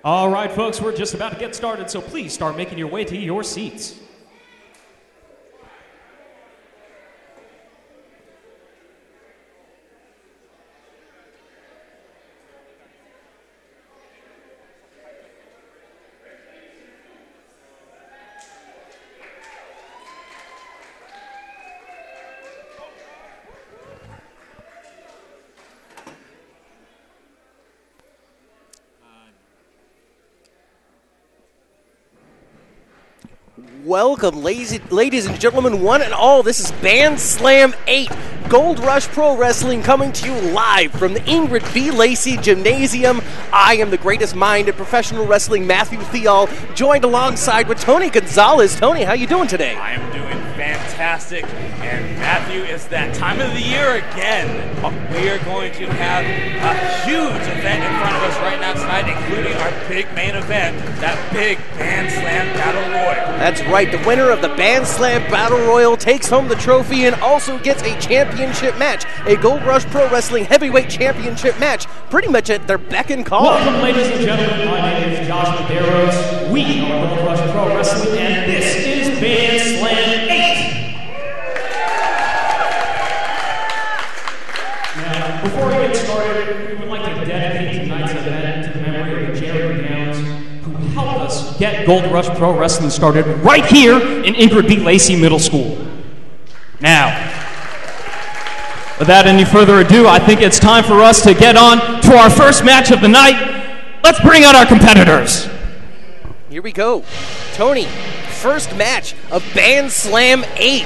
All right, folks, we're just about to get started, so please start making your way to your seats. Welcome, ladies and gentlemen, one and all. This is BANDSLAM 8, Gold Rush Pro Wrestling, coming to you live from the Ingrid B. Lacey Gymnasium. I am the greatest mind in professional wrestling, Matthew Theall, joined alongside with Tony Gonzalez. Tony, how you doing today? I am doing fantastic, and Matthew, it's that time of the year again. We are going to have a huge event in front of us right now tonight, including our big main event, that big BANDSLAM Battle Royal. That's right, the winner of the BANDSLAM Battle Royal takes home the trophy and also gets a championship match, a Gold Rush Pro Wrestling Heavyweight Championship match, pretty much at their beck and call. Welcome, ladies and gentlemen. My name is Josh Medeiros. We are Gold Rush Pro Wrestling, and this is BANDSLAM 8. Now, before we get started, we would like to dedicate tonight's event to the memory of the Jerry Downs, who helped us get Gold Rush Pro Wrestling started right here in Ingrid B. Lacey Middle School. Now, without any further ado, I think it's time for us to get on to our first match of the night. Let's bring out our competitors. Here we go. Tony, first match of BANDSLAM 8.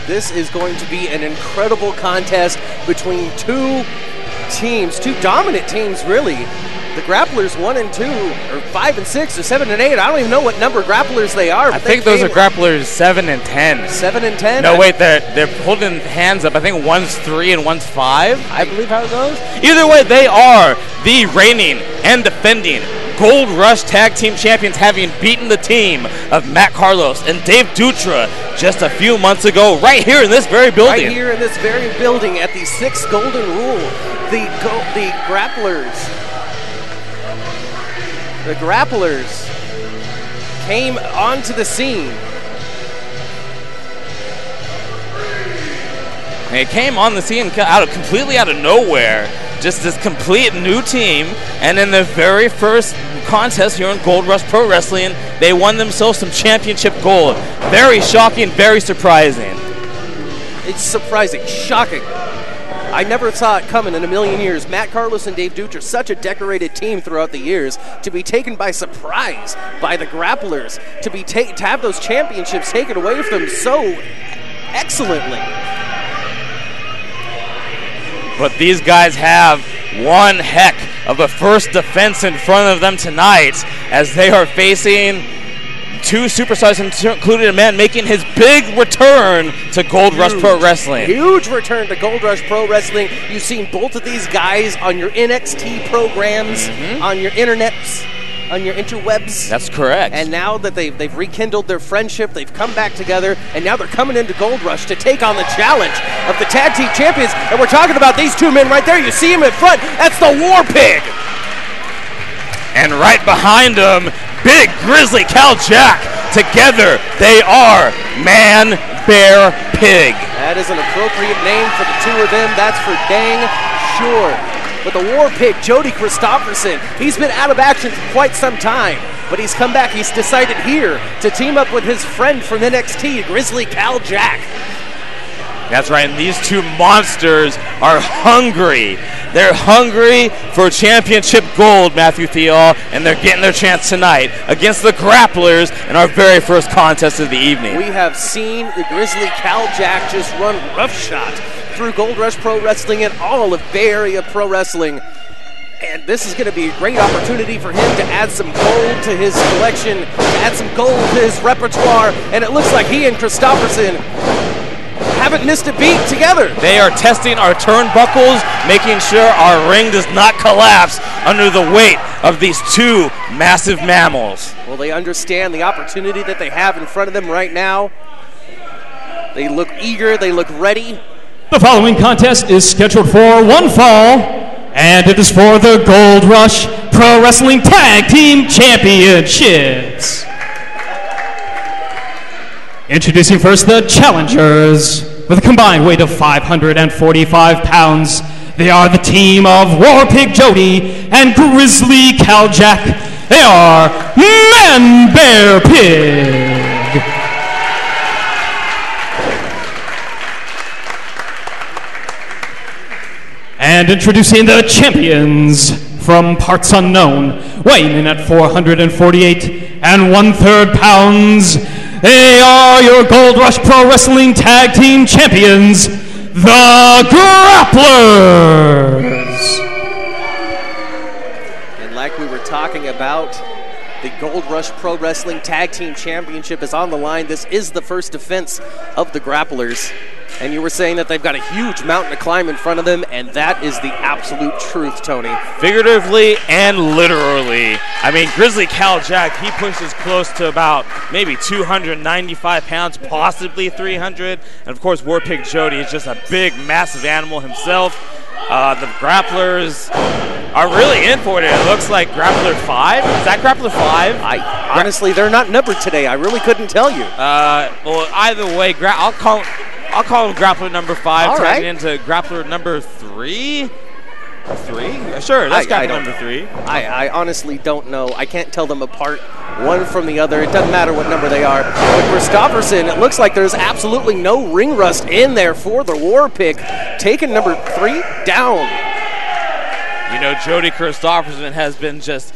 This is going to be an incredible contest between two teams, two dominant teams, really. The Grapplers 1 and 2, or 5 and 6, or 7 and 8. I don't even know what number Grapplers they are. I think those are Grapplers 7 and 10. 7 and 10? No, wait, they're holding hands up. I think one's 3 and one's 5. I believe how it goes. Either way, they are the reigning and defending Gold Rush Tag Team Champions, having beaten the team of Matt Carlos and Dave Dutra just a few months ago, right here in this very building. Right here in this very building at the 6th Golden Rule. The Grapplers came onto the scene. They came on the scene completely out of nowhere. Just this complete new team, and in the very first contest here in Gold Rush Pro Wrestling, they won themselves some championship gold. Very shocking, very surprising. It's surprising, shocking. I never saw it coming in a million years. Matt Carlos and Dave Dutra, such a decorated team throughout the years, to be taken by surprise by the Grapplers, to have those championships taken away from them so excellently. But these guys have one heck of a first defense in front of them tonight, as they are facing two superstars, including a man making his big return to Gold Rush Pro Wrestling. Huge return to Gold Rush Pro Wrestling. You've seen both of these guys on your NXT programs, on your internets, on your interwebs. That's correct. And now that they've rekindled their friendship, they've come back together, and now they're coming into Gold Rush to take on the challenge of the Tag Team Champions. And we're talking about these two men right there. You see them in front. That's the War Pig. And right behind them, Big Grizzly Cal Jack. Together, they are Man, Bear, Pig. That is an appropriate name for the two of them. That's for dang sure. But the War Pig, Jody Christopherson, he's been out of action for quite some time, but he's come back. He's decided here to team up with his friend from NXT, Grizzly Cal Jack. That's right, and these two monsters are hungry. They're hungry for championship gold, Matthew Theall, and they're getting their chance tonight against the Grapplers in our very first contest of the evening. We have seen the Grizzly Cal Jack just run roughshod through Gold Rush Pro Wrestling and all of Bay Area Pro Wrestling. And this is going to be a great opportunity for him to add some gold to his collection, to add some gold to his repertoire, and it looks like he and Christopherson haven't missed a beat together. They are testing our turnbuckles, making sure our ring does not collapse under the weight of these two massive mammals. Well, they understand the opportunity that they have in front of them right now. They look eager, they look ready. The following contest is scheduled for one fall, and it is for the Gold Rush Pro Wrestling Tag Team Championships. Introducing first the challengers. With a combined weight of 545 pounds, they are the team of War Pig Jody and Grizzly Cal Jack. They are Man Bear Pig. And introducing the champions from parts unknown, weighing in at 448 1/3 pounds. They are your Gold Rush Pro Wrestling Tag Team Champions, the Grapplers. And like we were talking about, the Gold Rush Pro Wrestling Tag Team Championship is on the line. This is the first defense of the Grapplers. And you were saying that they've got a huge mountain to climb in front of them, and that is the absolute truth, Tony. Figuratively and literally. I mean, Grizzly Cal Jack, he pushes close to about maybe 295 pounds, possibly 300. And of course, War Pig Jody is just a big, massive animal himself. The Grapplers are really in for it. It looks like Grappler 5. Is that Grappler 5? Honestly, they're not numbered today. I really couldn't tell you. Well, either way, I'll call him Grappler number 5, all turning right. into Grappler number 3. 3? Sure, that's Grappler number 3. I honestly don't know. I can't tell them apart one from the other. It doesn't matter what number they are. But Christopherson, it looks like there's absolutely no ring rust in there for the War Pig, taking number 3 down. You know, Jody Christopherson has been just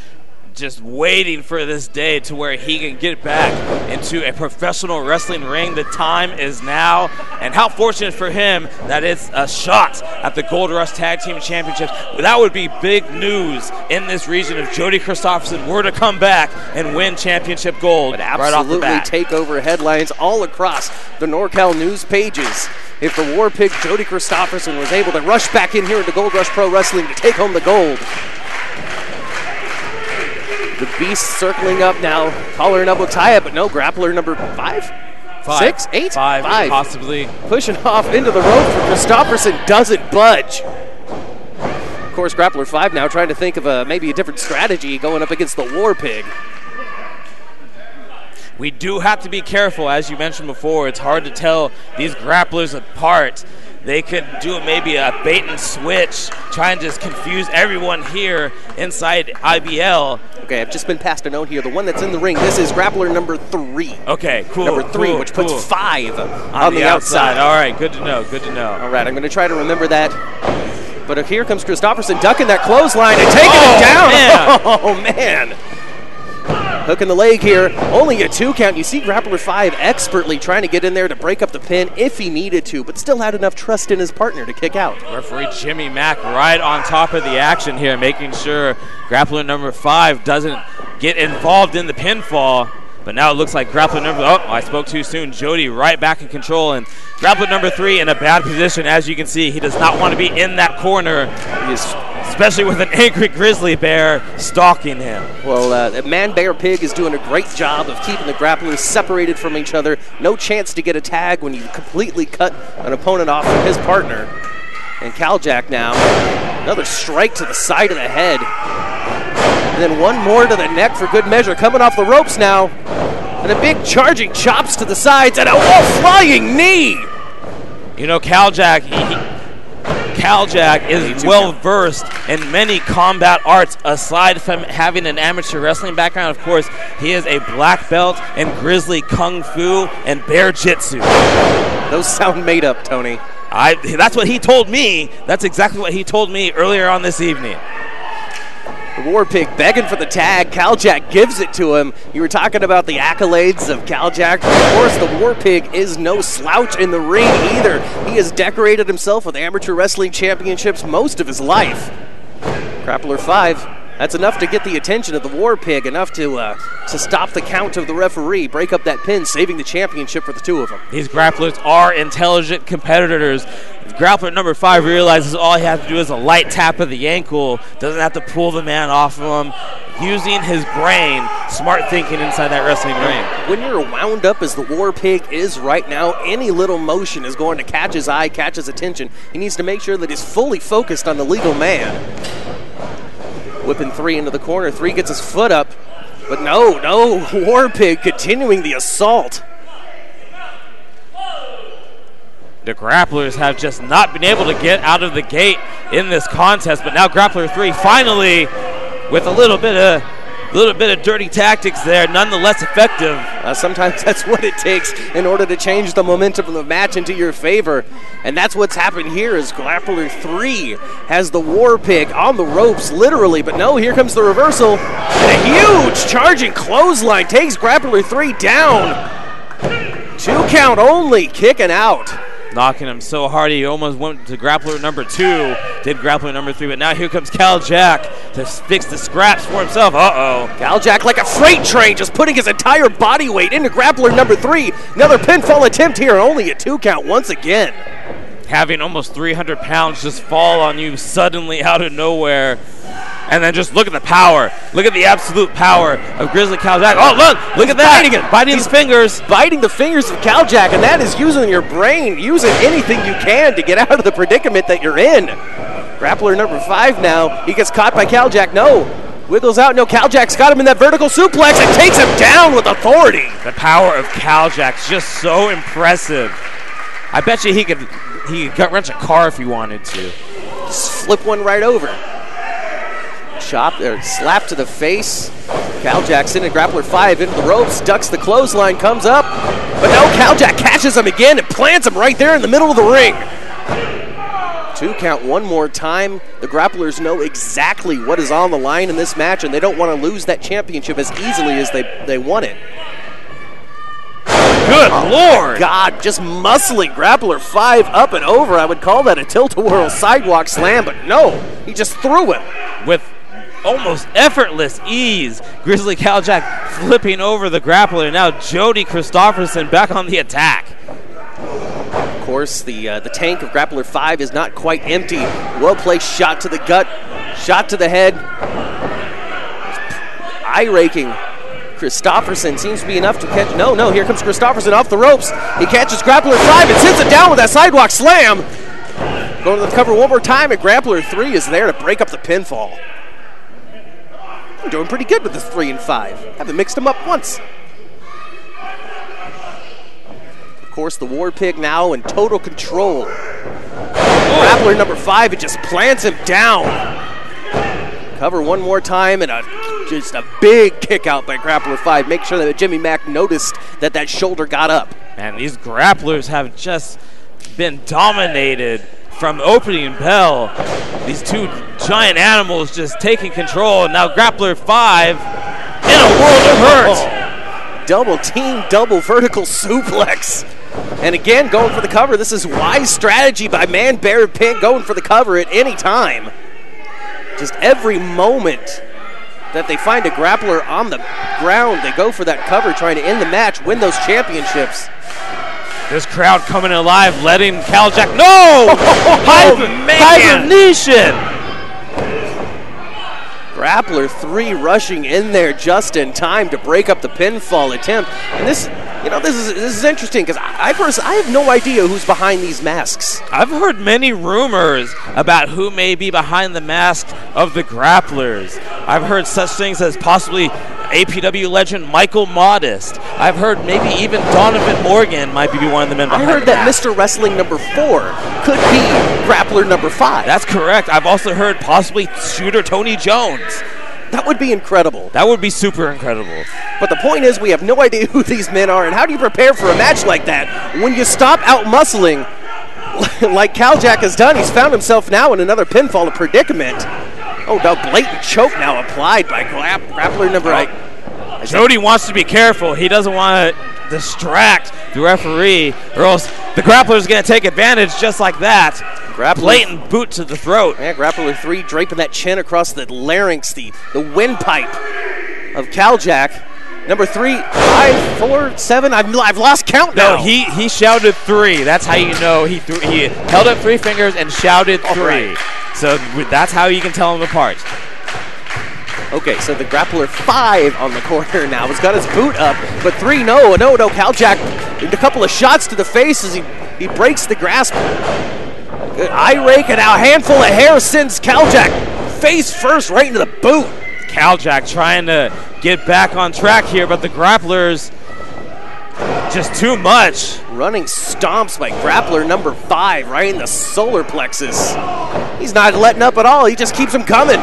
waiting for this day to where he can get back into a professional wrestling ring. The time is now, and how fortunate for him that it's a shot at the Gold Rush Tag Team Championships. That would be big news in this region if Jody Christopherson were to come back and win championship gold right off the Absolutely bat. take over headlines all across the NorCal news pages. If the War Pig Jody Christopherson was able to rush back in here into Gold Rush Pro Wrestling to take home the gold. The Beast circling up now. Collar and elbow tie-up, but no, Grappler number 5? 6? 8? 5, possibly. Pushing off into the rope for Christopherson, doesn't budge. Of course, Grappler 5 now trying to think of maybe a different strategy going up against the War Pig. We do have to be careful, as you mentioned before. It's hard to tell these grapplers apart. They could do maybe a bait and switch, try and just confuse everyone here inside IBL. Okay, I've just been passed a note here. The one that's in the ring, this is Grappler number 3. Okay, cool. Number 3, cool, which puts cool. 5 on the outside. All right, good to know, good to know. All right, I'm going to try to remember that. But here comes Christopherson ducking that clothesline and taking it down. Man. Oh, man. Hooking the leg here. Only a 2 count. You see Grappler 5 expertly trying to get in there to break up the pin if he needed to, but still had enough trust in his partner to kick out. Referee Jimmy Mack right on top of the action here, making sure Grappler number 5 doesn't get involved in the pinfall. But now it looks like Grappler number, I spoke too soon. Jody right back in control, and Grappler number 3 in a bad position. As you can see, he does not want to be in that corner. He is, especially with an angry grizzly bear stalking him. Well, Man Bear Pig is doing a great job of keeping the grapplers separated from each other. No chance to get a tag when you completely cut an opponent off from his partner. And Caljack now, another strike to the side of the head. And then one more to the neck for good measure. Coming off the ropes now. And a big charging chops to the sides and a flying knee. You know, Caljack is well versed in many combat arts aside from having an amateur wrestling background. Of course, he is a black belt in grizzly kung fu and bear jitsu. Those sound made up, Tony. That's what he told me. That's exactly what he told me earlier on this evening. The War Pig begging for the tag. Caljack gives it to him. You were talking about the accolades of Caljack. Of course, the War Pig is no slouch in the ring either. He has decorated himself with amateur wrestling championships most of his life. Grappler 5. That's enough to get the attention of the War Pig, enough to stop the count of the referee, break up that pin, saving the championship for the two of them. These grapplers are intelligent competitors. Grappler number 5 realizes all he has to do is a light tap of the ankle, doesn't have to pull the man off of him. using his brain, smart thinking inside that wrestling ring. When you're wound up as the War Pig is right now, any little motion is going to catch his eye, catch his attention. He needs to make sure that he's fully focused on the legal man. Whipping 3 into the corner. 3 gets his foot up. But no, War Pig continuing the assault. The Grapplers have just not been able to get out of the gate in this contest, but now Grappler 3 finally, with a little bit of dirty tactics there, nonetheless effective. Sometimes that's what it takes in order to change the momentum of the match into your favor. And that's what's happened here as Grappler 3 has the War Pig on the ropes, literally. But no, here comes the reversal. And a huge charging clothesline takes Grappler 3 down. 2 count only, kicking out. Knocking him so hard he almost went to Grappler number 2, did Grappler number 3, but now here comes Cal Jack to fix the scraps for himself. Cal Jack like a freight train, just putting his entire body weight into Grappler number 3. Another pinfall attempt here, only a 2 count once again. Having almost 300 pounds just fall on you suddenly out of nowhere. And then just look at the power. Look at the absolute power of Grizzly Cal Jack. Oh, look at that. Biting his fingers. Biting the fingers of Cal Jack, and that is using your brain, using anything you can to get out of the predicament that you're in. Grappler number 5 now. He gets caught by Cal Jack. No. Wiggles out. No, Cal Jack's got him in that vertical suplex and takes him down with authority. The power of Cal Jack's just so impressive. I bet you he could gut-wrench a car if he wanted to. Just flip one right over. Chop or slap to the face. Cal Jack's in and Grappler 5 into the ropes, ducks the clothesline, comes up. But no, Cal Jack catches him again and plants him right there in the middle of the ring. 2 count one more time. The Grapplers know exactly what is on the line in this match, and they don't want to lose that championship as easily as they want it. Good Lord! God, just muscling Grappler 5 up and over. I would call that a tilt-a-whirl sidewalk slam, but no, he just threw him. With almost effortless ease, Grizzly Cal Jack flipping over the Grappler. Now Jody Christopherson back on the attack. Of course, the tank of Grappler 5 is not quite empty. Well-placed shot to the gut, shot to the head. Eye-raking. Christopherson seems to be enough to catch. No, here comes Christopherson off the ropes. He catches Grappler 5 and sits it down with that sidewalk slam. Going to the cover one more time, and Grappler 3 is there to break up the pinfall. I'm doing pretty good with this 3 and 5. Haven't mixed them up once. Of course, the War Pig now in total control. Grappler number 5, it just plants him down. Cover one more time, and just a big kick out by Grappler 5. Make sure that Jimmy Mack noticed that shoulder got up. Man, these Grapplers have just been dominated from opening bell. These 2 giant animals just taking control, and now Grappler 5 in a world of hurt. Double team, double vertical suplex. And again, going for the cover. This is wise strategy by Man Bear Pink, going for the cover at any time. Just every moment that they find a Grappler on the ground, they go for that cover, trying to end the match, win those championships. This crowd coming alive, letting Cal Jack. No! Hibernation! Grappler 3 rushing in there just in time to break up the pinfall attempt. And this is interesting because I have no idea who's behind these masks. I've heard many rumors about who may be behind the mask of the Grapplers. I've heard such things as possibly APW legend Michael Modest. I've heard maybe even Donovan Morgan might be one of the men behind I heard that Mr. Wrestling number 4 could be Grappler number 5. That's correct. I've also heard possibly Shooter Tony Jones. That would be incredible. That would be super incredible. But the point is, we have no idea who these men are, and how do you prepare for a match like that when you stop out-muscling like Cal Jack has done? He's found himself now in another pinfall predicament. Oh, no, blatant choke now applied by Grappler number 8. Jody wants to be careful. He doesn't want to distract the referee, or else the Grappler is going to take advantage just like that. Blatant boot to the throat. Yeah, Grappler 3 draping that chin across the larynx, the windpipe of Cal Jack. Number 3, 5, 4, 7. I've lost count now. No, he shouted 3. That's how you know he held up 3 fingers and shouted 3. Right. So that's how you can tell them apart. Okay, so the grappler 5 on the corner now. He's got his boot up, but 3, no. Caljak, a couple of shots to the face as he breaks the grasp. Good eye rake, and now a handful of hair sends Caljak face first right into the boot. Caljak trying to get back on track here, but the grapplers just too much. Running stomps by grappler number 5 right in the solar plexus. He's not letting up at all. He just keeps him coming.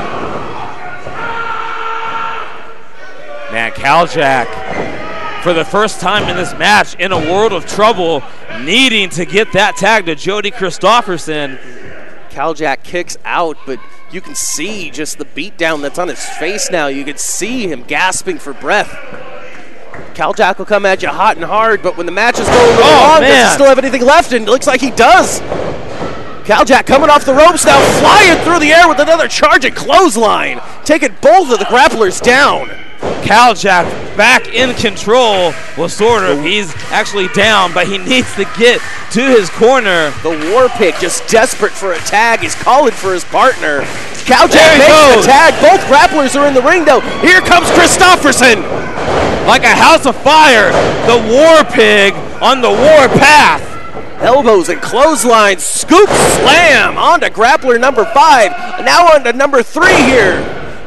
Man, Caljak, for the first time in this match, in a world of trouble, needing to get that tag to Jody Christofferson. Caljak kicks out, but you can see just the beatdown that's on his face now. You can see him gasping for breath. Caljak will come at you hot and hard, but when the match is going really long, does he still have anything left? And it looks like he does. Caljak coming off the ropes now, flying through the air with another charging clothesline, taking both of the grapplers down. Caljak back in control. Well, sort of. He's actually down, but he needs to get to his corner. The War Pig just desperate for a tag. He's calling for his partner. Caljak makes the tag. Both grapplers are in the ring, though. Here comes Christofferson. Like a house of fire, the War Pig on the war path. Elbows and clotheslines. Scoop slam onto grappler number 5. Now onto number 3 here.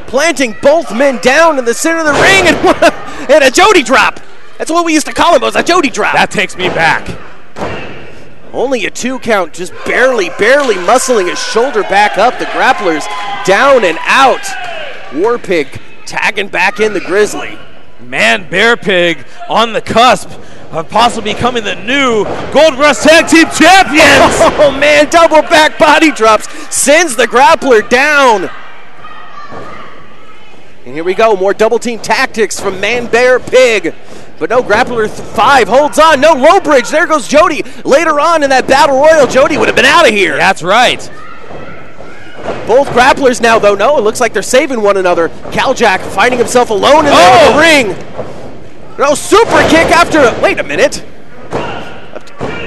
Planting both men down in the center of the ring and a Jody drop. That's what we used to call him, was a Jody drop. That takes me back. Only a 2 count, just barely muscling his shoulder back up. The grapplers down and out. War Pig tagging back in the Grizzly. Man, Bear Pig on the cusp of possibly becoming the new Gold Rush Tag Team Champions. Oh man, double back body drops. Sends the grappler down. And here we go, more double team tactics from Man Bear Pig. But no, grappler 5 holds on, no low bridge. There goes Jody. Later on in that battle royal, Jody would have been out of here. That's right. Both grapplers now, though, no, it looks like they're saving one another. Caljak finding himself alone in the ring. No, super kick after, wait a minute.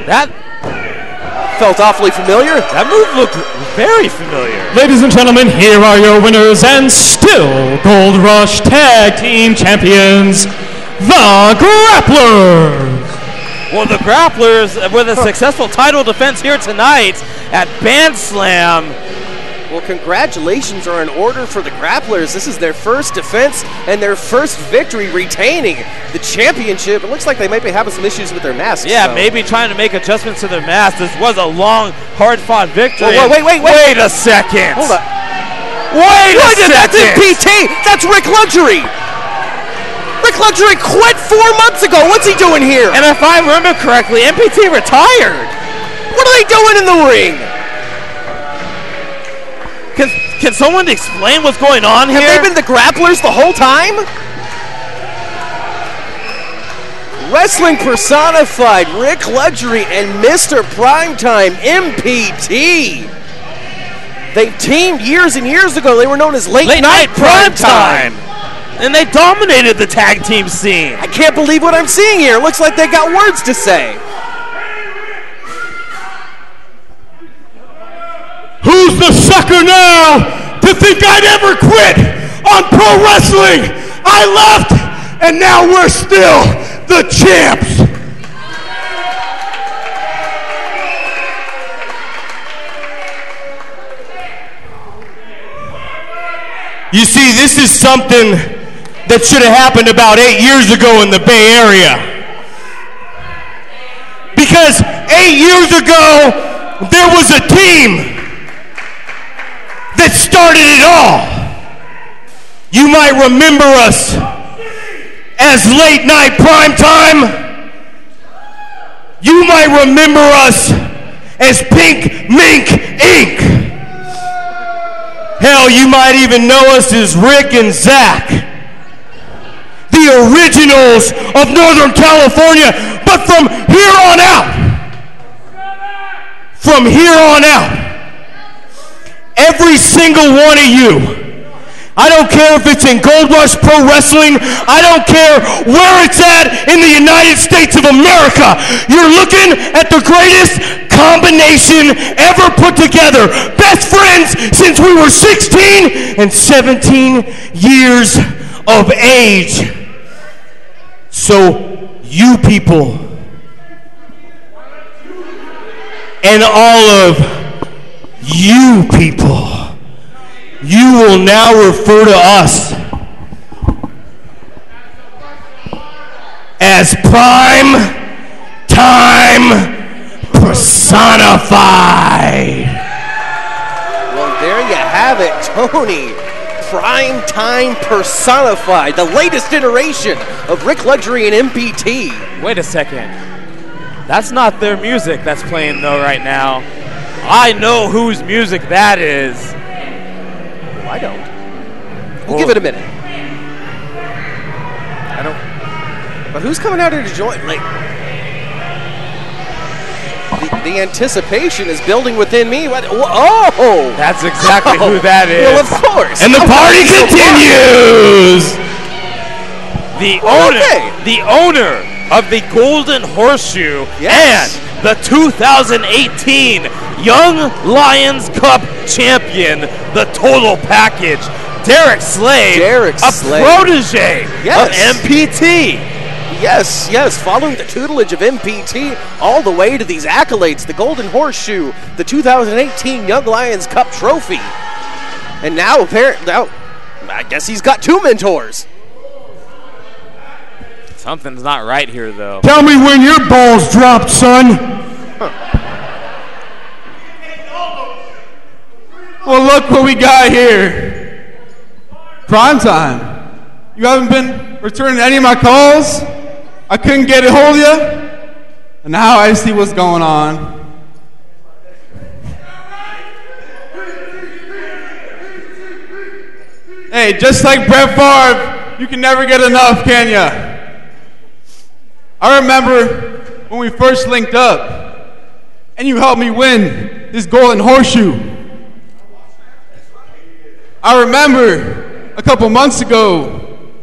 That felt awfully familiar. That move looked very familiar. Ladies and gentlemen, here are your winners and still Gold Rush Tag Team Champions, the Grapplers. Well, the Grapplers with a successful title defense here tonight at BANDSLAM. Well, congratulations are in order for the Grapplers. This is their first defense and their first victory retaining the championship. It looks like they might be having some issues with their masks. Yeah, maybe trying to make adjustments to their masks. This was a long, hard-fought victory. Whoa, wait a second. Hold on. Wait a second. That's MPT. That's Rick Luxury. Rick Luxury quit 4 months ago. What's he doing here? And if I remember correctly, MPT retired. What are they doing in the ring? Can someone explain what's going on here? Have they been the Grapplers the whole time? Wrestling personified, Rick Luxury and Mr. Primetime, MPT. They teamed years and years ago. They were known as Late Night Primetime. And they dominated the tag team scene. I can't believe what I'm seeing here. It looks like they got words to say. Who's the sucker now to think I'd ever quit on pro wrestling? I left, and now we're still the champs. You see, this is something that should have happened about 8 years ago in the Bay Area. Because 8 years ago, there was a team that started it all. You might remember us as Late Night Primetime. You might remember us as Pink Mink Inc. Hell, you might even know us as Rick and Zach, the originals of Northern California. But from here on out, every single one of you, I don't care if it's in Gold Rush Pro Wrestling, I don't care where it's at in the United States of America, you're looking at the greatest combination ever put together. Best friends since we were 16 and 17 years of age. So you people and all of you people, you will now refer to us as Prime Time Personified. Well, there you have it, Tony. Prime Time Personified, the latest iteration of Rick Luxury and MPT. Wait a second. That's not their music that's playing, though, right now. I know whose music that is. I don't. We'll give it a minute. I don't. But who's coming out here to join? Like, the anticipation is building within me. What? Oh! That's exactly who that is. Well, of course. And the party continues! The owner of the Golden Horseshoe Yes. and the 2018 Young Lions Cup champion, the total package, Derek Slade, a protege of MPT. Yes, following the tutelage of MPT all the way to these accolades, the Golden Horseshoe, the 2018 Young Lions Cup trophy. And now, I guess he's got two mentors. Something's not right here, though. Tell me when your balls dropped, son. Well, look what we got here. Prime time. You haven't been returning any of my calls? I couldn't get a hold of you? And now I see what's going on. Hey, just like Brett Favre, you can never get enough, can ya? I remember when we first linked up, and you helped me win this Golden Horseshoe. I remember a couple months ago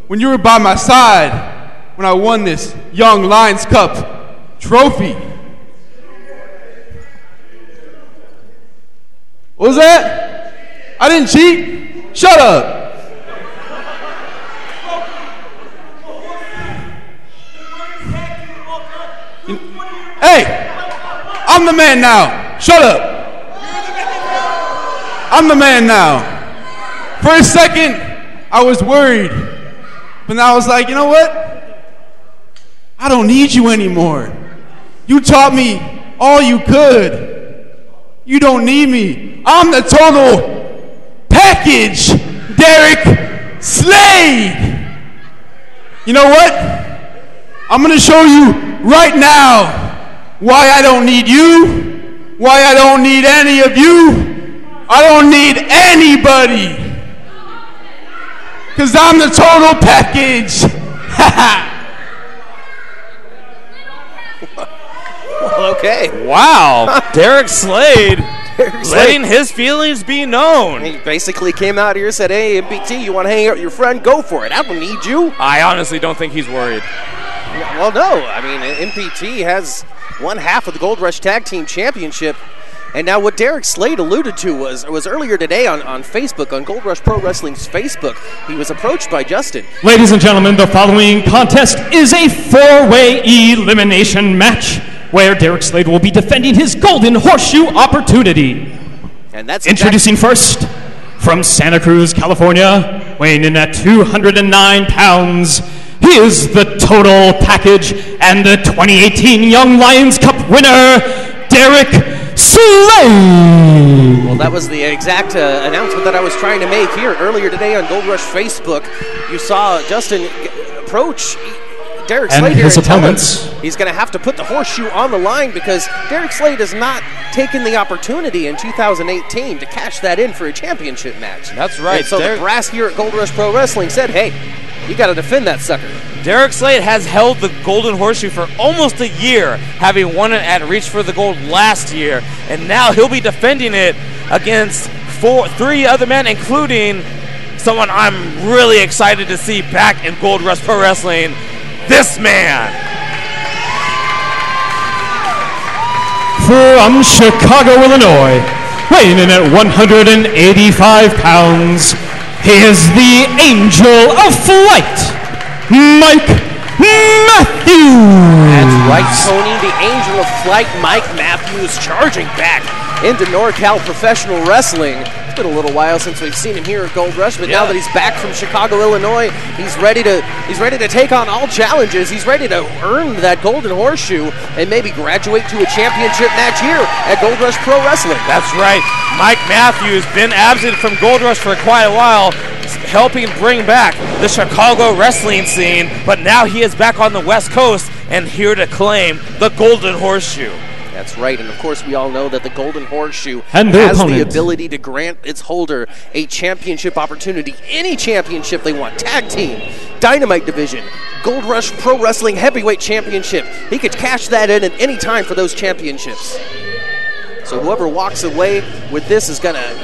when you were by my side when I won this Young Lions Cup trophy. What was that? I didn't cheat? Shut up. Hey, I'm the man now. Shut up. I'm the man now. For a second, I was worried. But now I was like, you know what? I don't need you anymore. You taught me all you could. You don't need me. I'm the total package, Derek Slade. You know what? I'm going to show you right now why I don't need you, why I don't need any of you. I don't need anybody. Because I'm the total package. Okay. Wow. Derek Slade letting his feelings be known. He basically came out here and said, hey, MPT, you want to hang out with your friend? Go for it. I don't need you. I honestly don't think he's worried. Well, no. I mean, MPT has one half of the Gold Rush Tag Team Championship. And now what Derek Slade alluded to was earlier today on Facebook, on Gold Rush Pro Wrestling's Facebook, he was approached by Justin. Ladies and gentlemen, the following contest is a four-way elimination match where Derek Slade will be defending his Golden Horseshoe opportunity. And that's introducing first, from Santa Cruz, California, weighing in at 209 pounds, he is the total package and the 2018 Young Lions Cup winner, Derek Slade. Well, that was the exact announcement that I was trying to make here earlier today on Gold Rush Facebook. You saw Justin approach Derek Slade and his opponents. He's going to have to put the horseshoe on the line because Derek Slade has not taken the opportunity in 2018 to cash that in for a championship match. That's right. And so the brass here at Gold Rush Pro Wrestling said, hey, you got to defend that sucker. Derek Slade has held the Golden Horseshoe for almost a year, having won it at Reach for the Gold last year, and now he'll be defending it against three other men, including someone I'm really excited to see back in Gold Rush Pro Wrestling, this man. From Chicago, Illinois, weighing in at 185 pounds, he is the Angel of Flight, Mike Matthews. That's right, Tony. The Angel of Flight, Mike Matthews, charging back into NorCal Professional Wrestling. It's been a little while since we've seen him here at Gold Rush, but now that he's back from Chicago, Illinois, he's ready to take on all challenges. He's ready to earn that Golden Horseshoe and maybe graduate to a championship match here at Gold Rush Pro Wrestling. That's right. Mike Matthews been absent from Gold Rush for quite a while, helping bring back the Chicago wrestling scene, but now he is back on the West Coast and here to claim the Golden Horseshoe. That's right, and of course we all know that the Golden Horseshoe and has the ability to grant its holder a championship opportunity, any championship they want, tag team, Dynamite division, Gold Rush Pro Wrestling Heavyweight Championship. He could cash that in at any time for those championships. So whoever walks away with this is going to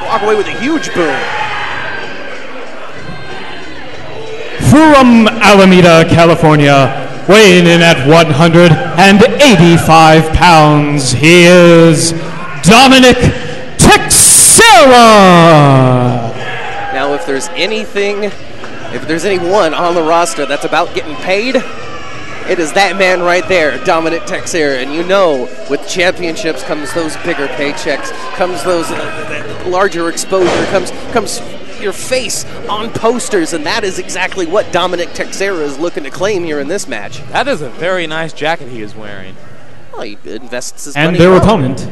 walk away with a huge boom. From Alameda, California, weighing in at 185 pounds, he is Dominic Teixeira. Now, if there's anyone on the roster that's about getting paid, it is that man right there, Dominic Teixeira. And you know, with championships comes those bigger paychecks, comes those larger exposure, comes your face on posters, and that is exactly what Dominic Teixeira is looking to claim here in this match. That is a very nice jacket he is wearing. Well, he invests his money. And their opponent.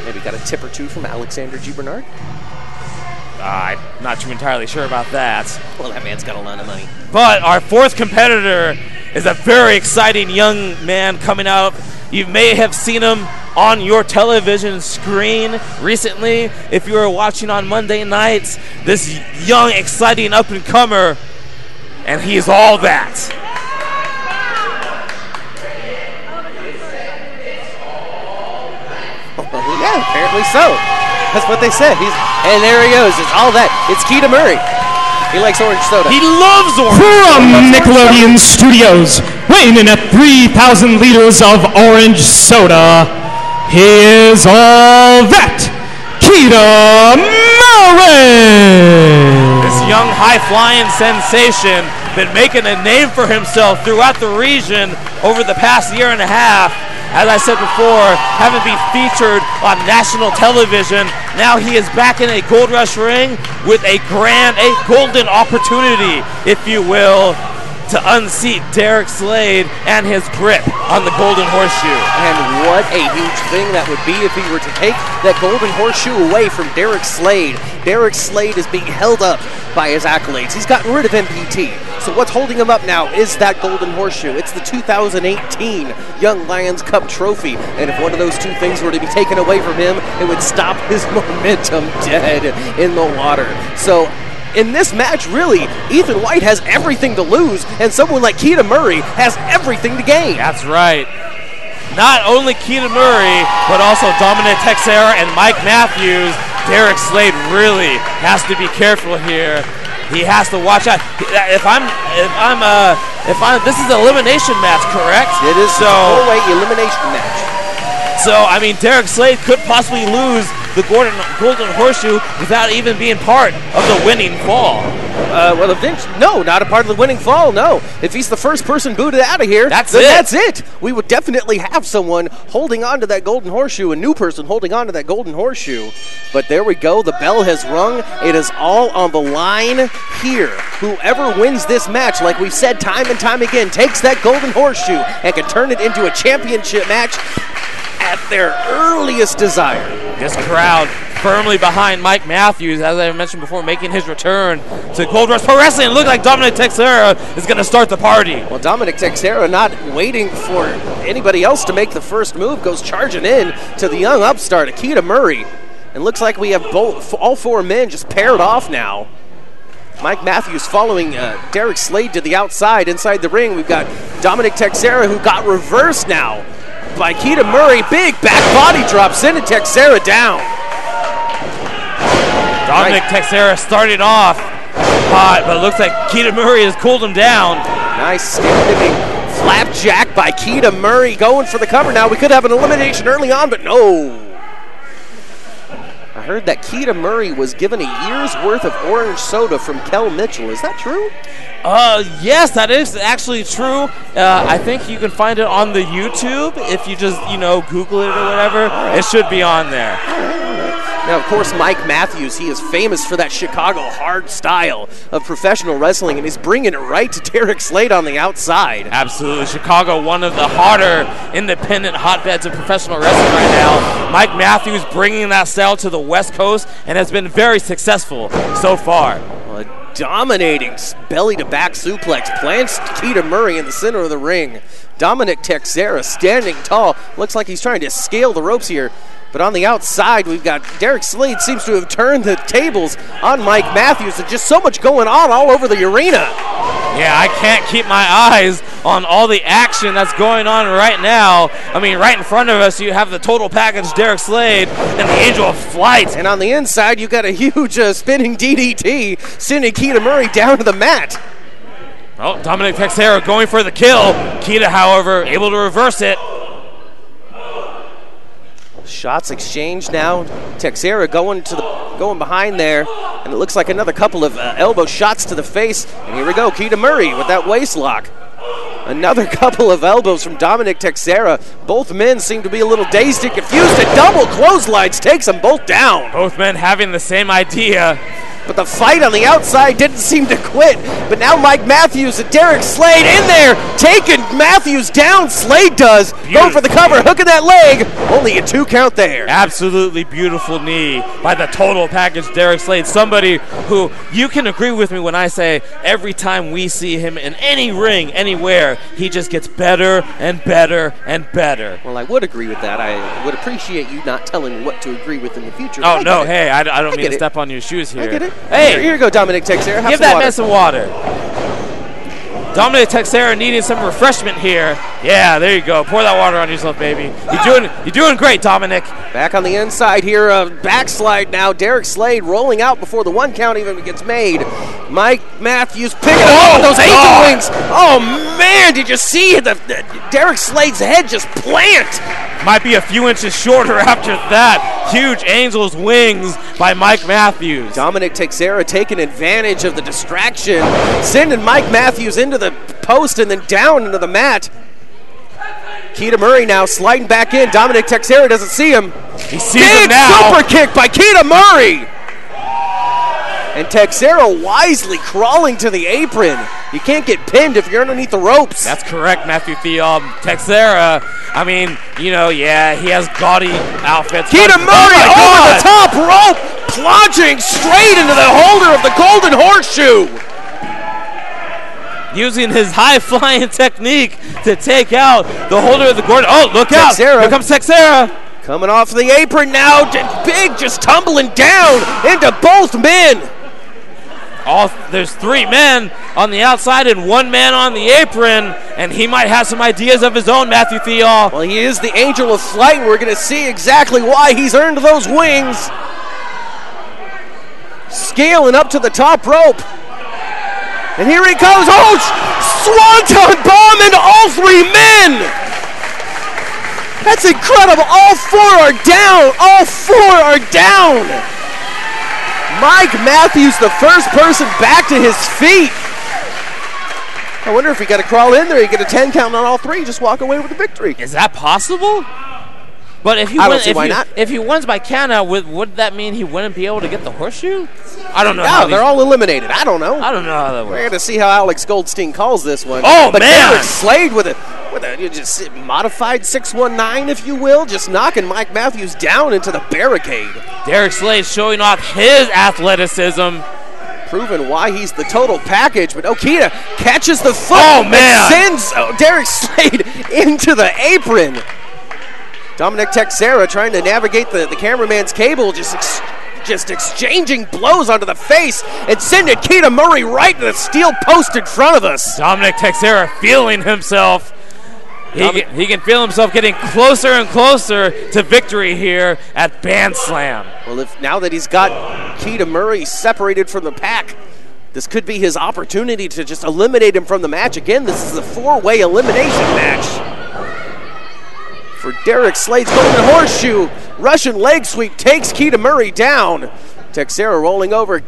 Maybe got a tip or two from Alexander G. Bernard. I'm not too entirely sure about that. Well, that man's got a lot of money. But our fourth competitor is a very exciting young man coming out. You may have seen him on your television screen recently if you were watching on Monday nights. This young, exciting up-and-comer, and he is all that. Yeah, apparently so. That's what they said. And there he goes. It's all that. It's Keita Murray. He likes orange soda. He loves orange. From Nickelodeon Studios, weighing in at 3,000 liters of orange soda, he is all that, Keita Murray. This young high-flying sensation been making a name for himself throughout the region over the past year and a half. As I said before, having been featured on national television, now he is back in a Gold Rush ring with a golden opportunity, if you will, to unseat Derek Slade and his grip on the Golden Horseshoe. And what a huge thing that would be if he were to take that Golden Horseshoe away from Derek Slade. Derek Slade is being held up by his accolades. He's gotten rid of MPT. So what's holding him up now is that Golden Horseshoe. It's the 2018 Young Lions Cup trophy. And if one of those two things were to be taken away from him, it would stop his momentum dead in the water. So in this match, really, Ethan White has everything to lose, and someone like Keita Murray has everything to gain. That's right. Not only Keita Murray, but also Dominic Teixeira and Mike Matthews. Derek Slade really has to be careful here. He has to watch out. This is an elimination match, correct? It is a four-way elimination match. So, I mean, Derek Slade could possibly lose the Golden Horseshoe without even being part of the winning fall. Well, eventually, no, not a part of the winning fall, no. If he's the first person booted out of here, that's it. We would definitely have someone holding on to that Golden Horseshoe, a new person holding on to that Golden Horseshoe. But there we go. The bell has rung. It is all on the line here. Whoever wins this match, like we've said time and time again, takes that Golden Horseshoe and can turn it into a championship match at their earliest desire. This crowd firmly behind Mike Matthews, as I mentioned before, making his return to Gold Rush Pro Wrestling. It looks like Dominic Teixeira is going to start the party. Well, Dominic Teixeira, not waiting for anybody else to make the first move, goes charging in to the young upstart, Keita Murray. And looks like we have all four men just paired off now. Mike Matthews following Derek Slade to the outside inside the ring. We've got Dominic Teixeira, who got reversed now by Keita Murray. Big back body drop, sending Teixeira down. Dominic Teixeira started off hot, but it looks like Keita Murray has cooled him down. Nice standing Flapjack by Keita Murray going for the cover now. We could have an elimination early on, but no. I heard that Keita Murray was given a year's worth of orange soda from Kel Mitchell. Is that true? Yes, that is actually true. I think you can find it on the YouTube if you just, Google it or whatever. It should be on there. Now, of course, Mike Matthews, he is famous for that Chicago hard style of professional wrestling, and he's bringing it right to Derek Slade on the outside. Absolutely. Chicago, one of the harder independent hotbeds of professional wrestling right now. Mike Matthews bringing that style to the West Coast and has been very successful so far. Well, a dominating belly-to-back suplex plants Keita Murray in the center of the ring. Dominic Teixeira standing tall. Looks like he's trying to scale the ropes here. But on the outside, we've got Derek Slade seems to have turned the tables on Mike Matthews. There's just so much going on all over the arena. Yeah, I can't keep my eyes on all the action that's going on right now. I mean, right in front of us, you have the total package, Derek Slade, and the Angel of Flight. And on the inside, you got a huge spinning DDT, sending Keita Murray down to the mat. Oh, Dominic Teixeira going for the kill. Keita, however, able to reverse it. Shots exchanged now. Teixeira going behind there, and it looks like another couple of elbow shots to the face. And here we go, Keita Murray with that waist lock. Another couple of elbows from Dominic Teixeira. Both men seem to be a little dazed and confused, and double clotheslines takes them both down. Both men having the same idea. But the fight on the outside didn't seem to quit. But now Mike Matthews and Derek Slade in there, taking Matthews down. Slade does. Going for the cover, hooking that leg. Only a 2 count there. Absolutely beautiful knee by the total package, Derek Slade. Somebody who you can agree with me when I say every time we see him in any ring, anywhere, he just gets better and better and better. Well, I would agree with that. I would appreciate you not telling me what to agree with in the future. Oh, no, hey, I don't mean to step on your shoes here. I get it. Hey, here you go, Dominic Teixeira. Give that man some water. Dominic Teixeira needing some refreshment here. Yeah, there you go. Pour that water on yourself, baby. You're doing great, Dominic. Back on the inside here, backslide now. Derek Slade rolling out before the 1 count even gets made. Mike Matthews picking up those angel wings. Oh man, did you see Derek Slade's head just plant? Might be a few inches shorter after that. Huge angel's wings by Mike Matthews. Dominic Teixeira taking advantage of the distraction, sending Mike Matthews into the post and then down into the mat. Keita Murray now sliding back in. Dominic Teixeira doesn't see him. He sees him now. Super kick by Keita Murray. And Teixeira wisely crawling to the apron. You can't get pinned if you're underneath the ropes. That's correct, Matthew Theall. Teixeira, I mean, he has gaudy outfits. Keita Murray over the top rope, plunging straight into the holder of the Golden Horseshoe. Using his high-flying technique to take out the holder of the Golden. Oh, look out. Teixeira. Here comes Teixeira. Coming off the apron now. Big just tumbling down into both men. There's 3 men on the outside and 1 man on the apron, and he might have some ideas of his own, Matthew Theall. Well, he is the Angel of Flight. We're going to see exactly why he's earned those wings. Scaling up to the top rope. And here he goes. Oh, Swanton bomb into all 3 men. That's incredible. All 4 are down. All 4 are down. Mike Matthews, the first person back to his feet. I wonder if he got to crawl in there. You get a 10 count on all 3. Just walk away with the victory. Is that possible? But if he wins by countout, would that mean he wouldn't be able to get the horseshoe? I don't know. No, they're all eliminated. I don't know. I don't know how that works. We're going to see how Alex Goldstein calls this one. Oh, but man. Derek Slade with a just modified 619, if you will, just knocking Mike Matthews down into the barricade. Derek Slade showing off his athleticism. Proving why he's the total package, but Keita catches the foot and sends Derek Slade into the apron. Dominic Teixeira trying to navigate the cameraman's cable, just exchanging blows onto the face and sending Keita Murray right to the steel post in front of us. Dominic Teixeira feeling himself. He can feel himself getting closer and closer to victory here at BANDSLAM. Well, now that he's got Keita Murray separated from the pack, This could be his opportunity to just eliminate him from the match. Again, this is a 4-way elimination match for Derek Slade's golden horseshoe. Russian leg sweep takes Keita Murray down. Teixeira rolling over,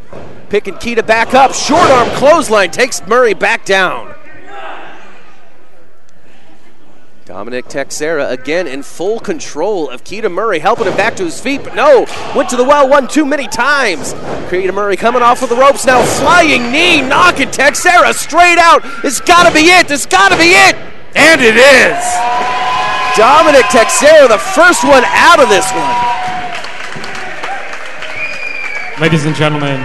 picking Keita back up. Short arm clothesline takes Murray back down. Dominic Teixeira again in full control of Keita Murray, helping him back to his feet, but no, went to the well one too many times. Keita Murray coming off of the ropes now, flying knee, knocking Teixeira straight out. It's gotta be it, it's gotta be it! And it is! Dominic Teixeira, the first one out of this one. Ladies and gentlemen,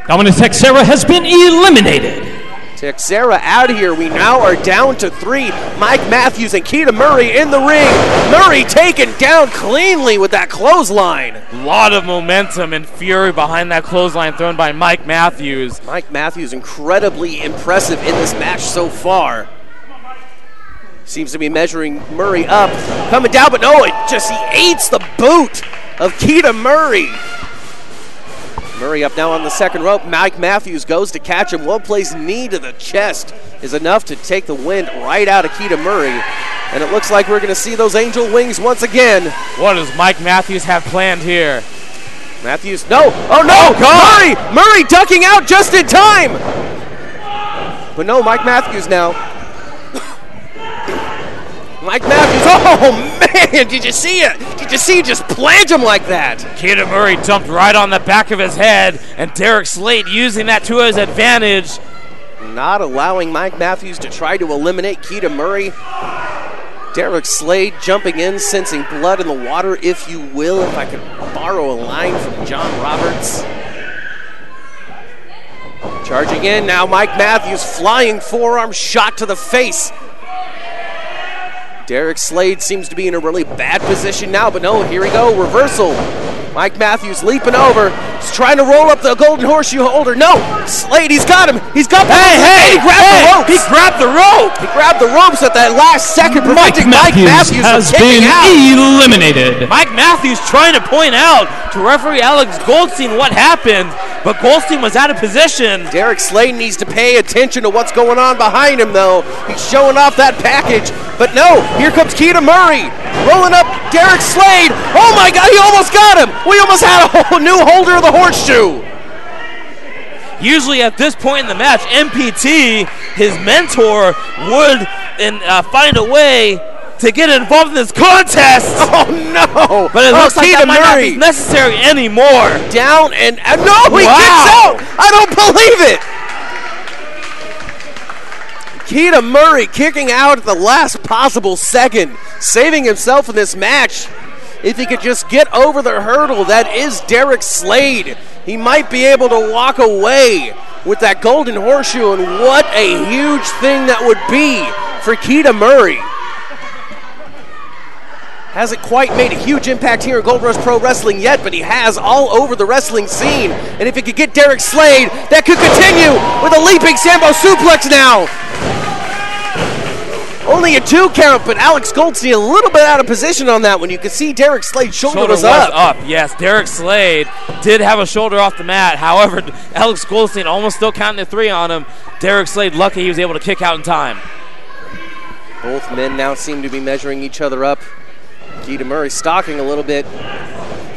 Dominic Teixeira has been eliminated. Teixeira out of here. We now are down to 3. Mike Matthews and Keita Murray in the ring. Murray taken down cleanly with that clothesline. A lot of momentum and fury behind that clothesline thrown by Mike Matthews. Mike Matthews incredibly impressive in this match so far. Seems to be measuring Murray up. Coming down, but no, he eats the boot of Keita Murray. Murray up now on the second rope. Mike Matthews goes to catch him. One plays knee to the chest is enough to take the wind right out of Keita Murray. And it looks like we're going to see those angel wings once again. What does Mike Matthews have planned here? Matthews, no. Oh, no. Oh, Murray ducking out just in time. But no, Mike Matthews now. Mike Matthews, oh man, did you see it? Did you see just plant him like that? Keita Murray jumped right on the back of his head, and Derek Slade using that to his advantage. Not allowing Mike Matthews to try to eliminate Keita Murray. Derek Slade jumping in, sensing blood in the water, if you will, if I could borrow a line from John Roberts. Charging in now, Mike Matthews, flying forearm shot to the face. Derek Slade seems to be in a really bad position now, but no, here we go, reversal. Mike Matthews leaping over. He's trying to roll up the golden horseshoe holder. No, Slade, he's got him. He's got the he grabbed the ropes. He grabbed the rope. He grabbed the ropes at that last second, preventing Mike Matthews has from been kicking out. eliminated. Mike Matthews trying to point out to referee Alex Goldstein what happened, but Goldstein was out of position. Derek Slade needs to pay attention to what's going on behind him, though. He's showing off that package, but no, here comes Keita Murray, rolling up Derek Slade. Oh my God, he almost got him. We almost had a whole new holder of the horseshoe. Usually at this point in the match, MPT, his mentor, would find a way to get involved in this contest. Oh no! But it looks like that might not be necessary anymore. Down and no, he kicks out! I don't believe it! Keita Murray kicking out at the last possible second, saving himself in this match. If he could just get over the hurdle, that is Derek Slade. He might be able to walk away with that golden horseshoe, and what a huge thing that would be for Keita Murray. Hasn't quite made a huge impact here in Gold Rush Pro Wrestling yet, but he has all over the wrestling scene. And if he could get Derek Slade, that could continue with a leaping Sambo suplex now. Only a 2 count, but Alex Goldstein a little bit out of position on that one. You can see Derek Slade's shoulder was up. Yes, Derek Slade did have a shoulder off the mat. However, Alex Goldstein almost still counting the 3 on him. Derek Slade lucky he was able to kick out in time. Both men now seem to be measuring each other up. Keita Murray stalking a little bit.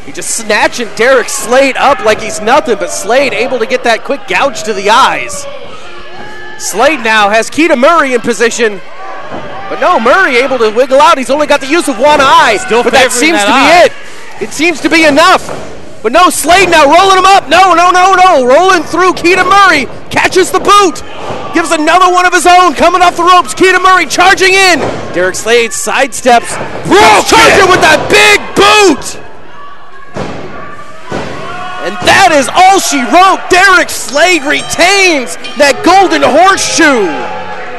He just snatching Derek Slade up like he's nothing, but Slade able to get that quick gouge to the eyes. Slade now has Keita Murray in position. But no, Murray able to wiggle out. He's only got the use of one eye. Still but that seems to be it. It seems to be enough. But no, Slade now rolling him up. No. Rolling through Keita Murray. Catches the boot. Gives another one of his own. Coming off the ropes. Keita Murray charging in. Derek Slade sidesteps. Charging with that big boot. And that is all she wrote. Derek Slade retains that golden horseshoe.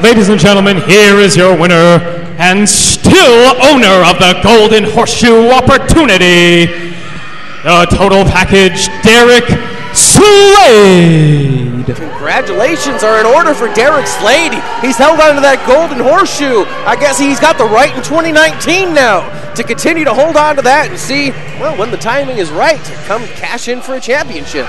Ladies and gentlemen, here is your winner and still owner of the Golden Horseshoe opportunity, the total package, Derek Slade. Congratulations are in order for Derek Slade. He's held on to that Golden Horseshoe. I guess he's got the right in 2019 now to continue to hold on to that and see, well, when the timing is right, to come cash in for a championship.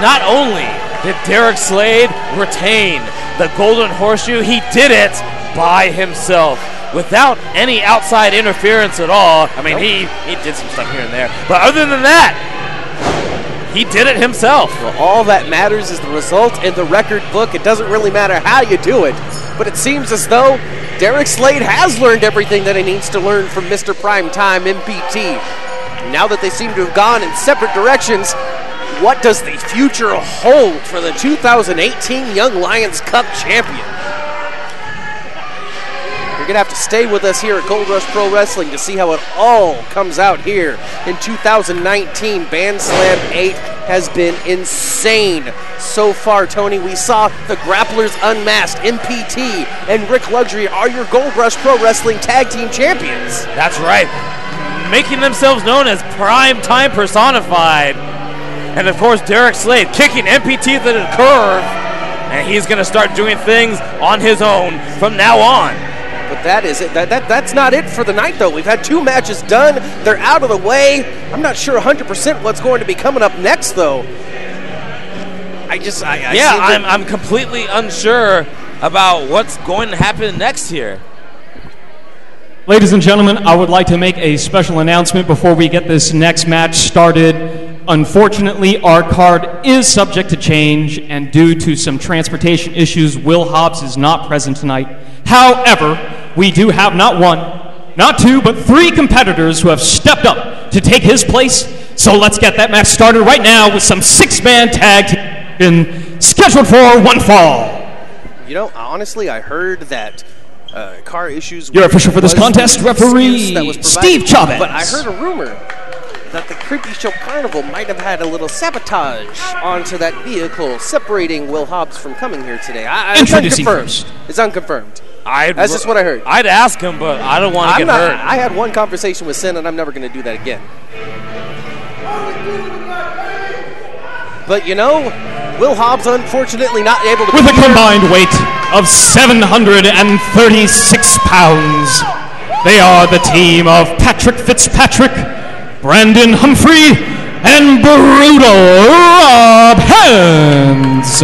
not only did Derek Slade retain the Golden Horseshoe, he did it by himself without any outside interference at all. I mean, he did some stuff here and there, but other than that, he did it himself. Well, all that matters is the result in the record book. It doesn't really matter how you do it, but it seems as though Derek Slade has learned everything that he needs to learn from Mr. Primetime MPT. Now that they seem to have gone in separate directions, what does the future hold for the 2018 Young Lions Cup champion? You're going to have to stay with us here at Gold Rush Pro Wrestling to see how it all comes out here in 2019. BANDSLAM 8 has been insane so far, Tony. We saw the Grapplers Unmasked, MPT, and Rick Luxury are your Gold Rush Pro Wrestling Tag Team Champions. That's right. Making themselves known as Prime Time Personified. And of course, Derek Slade kicking MPT to the curve, and he's going to start doing things on his own from now on. But that is it. That's not it for the night, though. We've had 2 matches done. They're out of the way. I'm not sure 100% what's going to be coming up next, though. I'm completely unsure about what's going to happen next here. Ladies and gentlemen, I would like to make a special announcement before we get this next match started. Unfortunately, our card is subject to change, and due to some transportation issues, Will Hobbs is not present tonight. However, we do have not 1, not 2, but 3 competitors who have stepped up to take his place. So let's get that match started right now with some 6-man tag team scheduled for one fall. You know, honestly, I heard that car issues. Your official for this contest, referee Steve Chavez. But I heard a rumor that the Creepy Show Carnival might have had a little sabotage onto that vehicle, separating Will Hobbs from coming here today. It's unconfirmed. It's unconfirmed. That's just what I heard. I'd ask him, but I don't want to get hurt. I had one conversation with Synn, and I'm never going to do that again. But you know, Will Hobbs unfortunately not able to. With a combined weight of 736 pounds, they are the team of Patrick Fitzpatrick, Brandon Humphrey, and Brutal Rob Hands.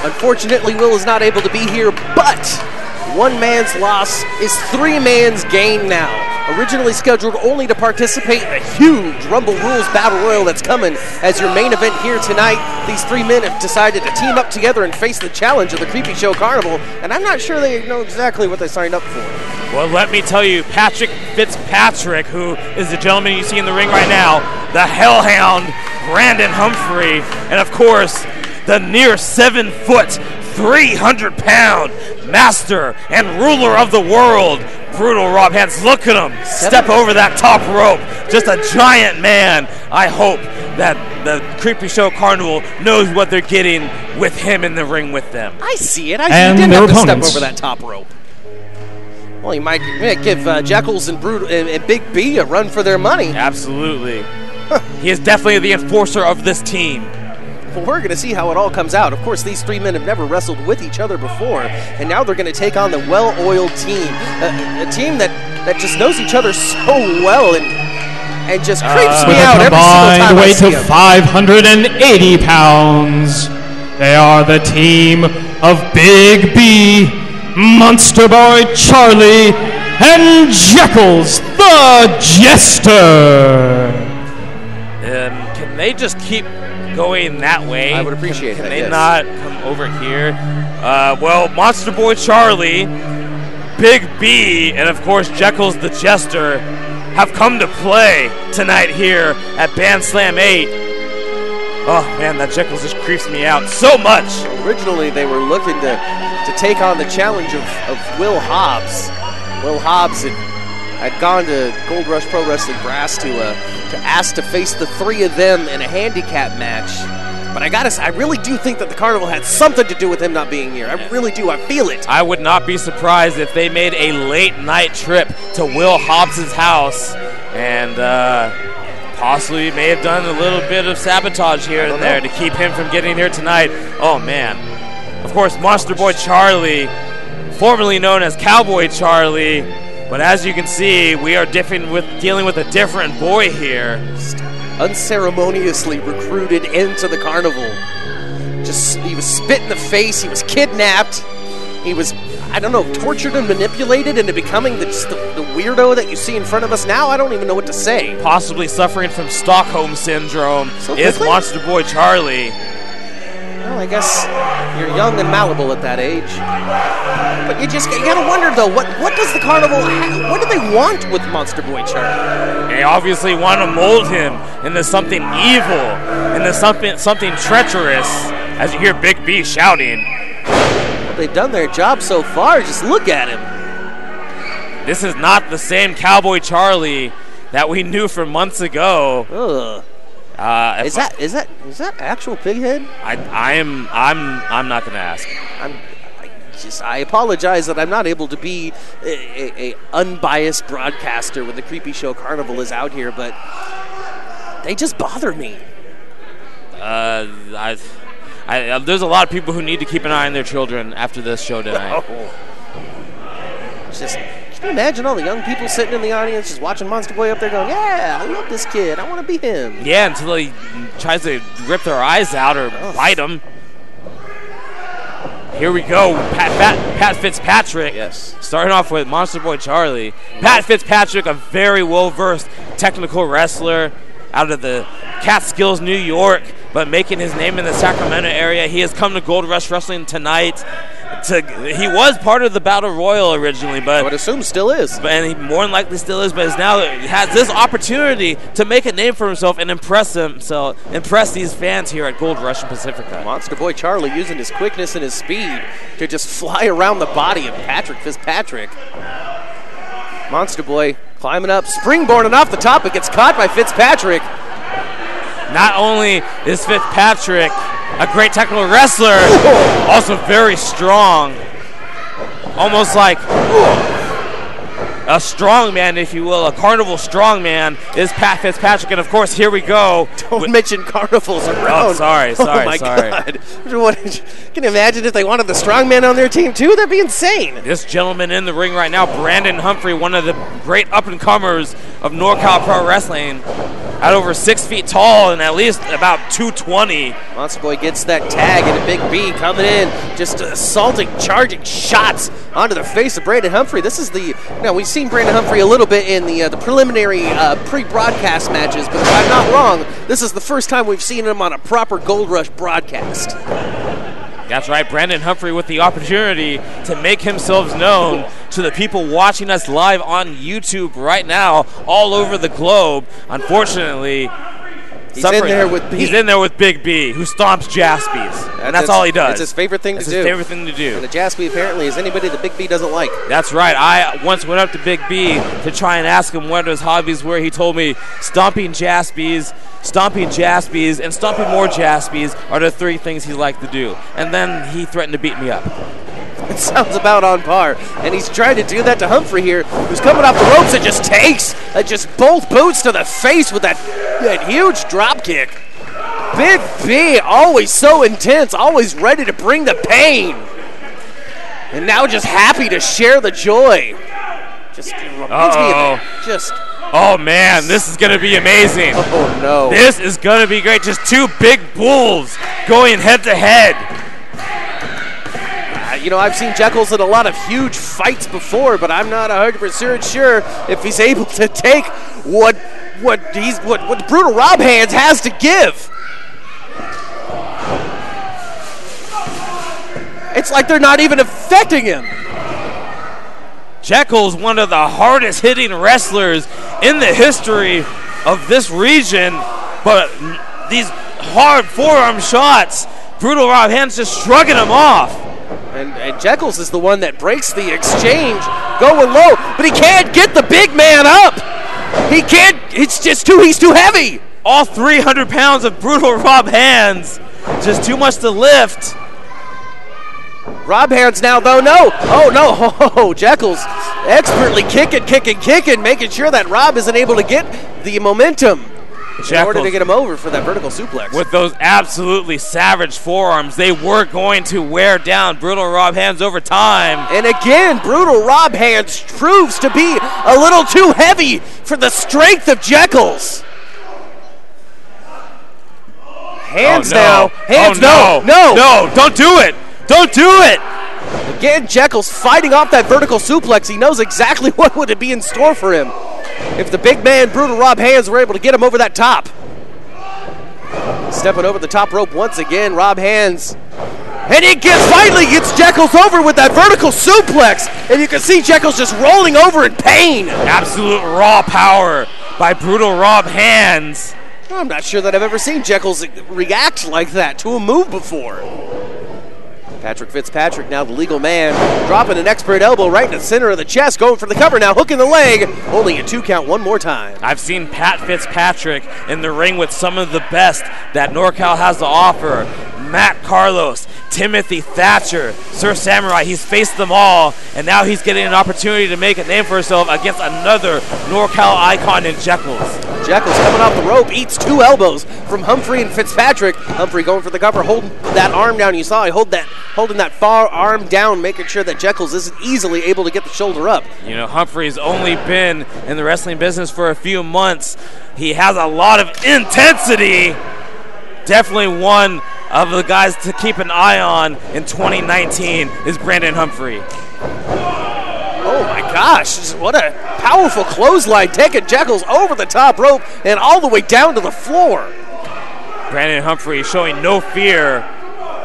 Unfortunately, Will is not able to be here, but 1 man's loss is 3 man's gain now. Originally scheduled only to participate in a huge Rumble Rules Battle Royal that's coming as your main event here tonight. These 3 men have decided to team up together and face the challenge of the Creepy Show Carnival, and I'm not sure they know exactly what they signed up for. Well, let me tell you, Patrick Fitzpatrick, who is the gentleman you see in the ring right now, the Hellhound, Brandon Humphrey, and of course, the near 7-foot, 300-pound master and ruler of the world, Brutal Rob Hands. Look at him step over that top rope. Just a giant man. I hope that the Creepy Show Carnival knows what they're getting with him in the ring with them. I see it. He didn't have to step over that top rope. Well, he might give Jeckles and Big B a run for their money. Absolutely. He is definitely the enforcer of this team. Well, we're going to see how it all comes out. Of course, these 3 men have never wrestled with each other before, and now they're going to take on the well-oiled team, a team that just knows each other so well and just creeps me out every single time I see them. With a combined weight of 580 pounds, they are the team of Big B, Monster Boy Charlie, and Jeckles the Jester. Can they just keep going that way? I would appreciate that. Can they not come over here? Well, Monster Boy Charlie, Big B, and of course Jeckles the Jester have come to play tonight here at BANDSLAM 8. Oh man, that Jeckles just creeps me out so much. Originally, they were looking to take on the challenge of Will Hobbs. Will Hobbs had gone to Gold Rush Pro Wrestling Brass to ask to face the 3 of them in a handicap match. But I gotta say, I really do think that the Carnival had something to do with him not being here. I really do. I feel it. I would not be surprised if they made a late night trip to Will Hobbs' house and possibly may have done a little bit of sabotage here and there to keep him from getting here tonight. Oh man. Of course, Monster Boy Charlie, formerly known as Cowboy Charlie. But as you can see, we are dealing with a different boy here. unceremoniously recruited into the carnival. He was spit in the face, he was kidnapped, he was, I don't know, tortured and manipulated into becoming the weirdo that you see in front of us now. I don't even know what to say. Possibly suffering from Stockholm Syndrome So is quickly? Monster Boy Charlie. Well, I guess you're young and malleable at that age. But you gotta wonder though, what does the carnival what do they want with Monster Boy Charlie? They obviously want to mold him into something evil, into something treacherous, as you hear Big B shouting. Well, they've done their job so far, just look at him. This is not the same Cowboy Charlie that we knew from months ago. Ugh. Is that actual pighead? I'm not gonna ask. I apologize that I'm not able to be a unbiased broadcaster when the Creepy Show Carnival is out here, but they just bother me. There's a lot of people who need to keep an eye on their children after this show tonight. Can you imagine all the young people sitting in the audience just watching Monster Boy up there going, yeah, I love this kid, I want to be him. Yeah, until he tries to rip their eyes out or bite them. Here we go, Pat Fitzpatrick. Yes. Starting off with Monster Boy Charlie. Pat Fitzpatrick, a very well-versed technical wrestler out of the Catskills, New York, but making his name in the Sacramento area. He has come to Gold Rush Wrestling tonight. He was part of the Battle Royal originally, but I would assume still is. And he more than likely still is, but now has this opportunity to make a name for himself and impress these fans here at Gold Rush and Pacifica. Monster Boy Charlie using his quickness and his speed to just fly around the body of Patrick Fitzpatrick. Monster Boy climbing up, springboarding off the top, it gets caught by Fitzpatrick. Not only is Fitzpatrick a great technical wrestler, also very strong. Almost like a strongman, if you will, a carnival strongman is Pat Fitzpatrick. And of course, here we go. Don't mention carnivals around. Oh, sorry. Oh my God. Can you imagine if they wanted the strongman on their team too? That'd be insane. This gentleman in the ring right now, Brandon Humphrey, one of the great up-and-comers of NorCal Pro Wrestling, at over 6 feet tall and at least about 220. Monster Boy gets that tag, and a Big B coming in, just assaulting, charging shots onto the face of Brandon Humphrey. This is we've seen Brandon Humphrey a little bit in the preliminary pre-broadcast matches, but if I'm not wrong, this is the first time we've seen him on a proper Gold Rush broadcast. That's right, Brandon Humphrey with the opportunity to make himself known to the people watching us live on YouTube right now all over the globe. Unfortunately, he's in there with B. He's in there with Big B, who stomps Jaspies, and that's all he does. It's his favorite thing to do. His favorite thing to do. And a Jaspie apparently is anybody that Big B doesn't like. That's right. I once went up to Big B to try and ask him what his hobbies were. He told me stomping Jaspies, and stomping more Jaspies are the three things he liked to do. And then he threatened to beat me up. It sounds about on par. And he's trying to do that to Humphrey here, who's coming off the ropes and just takes both boots to the face with that huge drop kick. Big B, always so intense, always ready to bring the pain. And now just happy to share the joy. Oh man, this is gonna be amazing. Oh no. This is gonna be great. Just two big bulls going head to head. I've seen Jeckles in a lot of huge fights before, but I'm not 100% sure if he's able to take what Brutal Rob Hands has to give. It's like they're not even affecting him. Jeckles, one of the hardest hitting wrestlers in the history of this region, but these hard forearm shots, Brutal Rob Hands just shrugging him off. And Jeckles is the one that breaks the exchange, going low, but he can't get the big man up. He can't, he's too heavy. All 300 pounds of Brutal Rob Hands, just too much to lift. Rob Hands now, though, no. Oh, no. Oh, Jeckles expertly kicking, making sure that Rob isn't able to get the momentum in order to get him over for that vertical suplex. With those absolutely savage forearms, they were going to wear down Brutal Rob Hands over time. And again, Brutal Rob Hands proves to be a little too heavy for the strength of Jeckles. Hands no. now. Hands, no. no. Don't do it. Don't do it. Again, Jeckles fighting off that vertical suplex. He knows exactly what would be in store for him if the big man, Brutal Rob Hands, were able to get him over that top. Stepping over the top rope once again, Rob Hands. And he finally gets Jeckles over with that vertical suplex. And you can see Jeckles just rolling over in pain. Absolute raw power by Brutal Rob Hands. I'm not sure that I've ever seen Jeckles react like that to a move before. Patrick Fitzpatrick, now the legal man, dropping an expert elbow right in the center of the chest, going for the cover now, hooking the leg, only a 2 count one more time. I've seen Pat Fitzpatrick in the ring with some of the best that NorCal has to offer. Matt Carlos, Timothy Thatcher, Sir Samurai, he's faced them all, and now he's getting an opportunity to make a name for himself against another NorCal icon in Jeckles. Jeckles coming off the rope, eats 2 elbows from Humphrey and Fitzpatrick. Humphrey going for the cover, holding that arm down. You saw he holding that far arm down, making sure that Jeckles isn't easily able to get the shoulder up. You know, Humphrey's only been in the wrestling business for a few months. He has a lot of intensity. Definitely one of the guys to keep an eye on in 2019 is Brandon Humphrey. Oh my gosh, what a powerful clothesline, taking Jeckles over the top rope and all the way down to the floor. Brandon Humphrey showing no fear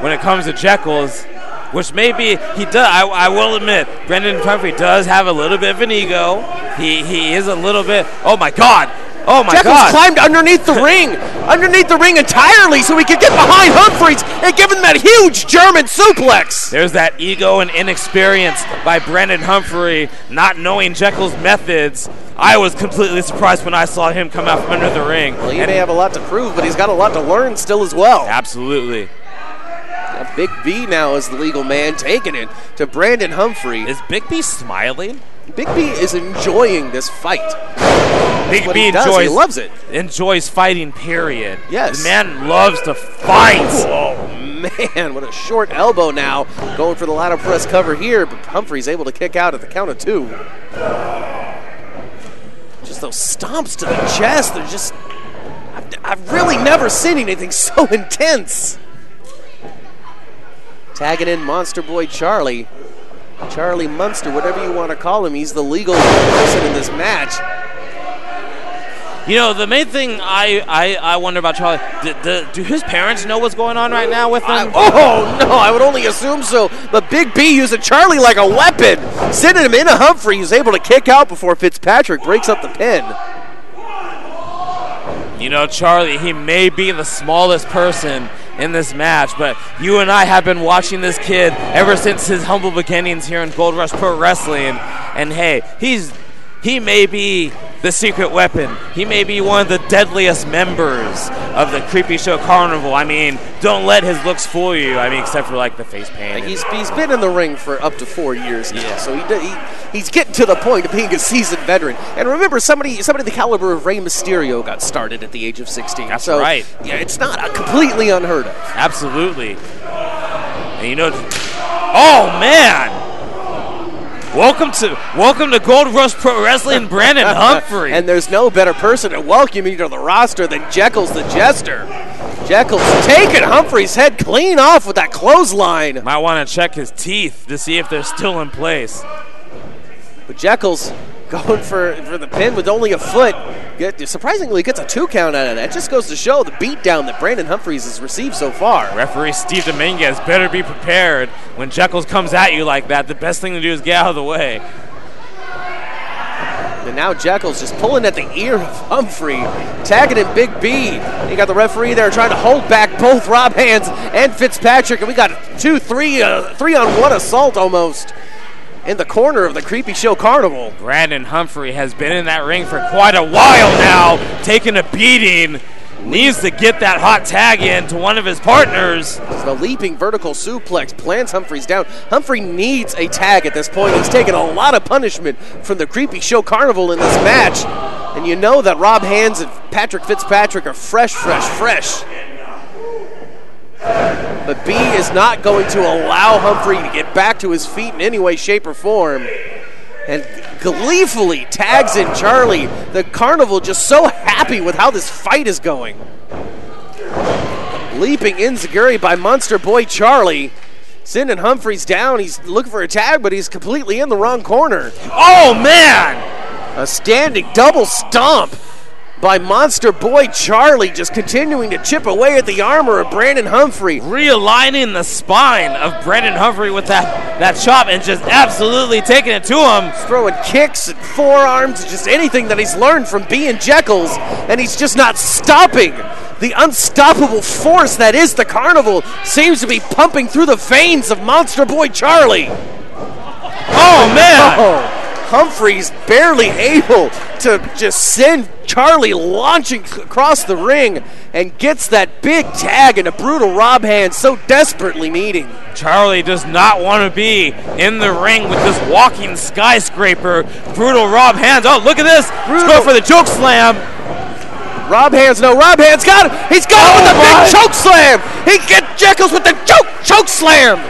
when it comes to Jeckles, which maybe he does. I will admit, Brandon Humphrey does have a little bit of an ego. He is a little bit, oh my God. Oh my Jeckles God. climbed underneath the ring entirely so he could get behind Humphreys and give him that huge German suplex. There's that ego and inexperience by Brandon Humphrey, not knowing Jeckles' methods. I was completely surprised when I saw him come out from under the ring. Well, he may have a lot to prove, but he's got a lot to learn still as well. Absolutely. Now, Big B now is the legal man, taking it to Brandon Humphrey. Is Big B smiling? Big B is enjoying this fight. Big B he loves it. Enjoys fighting, period. Yes. The man loves to fight. Oh, man, what a short elbow now. Going for the ladder press cover here, but Humphrey's able to kick out at the count of 2. Just those stomps to the chest, they're just... I've really never seen anything so intense. Tagging in Monster Boy Charlie. Charlie Munster, whatever you want to call him, he's the legal person in this match. You know, the main thing I wonder about Charlie, do his parents know what's going on right now with him? Oh, no, I would only assume so. But Big B using Charlie like a weapon, sending him into Humphrey, who's able to kick out before Fitzpatrick breaks up the pin. You know, Charlie, he may be the smallest person in this match, but you and I have been watching this kid ever since his humble beginnings here in Gold Rush Pro Wrestling, and hey, he may be the secret weapon. He may be one of the deadliest members of the Creepy Show Carnival. I mean, don't let his looks fool you. I mean, except for like the face paint. He's been in the ring for up to 4 years now, so he's getting to the point of being a seasoned veteran. And remember, somebody the caliber of Rey Mysterio got started at the age of 16. That's so, right. Yeah, it's not completely unheard of. Absolutely. And you know, oh man. Welcome to Gold Rush Pro Wrestling, Brandon Humphrey. And there's no better person to welcome you to the roster than Jeckles the Jester. Jeckles taking Humphrey's head clean off with that clothesline. Might want to check his teeth to see if they're still in place. But Jeckles going for the pin with only a foot. Surprisingly gets a 2 count out of that. Just goes to show the beatdown that Brandon Humphreys has received so far. Referee Steve Dominguez better be prepared. When Jeckles comes at you like that, the best thing to do is get out of the way. And now Jeckles just pulling at the ear of Humphrey, tagging in Big B. You got the referee there trying to hold back both Rob Hands and Fitzpatrick, and we got 3-on-1 assault almost in the corner of the Creepy Show Carnival. Brandon Humphrey has been in that ring for quite a while now, taking a beating. Needs to get that hot tag in to one of his partners. The leaping vertical suplex plants Humphreys down. Humphrey needs a tag at this point. He's taken a lot of punishment from the Creepy Show Carnival in this match. And you know that Rob Hands and Patrick Fitzpatrick are fresh. But B is not going to allow Humphrey to get back to his feet in any way, shape, or form. And gleefully tags in Charlie. The Carnival just so happy with how this fight is going. Leaping enziguri by Munster boy Charlie. Synn and Humphreys down. He's looking for a tag, but he's completely in the wrong corner. Oh, man! A standing double stomp by Monster boy Charlie, just continuing to chip away at the armor of Brandon Humphrey. Realigning the spine of Brandon Humphrey with that chop and just absolutely taking it to him. Throwing kicks and forearms, just anything that he's learned from being Jeckles, and he's just not stopping. The unstoppable force that is the carnival seems to be pumping through the veins of Monster boy Charlie. Oh, man! Oh. Humphreys barely able to just send Charlie launching across the ring and gets that big tag and a brutal Rob hand so desperately needing. Charlie does not want to be in the ring with this walking skyscraper. Brutal Rob hands. Oh, look at this. Let's go for the choke slam. Rob hands, no, Rob hands got him. He's got him with the big choke slam. He gets Jeckles with the choke slam.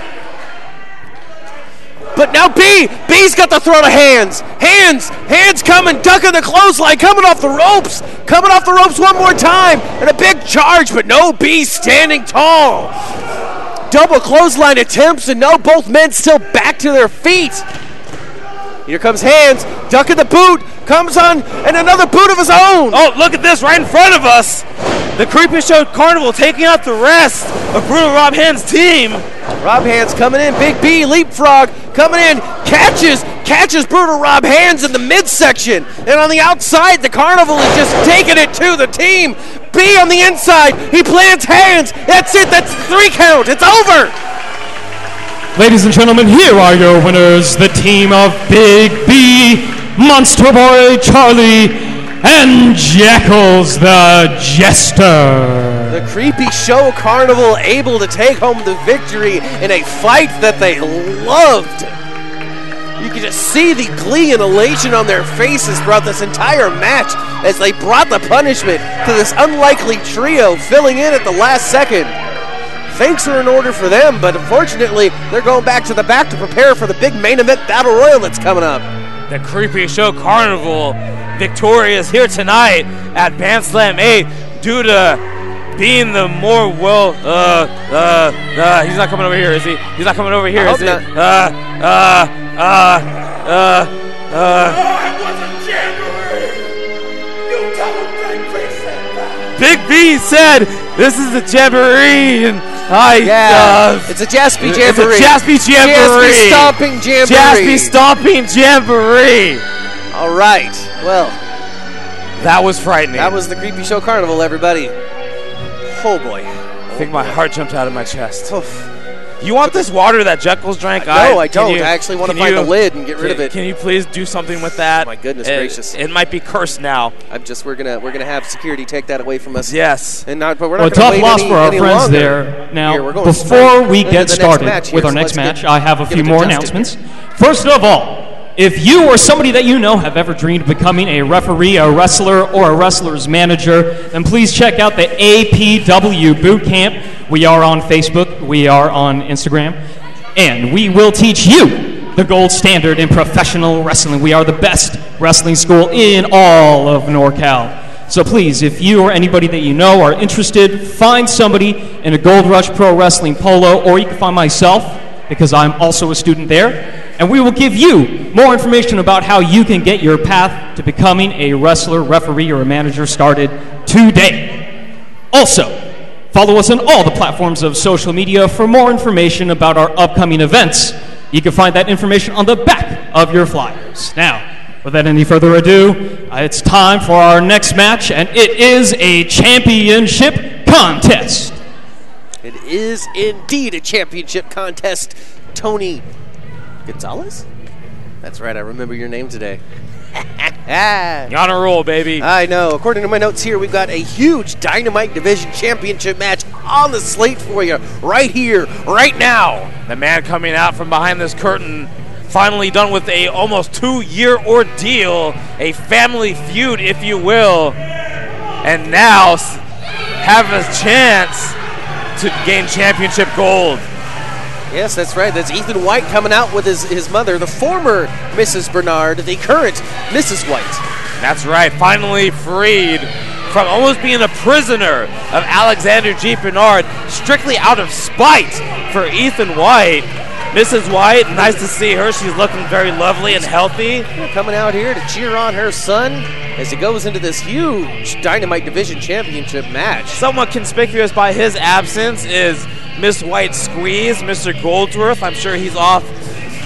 But now B's got the throw to hands. Hands coming, ducking the clothesline, coming off the ropes one more time, and a big charge, but no, B standing tall. Double clothesline attempts, and no, both men still back to their feet. Here comes Hands, ducking the boot, comes on, and another boot of his own. Oh, look at this right in front of us. The Creepy Show Carnival taking out the rest of Brutal Rob Hand's team. Rob Hands coming in, Big B, leapfrog, coming in, catches Brutal Rob Hands in the midsection. And on the outside, the Carnival is just taking it to the team. B on the inside, he plants Hands. That's it, that's 3 count, it's over. Ladies and gentlemen, here are your winners, the team of Big B, Monster Boy Charlie, and Jeckles the Jester. The Creepy Show Carnival able to take home the victory in a fight that they loved. You can just see the glee and elation on their faces throughout this entire match as they brought the punishment to this unlikely trio filling in at the last second. Thanks are in order for them, but unfortunately, they're going back to the back to prepare for the big main event battle royal that's coming up. The Creepy Show Carnival victorious here tonight at BANDSLAM 8 due to being the more he's not coming over here, is he? He's not coming over here, is he? Not. Big B said this is the jamboree, and it's a Jaspy Jamboree. It's a Jaspy Jamboree. Jaspy Stomping Jamboree. Jaspy Stomping Jamboree. All right. Well, that was frightening. That was the Creepy Show Carnival, everybody. Oh boy. I think my heart jumped out of my chest. Oof. You want this water that Jeckles drank? No, I don't. I actually want to find the lid and get rid of it. Can you please do something with that? Oh my goodness gracious! It might be cursed now. We're gonna have security take that away from us. Yes. But we're not tough wait loss any, for our any friends longer. there. Now, Here, before we get started with our next next match, get- I have a get few it more adjusted announcements. First of all, if you or somebody that you know have ever dreamed of becoming a referee, a wrestler, or a wrestler's manager, then please check out the APW Boot Camp. We are on Facebook, we are on Instagram, and we will teach you the gold standard in professional wrestling. We are the best wrestling school in all of NorCal. So please, if you or anybody that you know are interested, find somebody in a Gold Rush Pro Wrestling polo, or you can find myself, because I'm also a student there. And we will give you more information about how you can get your path to becoming a wrestler, referee, or a manager started today. Also, follow us on all the platforms of social media for more information about our upcoming events. You can find that information on the back of your flyers. Now, without any further ado, it's time for our next match, and it is a championship contest. It is indeed a championship contest. Tony Gonzalez? That's right, I remember your name today. You're on a roll, baby. I know. According to my notes here, we've got a huge Dynamite Division Championship match on the slate for you right here, right now. The man coming out from behind this curtain, finally done with a almost 2-year ordeal, a family feud, if you will, and now have a chance to gain championship gold. Yes, that's right. That's Ethan White coming out with his mother, the former Mrs. Bernard, the current Mrs. White. That's right. Finally freed from almost being a prisoner of Alexander G. Bernard, strictly out of spite for Ethan White. Mrs. White, nice to see her. She's looking very lovely and healthy. Coming out here to cheer on her son as he goes into this huge Dynamite Division Championship match. Somewhat conspicuous by his absence is Miss White's squeeze, Mr. Goldsworth. I'm sure he's off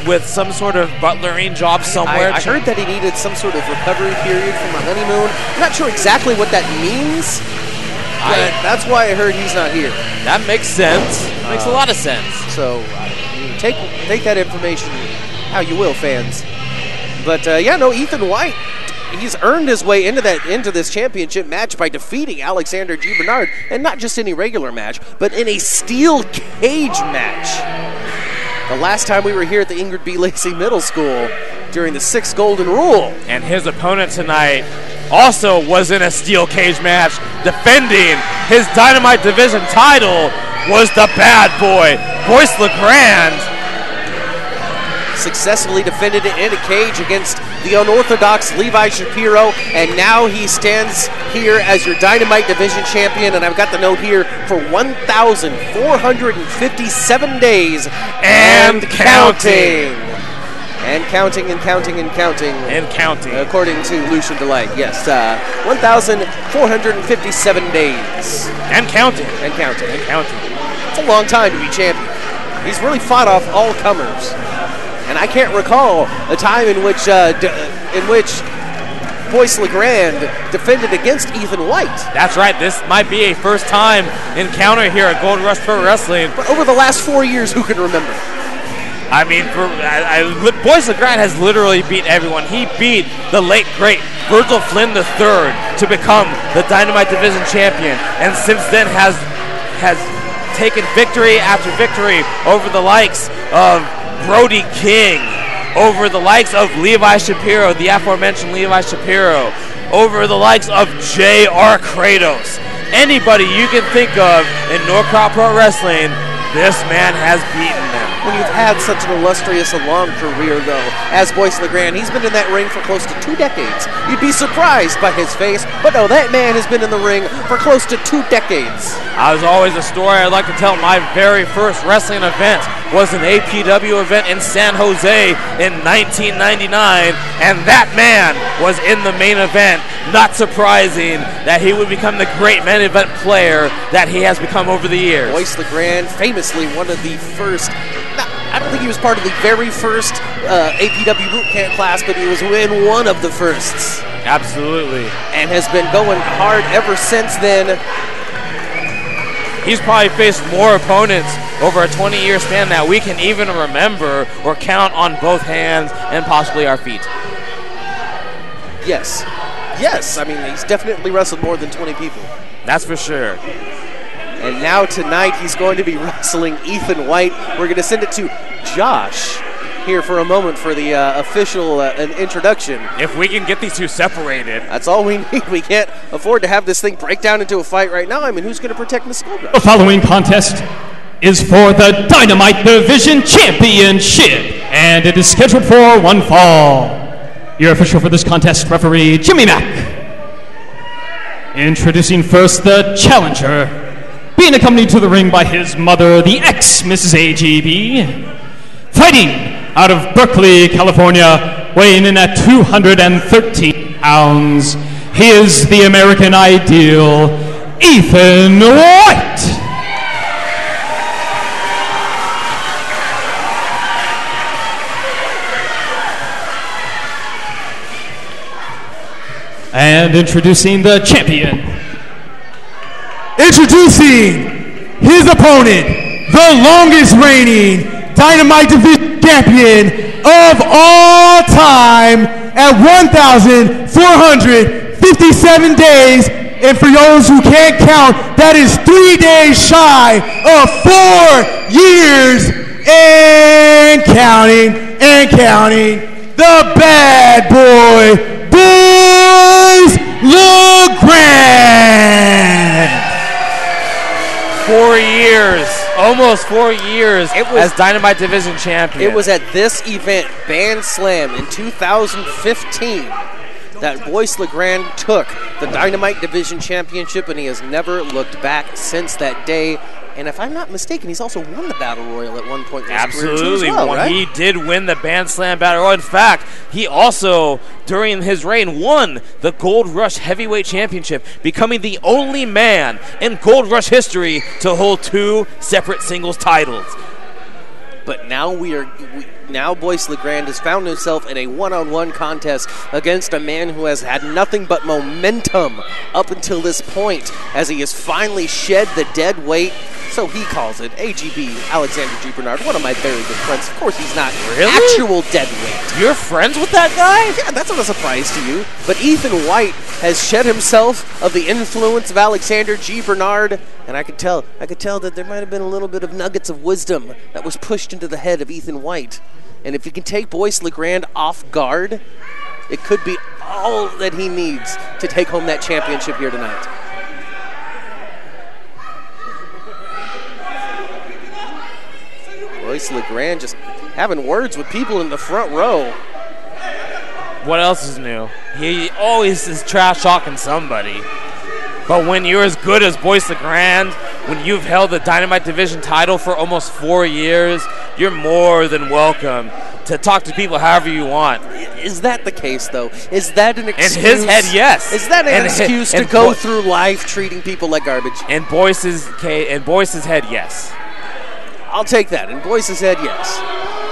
with some sort of butlering job somewhere. I heard that he needed some sort of recovery period from a honeymoon. I'm not sure exactly what that means, but that's why I heard he's not here. That makes sense. Makes a lot of sense. So take that information how you will, fans. But yeah, no, Ethan White, he's earned his way into this championship match by defeating Alexander G. Bernard, and not just any regular match, but in a steel cage match. The last time we were here at the Ingrid B. Lacey Middle School during the 6th Golden Rule. And his opponent tonight also was in a steel cage match, defending his Dynamite Division title, was the bad boy, Boyce LeGrande. Successfully defended it in a cage against the unorthodox Levi Shapiro, and now he stands here as your Dynamite Division champion, and I've got the note here for 1,457 days and counting. And counting and counting and counting. And counting. According to Lucian Delight, yes. 1,457 days. And counting. And counting. And counting. It's a long time to be champion. He's really fought off all comers. And I can't recall a time in which Boyce LeGrande defended against Ethan White. That's right. This might be a first-time encounter here at Gold Rush Pro Wrestling. But over the last 4 years, who can remember? I mean, Boyce LeGrande has literally beat everyone. He beat the late, great Virgil Flynn III to become the Dynamite Division champion, and since then has taken victory after victory over the likes of Brody King, over the likes of Levi Shapiro, the aforementioned Levi Shapiro, over the likes of J.R. Kratos. Anybody you can think of in NorCal Pro Wrestling, this man has beaten them. When you've had such an illustrious and long career, though, as Boyce LeGrande, he's been in that ring for close to 2 decades. You'd be surprised by his face, but no, that man has been in the ring for close to 2 decades. As always, a story I'd like to tell. My very first wrestling event was an APW event in San Jose in 1999, and that man was in the main event. Not surprising that he would become the great main event player that he has become over the years. Boyce LeGrande, famously one of the first, I don't think he was part of the very first APW boot camp class, but he was in one of the firsts. Absolutely. And has been going hard ever since then. He's probably faced more opponents over a 20-year span that we can even remember or count on both hands and possibly our feet. Yes. Yes, I mean, he's definitely wrestled more than 20 people. That's for sure. And now tonight he's going to be wrestling Ethan White. We're going to send it to Josh here for a moment for the official introduction. If we can get these two separated. That's all we need. We can't afford to have this thing break down into a fight right now. I mean, who's going to protect Miss Goldrush? The following contest is for the Dynamite Division Championship, and it is scheduled for one fall. Your official for this contest, referee Jimmy Mack. Introducing first the challenger, being accompanied to the ring by his mother, the ex-Mrs. AGB. Fighting out of Berkeley, California, weighing in at 213 pounds, he is the American Ideal, Ethan White. And introducing the champion. Introducing his opponent, the longest reigning Dynamite Division champion of all time at 1,457 days. And for those who can't count, that is 3 days shy of 4 years and counting, the bad boy, Boyce LeGrande. 4 years, almost 4 years as Dynamite Division champion. It was at this event, BANDSLAM, in 2015, that Boyce LeGrande took the Dynamite Division Championship, and he has never looked back since that day. And if I'm not mistaken, he's also won the Battle Royal at one point in his career too as well, right? He did win the BANDSLAM Battle Royal. In fact, he also, during his reign, won the Gold Rush Heavyweight Championship, becoming the only man in Gold Rush history to hold 2 separate singles titles. But now now Boyce LeGrande has found himself in a one-on-one contest against a man who has had nothing but momentum up until this point, as he has finally shed the dead weight, so he calls it. AGB, Alexander G. Bernard, one of my very good friends. Of course, he's not actual dead weight. You're friends with that guy? Yeah, that's not a surprise to you. But Ethan White has shed himself of the influence of Alexander G. Bernard, and I could tell that there might have been a little bit of nuggets of wisdom that was pushed into the head of Ethan White. And if he can take Boyce LeGrande off guard, it could be all that he needs to take home that championship here tonight. Boyce LeGrande just having words with people in the front row. What else is new? He always is trash talking somebody. But when you're as good as Boyce LeGrande, when you've held the Dynamite Division title for almost 4 years, you're more than welcome to talk to people however you want. Is that the case, though? Is that an excuse? In his head, yes. Is that an excuse to go through life treating people like garbage? In Boyce's head, yes. I'll take that. In Boyce's head, yes.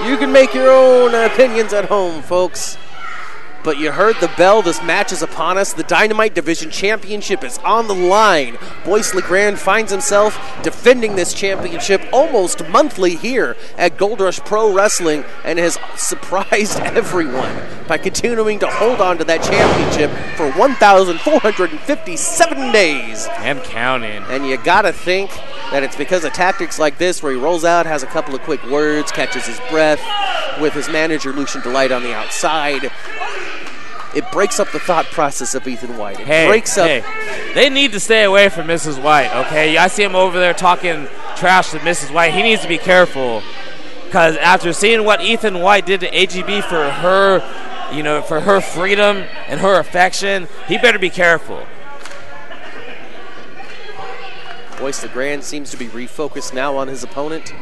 You can make your own opinions at home, folks. But you heard the bell. This match is upon us. The Dynamite Division Championship is on the line. Boyce LeGrande finds himself defending this championship almost monthly here at Gold Rush Pro Wrestling, and has surprised everyone by continuing to hold on to that championship for 1,457 days. And counting. And you gotta think that it's because of tactics like this, where he rolls out, has a couple of quick words, catches his breath with his manager, Lucian Delight, on the outside. It breaks up the thought process of Ethan White. It breaks up. Hey, they need to stay away from Mrs. White, okay? I see him over there talking trash to Mrs. White. He needs to be careful, because after seeing what Ethan White did to AGB for her, for her freedom and her affection, he better be careful. Boyce LeGrande seems to be refocused now on his opponent,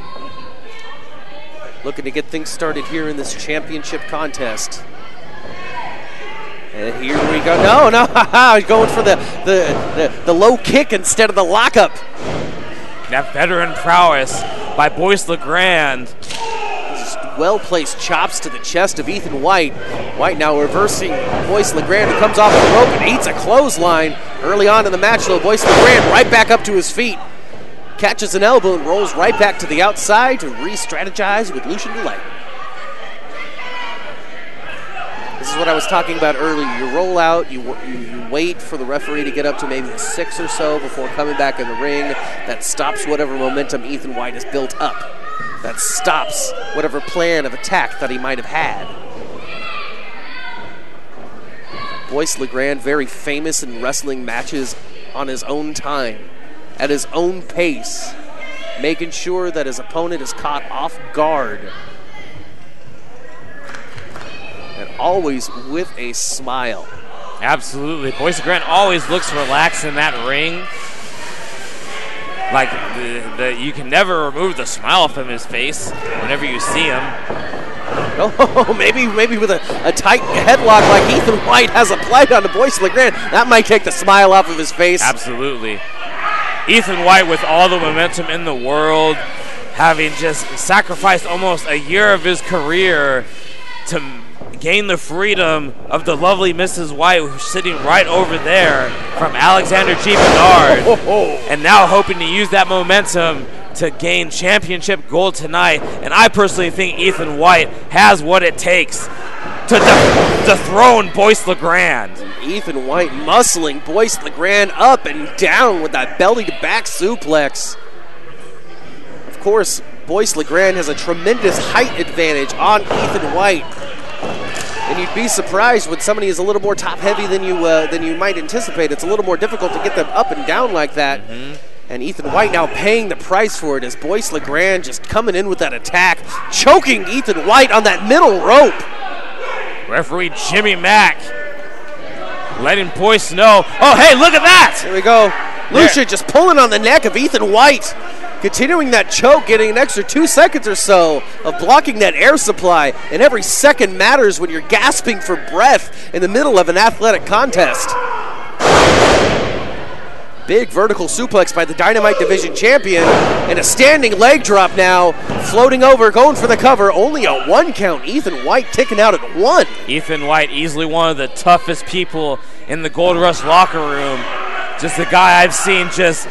looking to get things started here in this championship contest. And here we go. No, he's going for the low kick instead of the lockup. That veteran prowess by Boyce LeGrande. Well-placed chops to the chest of Ethan White. White now reversing Boyce LeGrande, who comes off the rope and eats a clothesline. Early on in the match, though, Boyce LeGrande right back up to his feet. Catches an elbow and rolls right back to the outside to re-strategize with Lucian Delight. This is what I was talking about earlier. You roll out, you wait for the referee to get up to maybe a 6 or so before coming back in the ring. That stops whatever momentum Ethan White has built up. That stops whatever plan of attack that he might have had. Boyce LeGrande, very famous in wrestling matches on his own time, at his own pace, making sure that his opponent is caught off guard. And always with a smile. Absolutely. Boyce LeGrande always looks relaxed in that ring. Like, you can never remove the smile from his face whenever you see him. Oh, maybe with a tight headlock like Ethan White has applied onto Boyce LeGrande. That might take the smile off of his face. Absolutely. Ethan White, with all the momentum in the world, having just sacrificed almost a year of his career to gain the freedom of the lovely Mrs. White, who's sitting right over there, from Alexander G. Bernard, and now hoping to use that momentum to gain championship gold tonight. And I personally think Ethan White has what it takes to dethrone Boyce LeGrande. Ethan White muscling Boyce LeGrande up and down with that belly-to-back suplex. Of course, Boyce LeGrande has a tremendous height advantage on Ethan White. And you'd be surprised when somebody is a little more top-heavy than you might anticipate. It's a little more difficult to get them up and down like that. And Ethan White now paying the price for it, as Boyce LeGrande just coming in with that attack, choking Ethan White on that middle rope. Referee Jimmy Mack letting Boyce know. Oh, hey, look at that! There we go. Lucia just pulling on the neck of Ethan White. Continuing that choke, getting an extra 2 seconds or so of blocking that air supply. And every second matters when you're gasping for breath in the middle of an athletic contest. Big vertical suplex by the Dynamite Division Champion. And a standing leg drop now. Floating over, going for the cover. Only a 1 count. Ethan White ticking out at 1. Ethan White, easily one of the toughest people in the Gold Rush locker room. Just a guy I've seen just...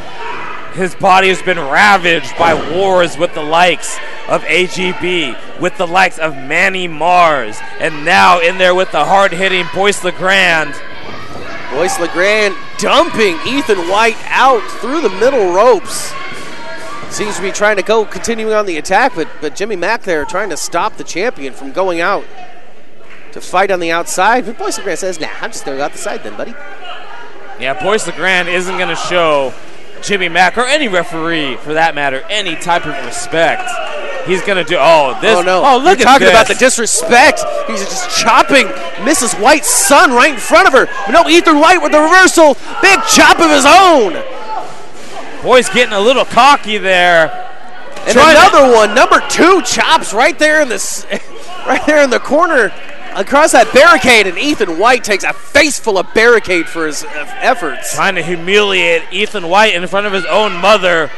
His body has been ravaged by wars with the likes of AGB, with the likes of Manny Mars, and now in there with the hard-hitting Boyce LeGrande. Boyce LeGrande dumping Ethan White out through the middle ropes. Seems to be trying to go, continuing on the attack, but Jimmy Mack there trying to stop the champion from going out to fight on the outside. But Boyce LeGrande says, nah, I'm just going to go out the side then, buddy. Yeah, Boyce LeGrande isn't going to show Jimmy Mack, or any referee for that matter, any type of respect. He's going to do, no. Look You're talking about the disrespect. He's just chopping Mrs. White's son right in front of her. But no, Ethan White with the reversal. Big chop of his own. Boyce getting a little cocky there. And another one, number 2 chops right there in the corner across that barricade, and Ethan White takes a face full of barricade for his efforts. Trying to humiliate Ethan White in front of his own mother,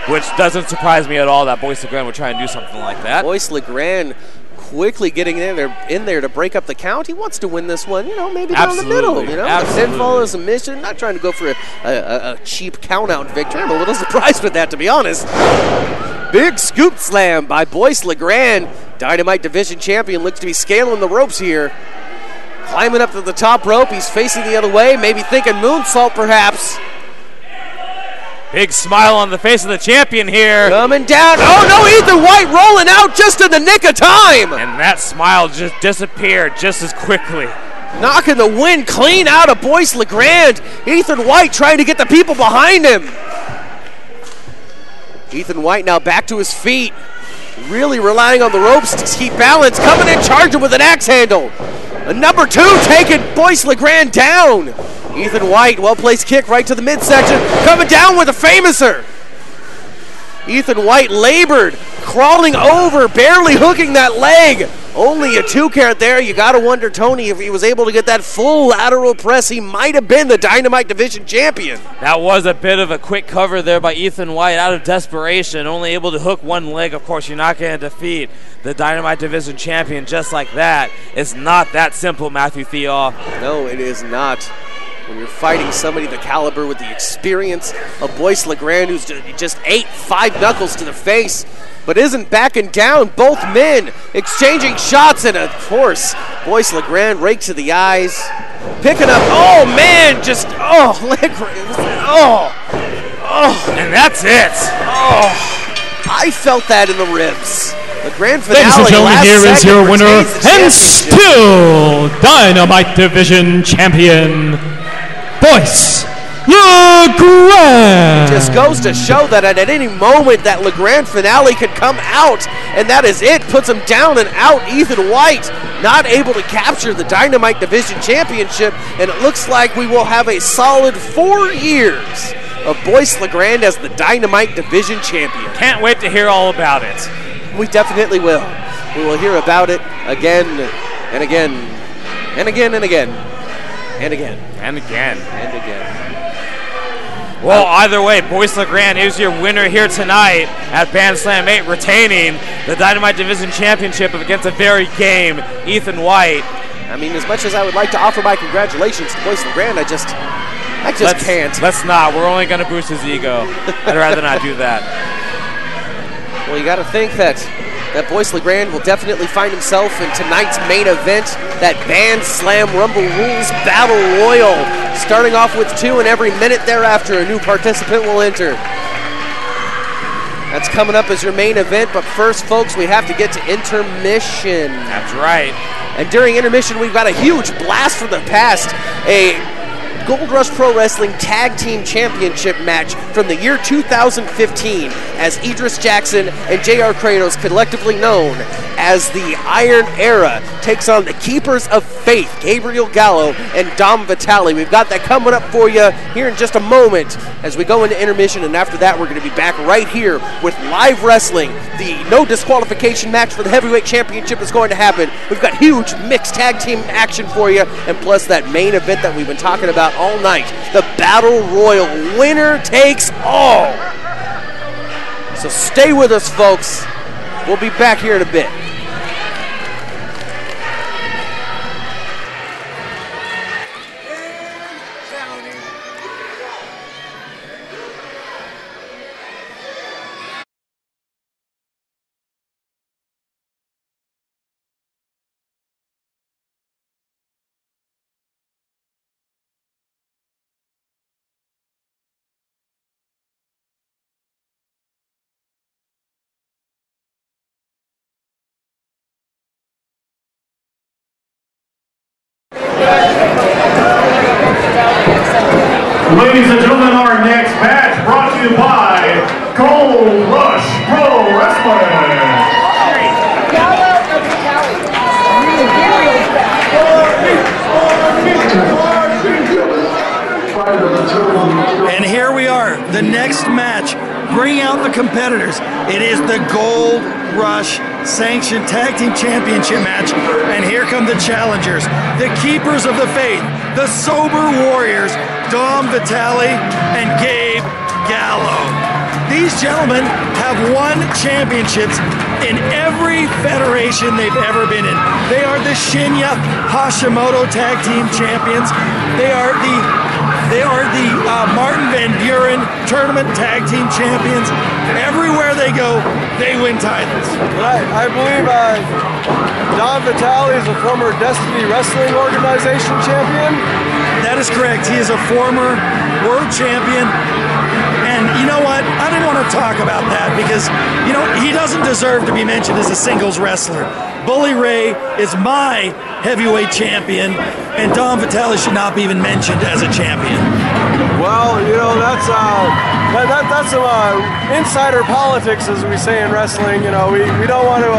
which doesn't surprise me at all that Boyce LeGrande would try and do something like that. Boyce LeGrande quickly getting in there to break up the count. He wants to win this one, maybe down the middle. A pinfall is a mission. Not trying to go for a cheap count-out victory. I'm a little surprised with that, to be honest. Big scoop slam by Boyce LeGrande. Dynamite Division Champion looks to be scaling the ropes here. Climbing up to the top rope. He's facing the other way, maybe thinking moonsault perhaps. Big smile on the face of the champion here. Coming down. Oh no, Ethan White rolling out just in the nick of time. And that smile just disappeared just as quickly. Knocking the wind clean out of Boyce LeGrande. Ethan White trying to get the people behind him. Ethan White now back to his feet. Really relying on the ropes to keep balance. Coming in, charging with an axe handle. A number 2 taking Boyce LeGrande down. Ethan White, well-placed kick right to the midsection. Coming down with a famouser. Ethan White labored, crawling over, barely hooking that leg. Only a 2 count there. You got to wonder, Tony, if he was able to get that full lateral press, he might have been the Dynamite Division Champion. That was a bit of a quick cover there by Ethan White out of desperation, only able to hook one leg. Of course, you're not going to defeat the Dynamite Division Champion just like that. It's not that simple, Matthew Theall. No, it is not. When you're fighting somebody the caliber with the experience of Boyce LeGrande, who's just ate 5 knuckles to the face, but isn't backing down. Both men exchanging shots, and of course, Boyce LeGrande rakes to the eyes, picking up. Oh man, and that's it. I felt that in the ribs. The grand finale. Ladies and gentlemen, here is your winner and still Dynamite Division Champion, Boyce LeGrande. Just goes to show that at any moment that LeGrande finale could come out, and that is it. Puts him down and out. Ethan White not able to capture the Dynamite Division Championship, and it looks like we will have a solid 4 years of Boyce LeGrande as the Dynamite Division Champion. Can't wait to hear all about it. We definitely will. We will hear about it again and again and again and again and again and again and again. Well, either way, Boyce LeGrande is your winner here tonight at BANDSLAM 8, retaining the Dynamite Division Championship against a very game Ethan White. I mean, as much as I would like to offer my congratulations to Boyce LeGrande, I just can't. Let's not. We're only going to boost his ego. I'd rather not do that. Well, you got to think that Boyce LeGrande will definitely find himself in tonight's main event, that BANDSLAM Rumble Rules Battle Royal. Starting off with 2, and every minute thereafter, a new participant will enter. That's coming up as your main event, but first, folks, we have to get to intermission. That's right. And during intermission, we've got a huge blast from the past. A Gold Rush Pro Wrestling Tag Team Championship match from the year 2015 as Idris Jackson and JR Kratos, collectively known as the Iron Era, takes on the Keepers of Faith, Gabriel Gallo and Dom Vitale. We've got that coming up for you here in just a moment as we go into intermission, and after that we're going to be back right here with live wrestling. The no disqualification match for the Heavyweight Championship is going to happen. We've got huge mixed tag team action for you, and plus that main event that we've been talking about all night, the Battle Royal. Winner takes all. So stay with us, folks. We'll be back here in a bit. Ladies and gentlemen, our next match brought to you by Gold Rush Pro Wrestling. And here we are, the next match. Bring out the competitors. It is the Gold Rush Sanctioned Tag Team Championship match. And here come the challengers, the Keepers of the Faith, the Sober Warriors, Dom Vitale and Gabe Gallo. These gentlemen have won championships in every federation they've ever been in. They are the Shinya Hashimoto Tag Team Champions. They are the Martin Van Buren Tournament Tag Team Champions. Everywhere they go, they win titles. I believe Dom Vitale is a former Destiny Wrestling Organization champion. That is correct. He is a former world champion. And you know what? I didn't want to talk about that because, you know, he doesn't deserve to be mentioned as a singles wrestler. Bully Ray is my heavyweight champion, and Dom Vitale should not be even mentioned as a champion. Well, you know, that's some insider politics, as we say in wrestling. You know, we don't want to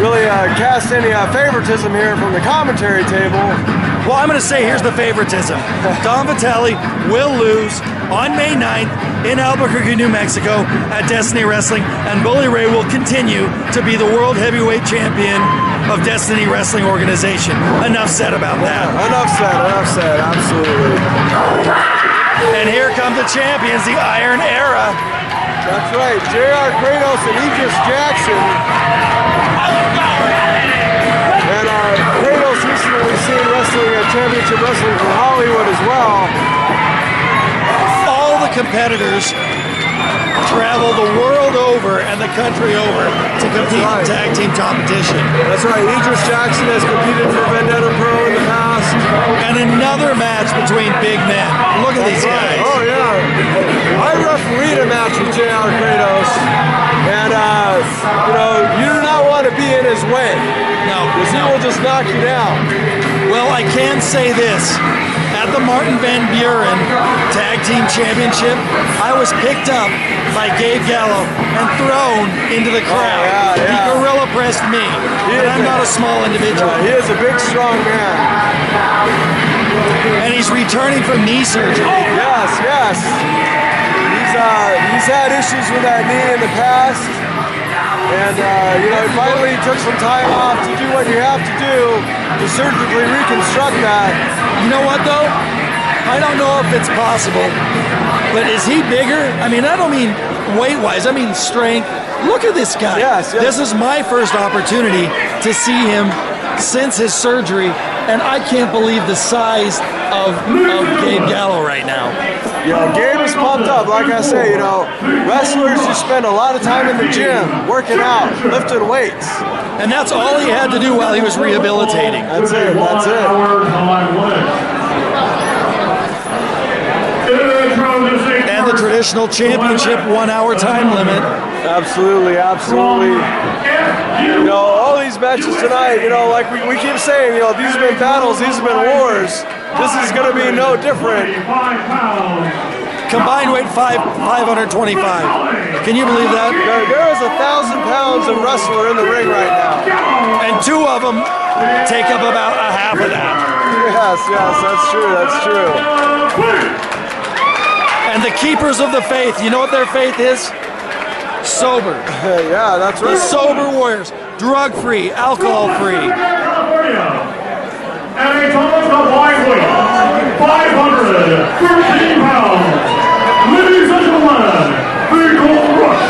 really cast any favoritism here from the commentary table. Well, I'm going to say here's the favoritism. Dom Vitale will lose on May 9th in Albuquerque, New Mexico at Destiny Wrestling, and Bully Ray will continue to be the World Heavyweight Champion of Destiny Wrestling Organization. Enough said about that. Enough said, absolutely. And here come the champions, the Iron Era. That's right, JR Kratos and Idris Jackson. And Kratos recently seen wrestling at Championship Wrestling from Hollywood as well. All the competitors travel the world over and the country over to compete in tag team competition. That's right, Idris Jackson has competed for Vendetta Pro in the past. And another match between big men. Look at these guys. Oh yeah. I refereed a match with JR Kratos, and you know, you do not want to be in his way. No, because he will just knock you down. Well, I can say this. At the Martin Van Buren Tag Team Championship, I was picked up by Gabe Gallo and thrown into the crowd. Oh, yeah. He gorilla pressed me, and I'm not a small individual. He is a big, strong man. And he's returning from knee surgery. Yes. He's had issues with that knee in the past. And, you know, he finally took some time off to do what you have to do to surgically reconstruct that. You know what, though? I don't know if it's possible, but is he bigger? I mean, I don't mean weight-wise. I mean strength. Look at this guy. Yes. This is my first opportunity to see him since his surgery, and I can't believe the size of Gabe Gallo right now. You know, Gabe is pumped up. Like I say, you know, wrestlers just spend a lot of time in the gym, working out, lifting weights. And that's all he had to do while he was rehabilitating. That's it. And the traditional championship 1 hour time limit. Absolutely. You know, all these matches tonight, you know, like we keep saying, you know, these have been battles, these have been wars. This is going to be no different. Combined weight 525. Can you believe that? There is 1,000 pounds of wrestler in the ring right now. And 2 of them take up about a half of that. Yes, that's true, that's true. And the keepers of the faith, you know what their faith is? Sober. Yeah, that's right. The sober warriors, drug-free, alcohol-free. And he comes the wide weight, 513 pounds. Ladies and gentlemen, the Gold Rush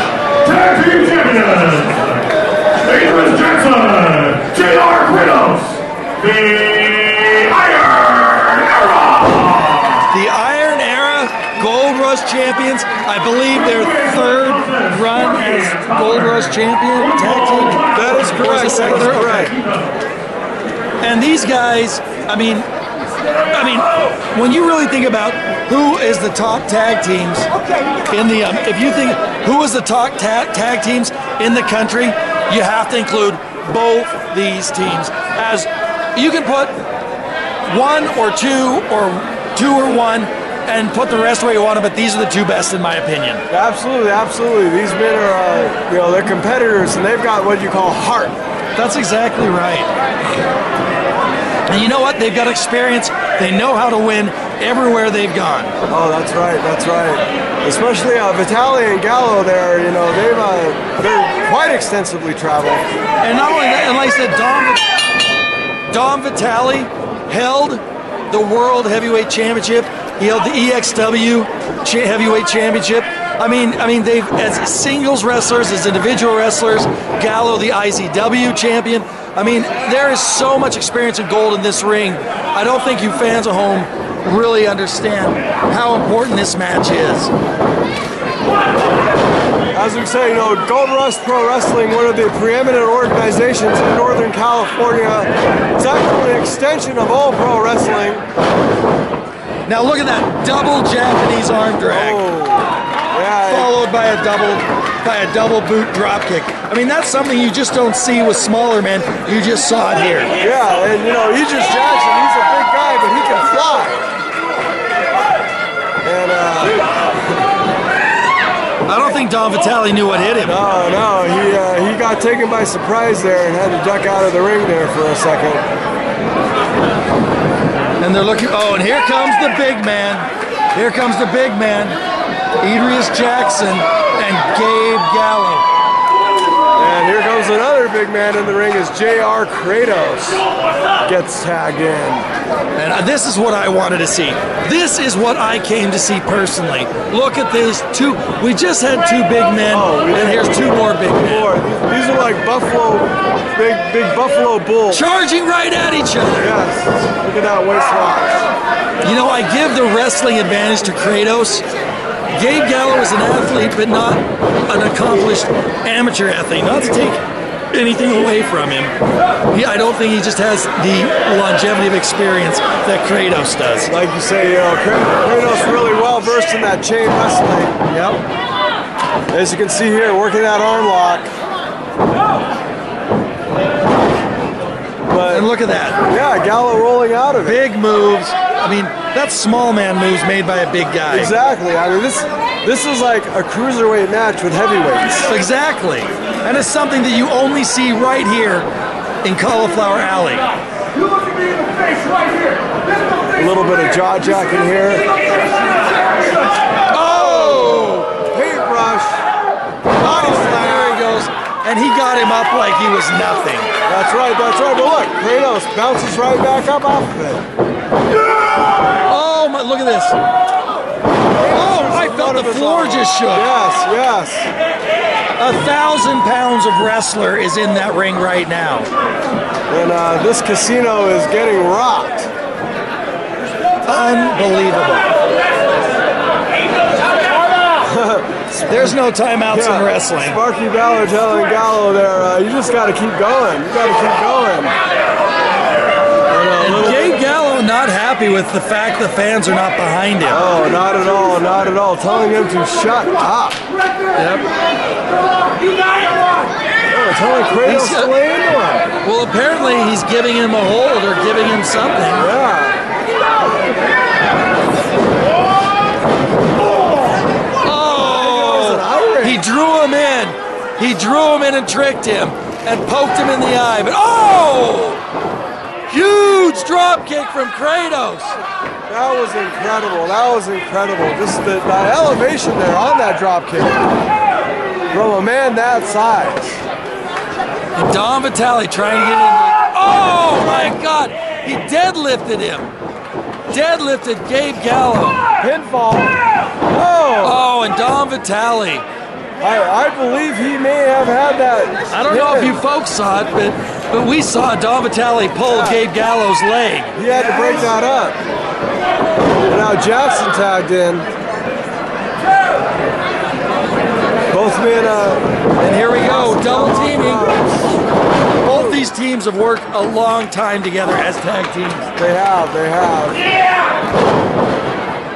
Tag Team Champions, Adrian Jackson, J.R. Kratos, the Iron Era. The Iron Era Gold Rush champions. I believe their 3rd run as Gold Rush champion tag team. That is correct. That is correct. And these guys, I mean, when you really think about who is the top tag teams in the, if you think who is the top tag teams in the country, you have to include both these teams. As you can put 1 or 2 or 2 or 1 and put the rest where you want them, but these are the 2 best in my opinion. Absolutely, absolutely. These men are, you know, they're competitors and they've got what you call heart. That's exactly right. And you know what? They've got experience. They know how to win everywhere they've gone. Oh, that's right. That's right. Especially Vitali and Gallo there, you know, they're quite extensively traveled. And not only that, and like I said, Dom Vitali held the World Heavyweight Championship. He held the EXW Heavyweight Championship. I mean, they've, as singles wrestlers, as individual wrestlers, Gallo, the IZW champion. I mean, there is so much experience in gold in this ring. I don't think you fans at home really understand how important this match is. As we say, you know, Gold Rush Pro Wrestling, one of the preeminent organizations in Northern California. It's actually an extension of all pro wrestling. Now look at that double Japanese arm drag. Followed by a double boot drop kick. I mean, that's something you just don't see with smaller men. You just saw it here. Yeah, and you know, Idris Jackson, he's a big guy, but he can fly. And I don't think Don Vitali knew what hit him. No, he got taken by surprise there and had to duck out of the ring there for a second. And they're looking, oh, and here comes the big man. Here comes the big man. Idris Jackson and Gabe Gallo. And here comes another big man in the ring as J.R. Kratos gets tagged in. And this is what I wanted to see. This is what I came to see personally. Look at these 2. We just had 2 big men, and here's 2 more big men. These are like buffalo, big buffalo bulls. Charging right at each other. Yes, look at that waist lock. You know, I give the wrestling advantage to Kratos. Gabe Gallo is an athlete, but not an accomplished amateur athlete. Not to take anything away from him. I don't think he just has the longevity of experience that Kratos does. Like you say, you know, Kratos really well versed in that chain wrestling. Yep. As you can see here, working that arm lock. But, and look at that. Yeah, Gallo rolling out of it. Big moves. I mean, that's small man moves made by a big guy. Exactly. I mean, this is like a cruiserweight match with heavyweights. Exactly. And it's something that you only see right here in Cauliflower Alley. You look at me in the face right here. A little bit of jaw jacking here. Oh! Paintbrush. There he goes. And he got him up like he was nothing. That's right, that's right. But look, Kratos bounces right back up off of it. Oh, my, look at this. Oh, I felt the floor just shook. Yes. 1,000 pounds of wrestler is in that ring right now. And this casino is getting rocked. Unbelievable. There's no timeouts in wrestling. Sparky Ballard telling Gallo there, you just got to keep going. You got to keep going. And Gabe Gallo not happy with the fact the fans are not behind him. Oh, not at all, not at all. Telling him to shut up. Yep. telling Kratos to lay into him. Well, apparently he's giving him a hold or giving him something. Yeah. Oh! He drew him in. He drew him in and tricked him and poked him in the eye. But oh! Huge drop kick from Kratos. That was incredible. That was incredible. Just the elevation there on that drop kick from a man that size. And Don Vitale trying to get in. Oh my God! He deadlifted him. Deadlifted Gabe Gallo. Pinfall. Oh! Oh, and Don Vitale. I believe he may have had that. I don't know if you folks saw it, but we saw Don Vitale pull Gabe Gallo's leg. He had to break that up. And now Jackson tagged in. Both men. And here we go, double teaming. Both these teams have worked a long time together as tag teams. They have.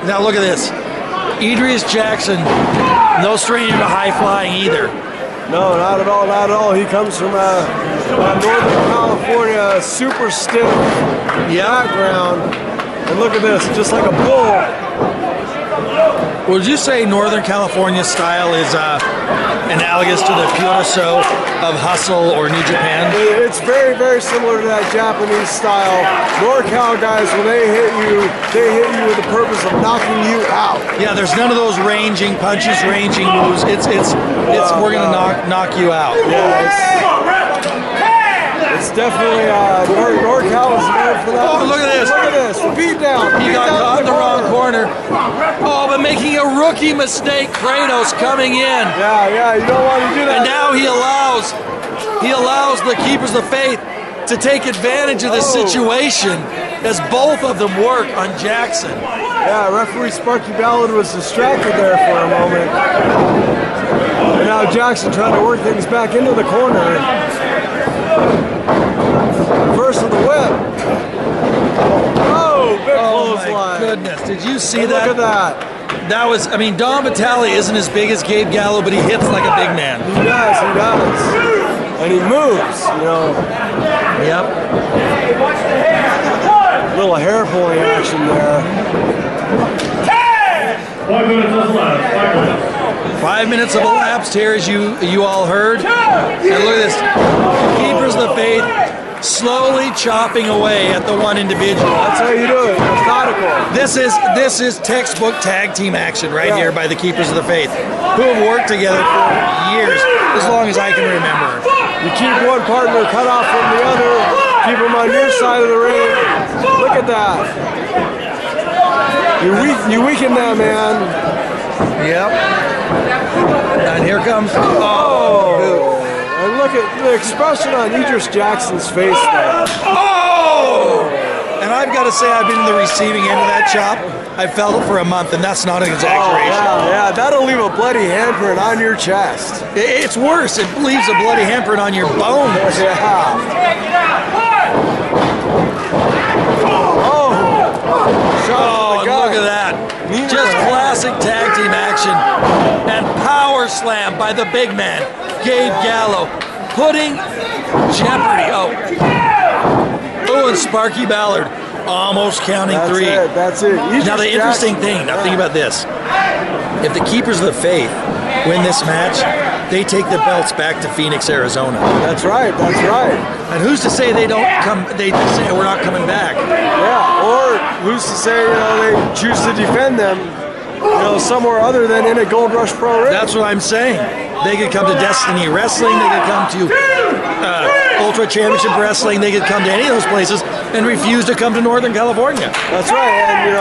Now look at this. Idris Jackson, no stranger to high flying either. No, not at all. He comes from Northern California, super stiff background. And look at this, just like a bull. Would you say Northern California style is analogous to the Pyoto of Hustle or New Japan? It's very, very similar to that Japanese style. NorCal guys, when they hit you with the purpose of knocking you out. Yeah, there's none of those ranging punches, ranging moves. We're gonna knock you out. It's definitely NorCal is known for that. Oh, look at this! Look at this! Beat down. He got caught in the wrong corner. Oh, but making a rookie mistake. Kratos coming in. Yeah, you don't want to do that. And now he allows the Keepers of Faith to take advantage of this situation as both of them work on Jackson. Yeah, referee Sparky Ballard was distracted there for a moment. And now Jackson trying to work things back into the corner. First of the whip. Oh, big clothesline. Oh my goodness, did you see that? Look at that. That was, Don Vitale isn't as big as Gabe Gallo, but he hits like a big man. He does. And he moves, Yep. A little hair pulling action there. 5 minutes of elapsed. 5 minutes. 5 minutes of elapsed here, as you all heard. And look at this. Keepers of the Faith slowly chopping away at the one individual. That's how you do it. Methodical. This is textbook tag team action right here by the Keepers of the Faith, who have worked together for years, as long as I can remember. You keep one partner cut off from the other, keep them on your side of the ring. Look at that. You weaken that man. Yep. And here comes. Oh! And look at the expression on Idris Jackson's face there. Oh! And I've got to say, I've been in the receiving end of that chop. I felt it for a month, and that's not an exaggeration. Yeah, that'll leave a bloody handprint on your chest. It's worse. It leaves a bloody handprint on your bones. Yeah. Oh, look at that. Just classic tag team action. And power slam by the big man, Gabe Gallo, putting Jeopardy. Oh, and Sparky Ballard almost counting three. That's it. Now the interesting thing, think about this. If the Keepers of the Faith win this match, they take the belts back to Phoenix, Arizona. That's right. And who's to say they don't come, they just say we're not coming back. Yeah, or who's to say, they choose to defend them, somewhere other than in a Gold Rush Pro ring. That's what I'm saying. They could come to Destiny Wrestling, they could come to Ultra Championship Wrestling, they could come to any of those places and refuse to come to Northern California. That's right, and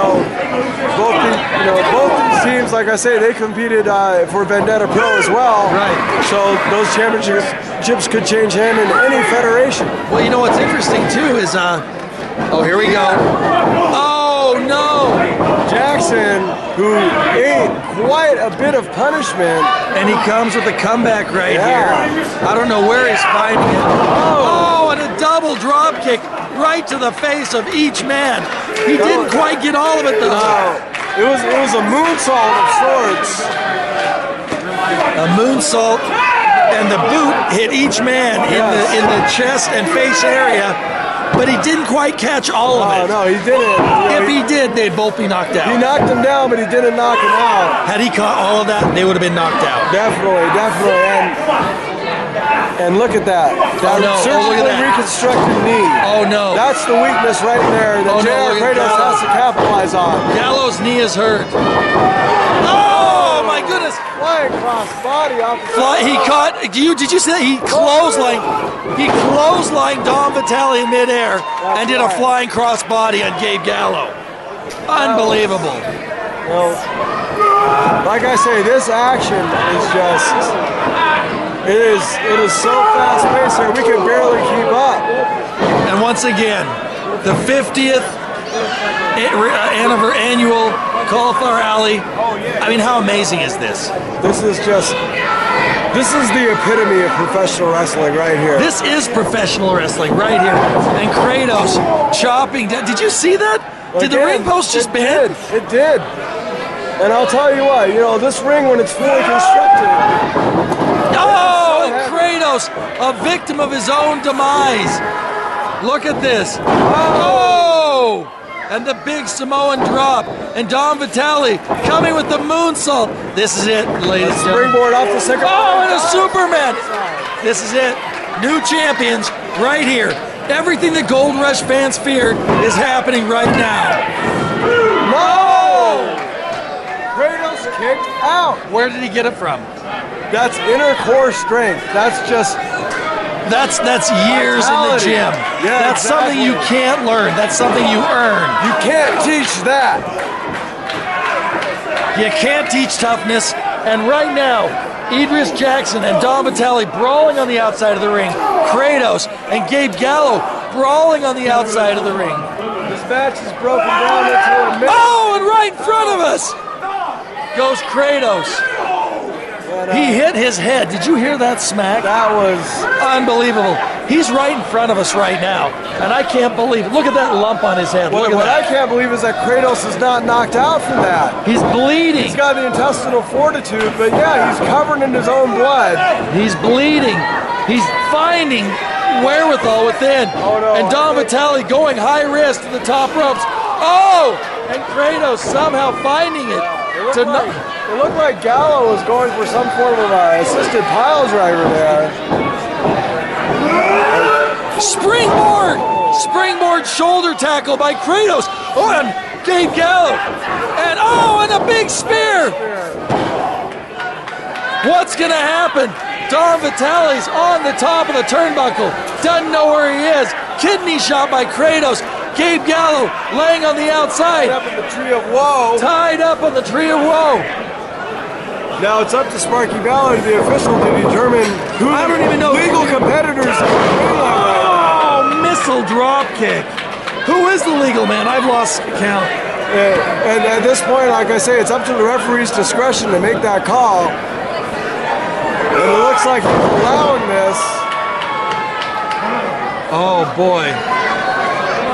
both these teams, like I say, they competed for Vendetta Pro as well. Right. So those championships could change hand in any federation. Well, what's interesting too is, here we go. Oh no! Jackson, who ate quite a bit of punishment. And he comes with a comeback right here. I don't know where he's finding it. Oh, and a double drop kick right to the face of each man. He didn't quite get all of it though. No, it was a moonsault of sorts. A moonsault and the boot hit each man in the chest and face area, but he didn't quite catch all of it. No, he didn't. If he did, they'd both be knocked out. He knocked him down, but he didn't knock him out. Had he caught all of that, they would have been knocked out. Definitely. And look at that. That surgically reconstructed knee. Oh, no. That's the weakness right there that J.R. Kratos has to capitalize on. Gallows' knee is hurt. Oh, my goodness. Flying cross body off the He caught, did you see that? He clotheslined Dom Vitale in midair and did a flying cross body on Gabe Gallo. Unbelievable. Well, like I say, this action is just... It is so fast-paced here, we can barely keep up. And once again, the 50th annual Cauliflower Alley. I mean, how amazing is this? This is the epitome of professional wrestling right here. This is professional wrestling right here. And Kratos chopping down. Did you see that? Did the ring post just bend? It did. And I'll tell you what, this ring, when it's fully constructed... Oh, and Kratos, a victim of his own demise. Look at this. Oh! And the big Samoan drop. And Dom Vitale coming with the moonsault. This is it, ladies and gentlemen. Springboard off the second. Oh, and a Superman. This is it. New champions right here. Everything the Gold Rush fans feared is happening right now. No! Kratos kicked out. Where did he get it from? That's inner core strength. That's years in the gym. Yeah, that's something you can't learn. That's something you earn. You can't teach that. You can't teach toughness. And right now, Idris Jackson and Dom Vitale brawling on the outside of the ring. Kratos and Gabe Gallo brawling on the outside of the ring. This match is broken down into a minute. Oh, and right in front of us goes Kratos. He hit his head. Did you hear that smack? That was unbelievable. He's right in front of us right now, and I can't believe it. Look at that lump on his head. What I can't believe is that Kratos is not knocked out from that. He's bleeding. He's got the intestinal fortitude, but yeah, he's covered in his own blood. He's bleeding. He's finding wherewithal within. Oh, no. And Dom Vitale going high risk to the top ropes. Oh! And Kratos somehow finding it. It looked like Gallo was going for some form of assisted pile driver there. Springboard shoulder tackle by Kratos on Gabe Gallo. And a big spear. What's going to happen? Dom Vitale's on the top of the turnbuckle. Doesn't know where he is. Kidney shot by Kratos. Gabe Gallo laying on the outside. Tied up in the Tree of Woe. Tied up on the Tree of Woe. Now it's up to Sparky Ballard, the official, to determine who the legal competitors are. Oh, missile drop kick. Who is the legal man? I've lost count. And at this point, like I say, it's up to the referee's discretion to make that call. And it looks like he's allowing this. Oh, boy.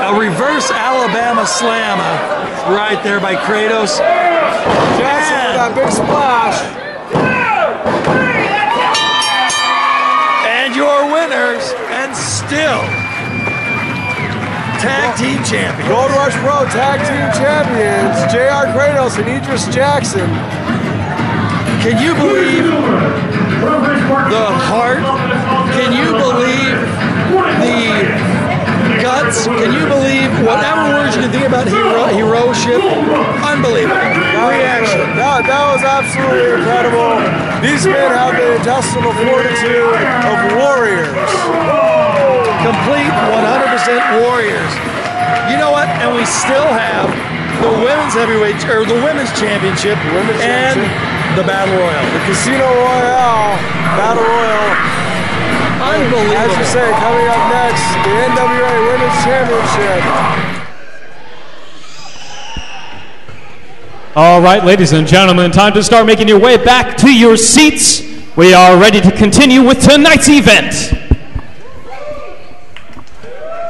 A reverse Alabama slam right there by Kratos. Jackson with that big splash. And your winners, and still tag team champions. Gold Rush Pro tag team champions, J.R. Kratos and Idris Jackson. Can you believe the heart? Can you believe the guts? Can you believe whatever words you can think about heroship? Unbelievable. Reaction. That was absolutely incredible. These men have the intestinal fortitude of warriors. Complete 100% warriors. You know what? And we still have the women's heavyweight, or the women's championship, and the Battle Royal. The Casino Royale Battle Royal. Unbelievable. As you say, coming up next, the NWA Women's Championship. All right, ladies and gentlemen, time to start making your way back to your seats. We are ready to continue with tonight's event.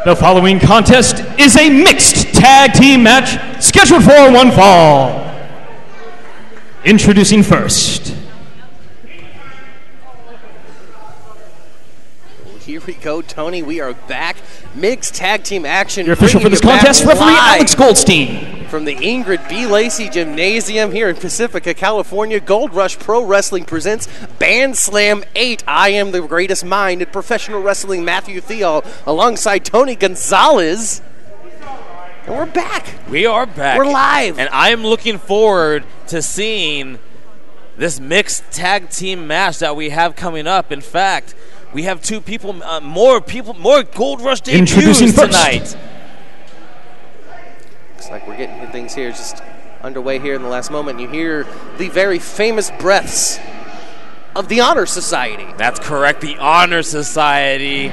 The following contest is a mixed tag team match scheduled for one fall. Introducing first, Here we go, Tony. We are back. Mixed tag team action. Your official for this contest, referee Alex Goldstein. From the Ingrid B. Lacey Gymnasium here in Pacifica, California, Gold Rush Pro Wrestling presents BANDSLAM 8. I am the greatest mind in professional wrestling, Matthew Theall, alongside Tony Gonzalez. And we're back. We are back. We're live. And I am looking forward to seeing this mixed tag team match that we have coming up. In fact, we have two people, more Gold Rush debuts tonight. Looks like we're getting things here just underway here in the last moment. You hear the very famous breaths of the Honor Society. That's correct, the Honor Society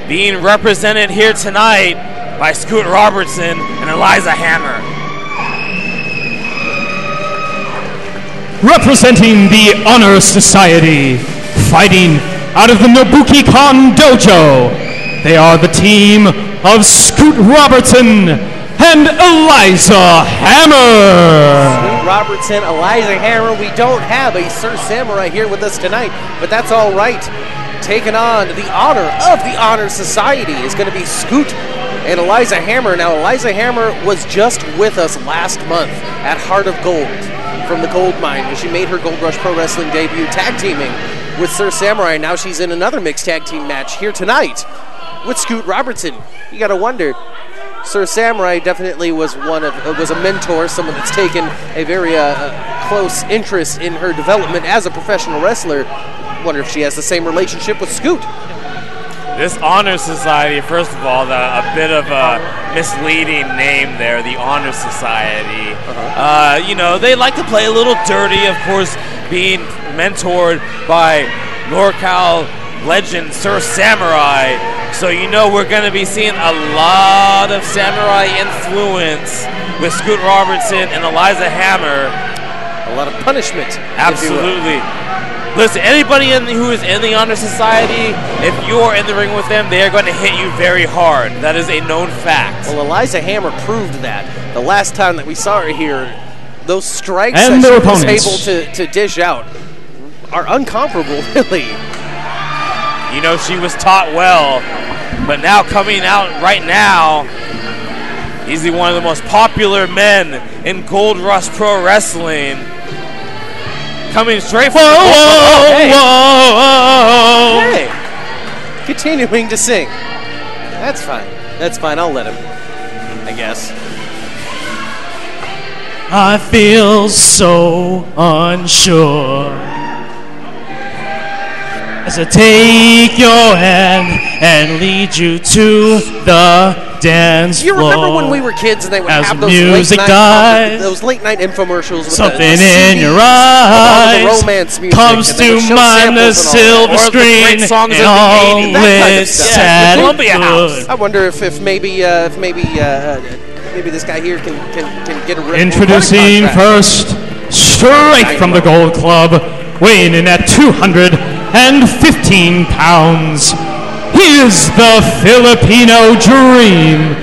being represented here tonight by Scoot Robertson and Eliza Hammer. Representing the Honor Society, fighting out of the Nobuki-Kon Dojo, they are the team of Scoot Robertson and Eliza Hammer. Scoot Robertson, Eliza Hammer. We don't have a Sir Samurai here with us tonight, but that's all right. Taking on the honor of the Honor Society is going to be Scoot and Eliza Hammer. Now, Eliza Hammer was just with us last month at Heart of Gold from the Gold Mine when she made her Gold Rush Pro Wrestling debut, tag teaming with Sir Samurai. Now she's in another mixed tag team match here tonight with Scoot Robertson. You got to wonder, Sir Samurai definitely was was a mentor, someone that's taken a very close interest in her development as a professional wrestler. Wonder if she has the same relationship with Scoot. This Honor Society, first of all, a bit of a misleading name there, the Honor Society. You know, they like to play a little dirty, of course, being mentored by NorCal legend Sir Samurai. So you know we're going to be seeing a lot of Samurai influence with Scoot Robertson and Eliza Hammer. A lot of punishment. Absolutely. Listen, anybody who is in the Honor Society, if you are in the ring with them, they are going to hit you very hard. That is a known fact. Well, Eliza Hammer proved that. The last time that we saw her here, those strikes and that she was able to dish out are uncomparable, really. You know, she was taught well, but now coming out right now, he's one of the most popular men in Gold Rush Pro Wrestling. Coming straight from Hey, continuing to sing. That's fine. That's fine. I'll let him, I guess. I feel so unsure as I take your hand and lead you to the dance floor. You remember when we were kids and they would have those late night infomercials with something the in your eyes, the romance music comes to mind the silver screen and all its sad good. I wonder if maybe this guy here can get a Introducing first, straight from the Gold Club, weighing in at 215 pounds. He is the Filipino Dream,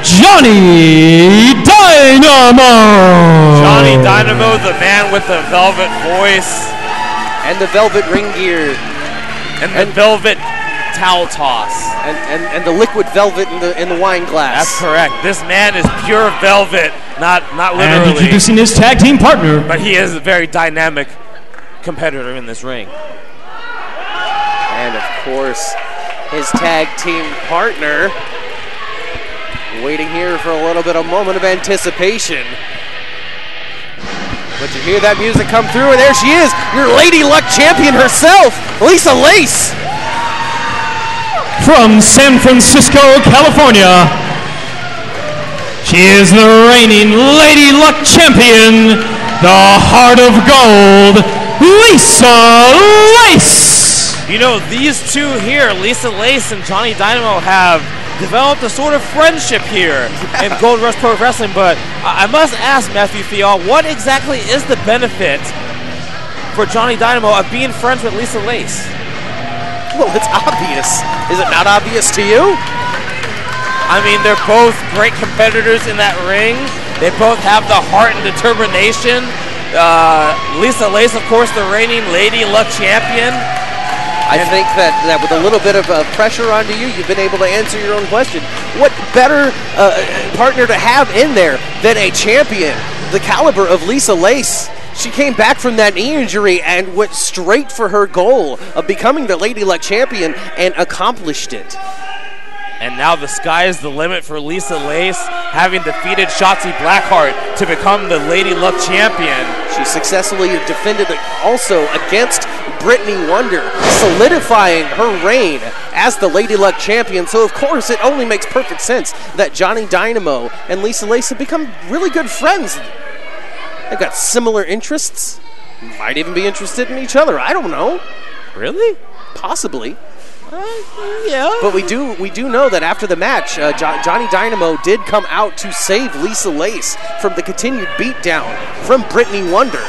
Johnny Dynamo. Johnny Dynamo, the man with the velvet voice. And the velvet ring gear. And the velvet towel toss. And the liquid velvet in the wine glass. That's correct. This man is pure velvet, not literally. And introducing his tag team partner. But he is a very dynamic competitor in this ring. And of course, his tag team partner, waiting here for a little bit, a moment of anticipation. But you hear that music come through, and there she is, your Lady Luck champion herself, Lisa Lace. From San Francisco, California, she is the reigning Lady Luck champion, the Heart of Gold, Lisa Lace. You know, these two here, Lisa Lace and Johnny Dynamo, have developed a sort of friendship here in Gold Rush Pro Wrestling, but I must ask Matthew Theall, what exactly is the benefit for Johnny Dynamo of being friends with Lisa Lace? Well, it's obvious. Is it not obvious to you? I mean, they're both great competitors in that ring. They both have the heart and determination. Lisa Lace, of course, the reigning Lady Luck champion. I think that with a little bit of pressure onto you, you've been able to answer your own question. What better partner to have in there than a champion, the caliber of Lisa Lace? She came back from that knee injury and went straight for her goal of becoming the Lady Luck champion and accomplished it. And now the sky is the limit for Lisa Lace, having defeated Shotzi Blackheart to become the Lady Luck champion. She successfully defended also against Brittany Wonder, solidifying her reign as the Lady Luck champion. So, of course, it only makes perfect sense that Johnny Dynamo and Lisa Lace have become really good friends. They've got similar interests, might even be interested in each other. I don't know. Really? Possibly. Yeah. But we do know that after the match, Johnny Dynamo did come out to save Lisa Lace from the continued beatdown from Brittany Wonder.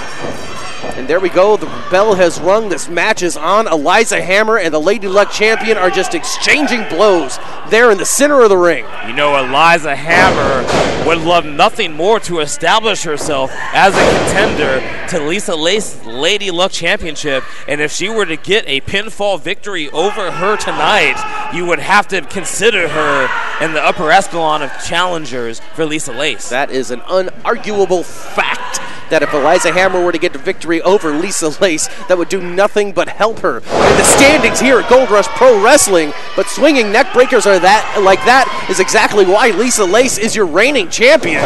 And there we go. The bell has rung. This match is on. Eliza Hammer and the Lady Luck champion are just exchanging blows there in the center of the ring. You know, Eliza Hammer would love nothing more to establish herself as a contender to Lisa Lace's Lady Luck championship. And if she were to get a pinfall victory over her tonight, you would have to consider her in the upper echelon of challengers for Lisa Lace. That is an unarguable fact, that if Eliza Hammer were to get the victory over Lisa Lace, that would do nothing but help her in the standings here at Gold Rush Pro Wrestling. But swinging neck breakers like that is exactly why Lisa Lace is your reigning champion.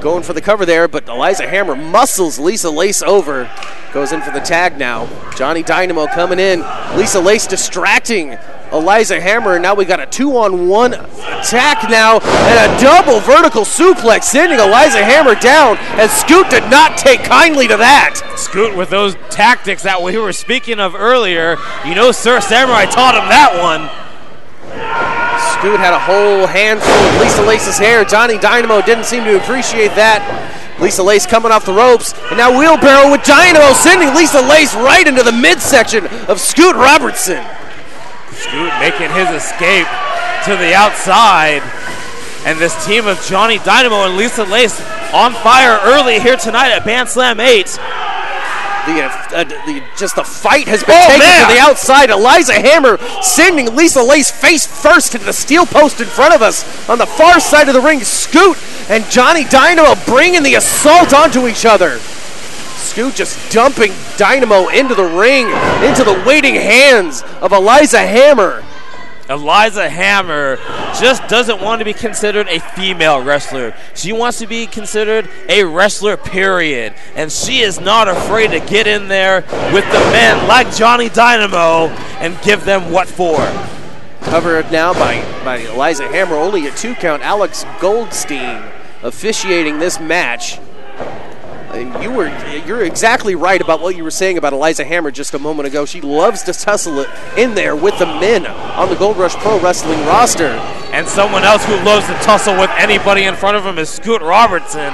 Going for the cover there, but Eliza Hammer muscles Lisa Lace over. Goes in for the tag now. Johnny Dynamo coming in. Lisa Lace distracting Eliza Hammer, and now we got a 2-on-1 attack now, and a double vertical suplex, sending Eliza Hammer down, and Scoot did not take kindly to that. Scoot with those tactics that we were speaking of earlier. You know, Sir Samurai taught him that one. Scoot had a whole handful of Lisa Lace's hair. Johnny Dynamo didn't seem to appreciate that. Lisa Lace coming off the ropes, and now wheelbarrow with Dynamo, sending Lisa Lace right into the midsection of Scoot Robertson. Scoot making his escape to the outside. And this team of Johnny Dynamo and Lisa Lace on fire early here tonight at BANDSLAM 8. The fight has been taken to the outside. Eliza Hammer sending Lisa Lace face first to the steel post in front of us on the far side of the ring. Scoot and Johnny Dynamo bringing the assault onto each other. Scoot just dumping Dynamo into the ring, into the waiting hands of Eliza Hammer. Eliza Hammer just doesn't want to be considered a female wrestler. She wants to be considered a wrestler, period. And she is not afraid to get in there with the men like Johnny Dynamo and give them what for. Covered now by Eliza Hammer, only a 2 count. Alex Goldstein officiating this match. You're exactly right about what you were saying about Eliza Hammer just a moment ago. She loves to tussle it in there with the men on the Gold Rush Pro Wrestling roster. And someone else who loves to tussle with anybody in front of him is Scoot Robertson.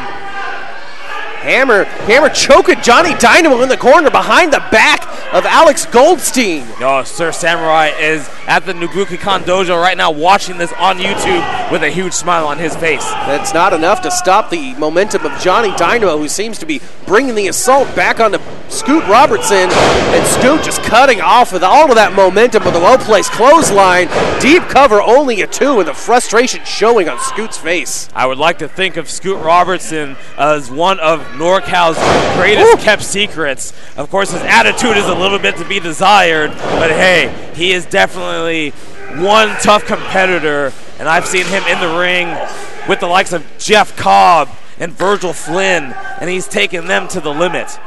Hammer choking Johnny Dynamo in the corner behind the back of Alex Goldstein. Oh, Sir Samurai is at the Nubuki-Kon Dojo right now watching this on YouTube with a huge smile on his face. That's not enough to stop the momentum of Johnny Dynamo, who seems to be bringing the assault back onto Scoot Robertson, and Scoot just cutting off with all of that momentum with a low-placed clothesline. Deep cover, only a 2, and the frustration showing on Scoot's face. I would like to think of Scoot Robertson as one of NorCal's greatest kept secrets. Of course, his attitude is a little bit to be desired, but hey, he is definitely one tough competitor, and I've seen him in the ring with the likes of Jeff Cobb and Virgil Flynn, and he's taken them to the limit.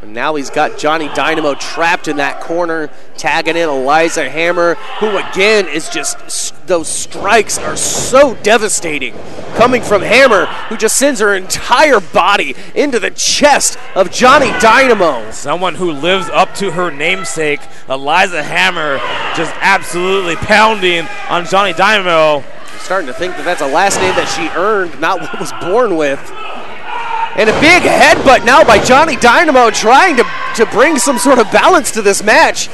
And now he's got Johnny Dynamo trapped in that corner, tagging in Eliza Hammer, who again is just, those strikes are so devastating. Coming from Hammer, who just sends her entire body into the chest of Johnny Dynamo. Someone who lives up to her namesake, Eliza Hammer, just absolutely pounding on Johnny Dynamo. I'm starting to think that that's a last name that she earned, not what was born with. And a big headbutt now by Johnny Dynamo, trying to bring some sort of balance to this match.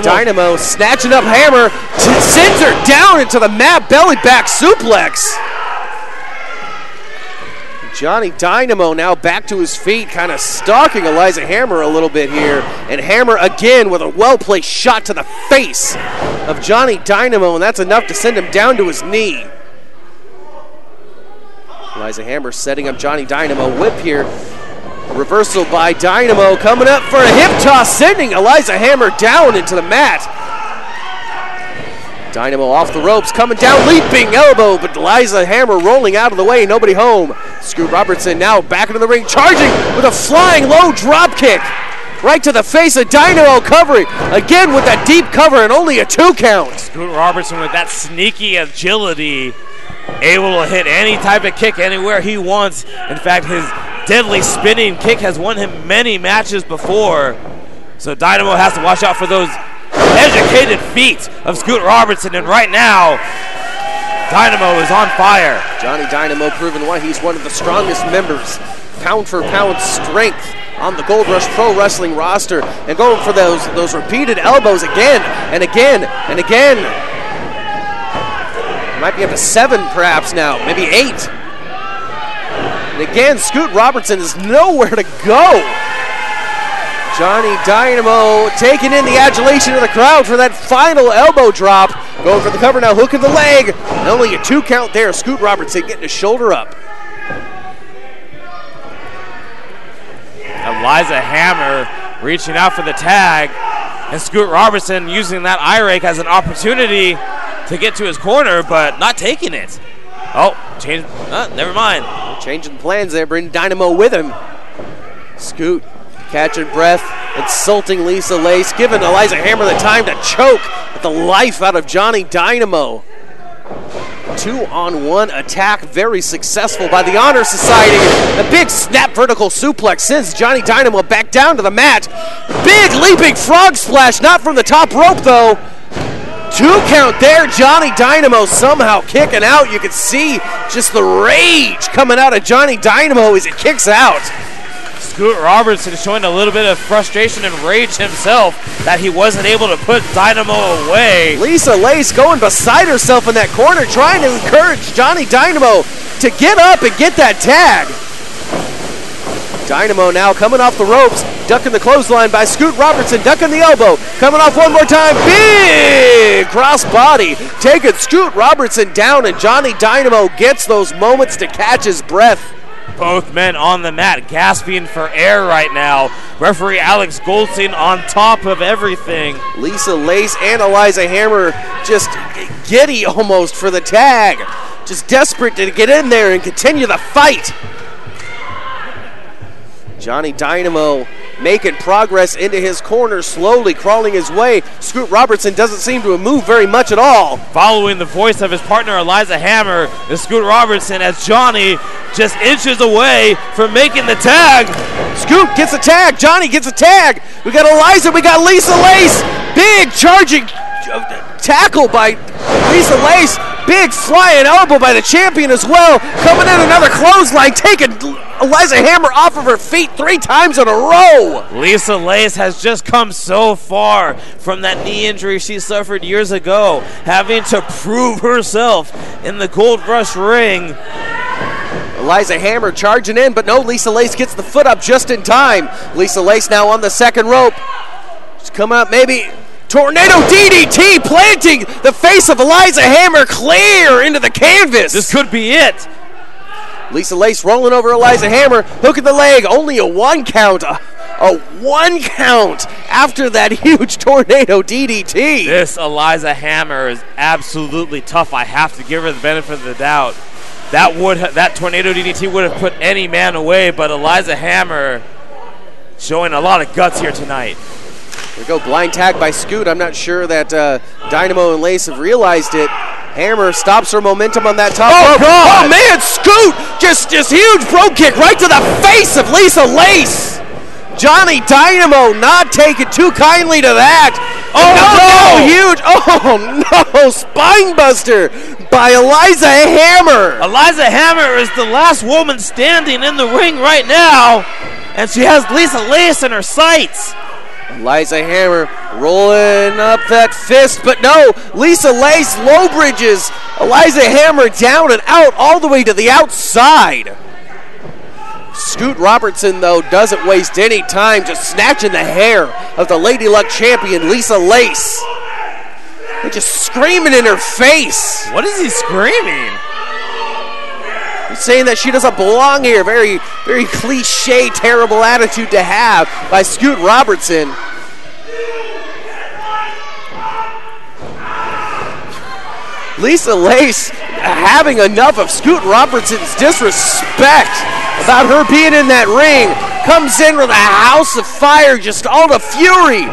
Dynamo snatching up Hammer, sends her down into the mat, belly back suplex. Johnny Dynamo now back to his feet, kind of stalking Eliza Hammer a little bit here. And Hammer again with a well-placed shot to the face of Johnny Dynamo, and that's enough to send him down to his knee. Eliza Hammer setting up Johnny Dynamo. Whip here. Reversal by Dynamo, coming up for a hip toss, sending Eliza Hammer down into the mat. Dynamo off the ropes, coming down, leaping elbow, but Eliza Hammer rolling out of the way, nobody home. Scoot Robertson now back into the ring, charging with a flying low drop kick. Right to the face of Dynamo, covering again with that deep cover and only a 2 count. Scoot Robertson with that sneaky agility, able to hit any type of kick anywhere he wants. In fact, his deadly spinning kick has won him many matches before. So Dynamo has to watch out for those educated feet of Scoot Robertson, and right now, Dynamo is on fire. Johnny Dynamo proving why he's one of the strongest members, pound for pound strength on the Gold Rush Pro Wrestling roster, and going for those repeated elbows again and again and again. Might be up to 7 perhaps now, maybe 8. And again, Scoot Robertson is nowhere to go. Johnny Dynamo taking in the adulation of the crowd for that final elbow drop. Going for the cover now, hook of the leg. And only a 2 count there. Scoot Robertson getting his shoulder up. Eliza Hammer reaching out for the tag. And Scoot Robertson using that eye rake as an opportunity to get to his corner, but not taking it. Oh, never mind. Changing plans there, bringing Dynamo with him. Scoot catching breath, insulting Lisa Lace, giving Eliza Hammer the time to choke the life out of Johnny Dynamo. 2-on-1 attack, very successful by the Honor Society. A big snap vertical suplex sends Johnny Dynamo back down to the mat. Big leaping frog splash, not from the top rope though. 2 count there, Johnny Dynamo somehow kicking out. You can see just the rage coming out of Johnny Dynamo as it kicks out. Scoot Robertson showing a little bit of frustration and rage himself that he wasn't able to put Dynamo away. Lisa Lace going beside herself in that corner, trying to encourage Johnny Dynamo to get up and get that tag. Dynamo now coming off the ropes, ducking the clothesline by Scoot Robertson, ducking the elbow, coming off one more time, big cross body, taking Scoot Robertson down, and Johnny Dynamo gets those moments to catch his breath. Both men on the mat gasping for air right now. Referee Alex Goldstein on top of everything. Lisa Lace and Eliza Hammer just giddy almost for the tag. Just desperate to get in there and continue the fight. Johnny Dynamo making progress into his corner, slowly crawling his way. Scoot Robertson doesn't seem to have moved very much at all. Following the voice of his partner Eliza Hammer is Scoot Robertson as Johnny just inches away from making the tag. Scoot gets a tag, Johnny gets a tag. We got Eliza, we got Lisa Lace. Big charging tackle by Lisa Lace. Big flying elbow by the champion as well. Coming in another clothesline, taking Eliza Hammer off of her feet 3 times in a row. Lisa Lace has just come so far from that knee injury she suffered years ago, having to prove herself in the Gold Rush ring. Eliza Hammer charging in, but no, Lisa Lace gets the foot up just in time. Lisa Lace now on the second rope. She's coming up, maybe tornado DDT, planting the face of Eliza Hammer clear into the canvas. This could be it. Lisa Lace rolling over Eliza Hammer, hooking the leg, only a 1 count. A 1 count after that huge tornado DDT. This Eliza Hammer is absolutely tough. I have to give her the benefit of the doubt. That tornado DDT would have put any man away, but Eliza Hammer showing a lot of guts here tonight. There we go, blind tag by Scoot. I'm not sure that Dynamo and Lace have realized it. Hammer stops her momentum on that top rope. God. Oh man, Scoot! Just huge bro kick right to the face of Lisa Lace. Johnny Dynamo not taking too kindly to that. Oh no! Huge! Oh no! Spine buster by Eliza Hammer. Eliza Hammer is the last woman standing in the ring right now, and she has Lisa Lace in her sights. Eliza Hammer rolling up that fist, but no, Lisa Lace low bridges Eliza Hammer down and out all the way to the outside. Scoot Robertson, though, doesn't waste any time just snatching the hair of the Lady Luck champion, Lisa Lace. They're just screaming in her face. What is he screaming? He's saying that she doesn't belong here. Very, very cliche, terrible attitude to have by Scoot Robertson. Lisa Lace having enough of Scoot Robertson's disrespect about her being in that ring. Comes in with a house of fire, just all the fury.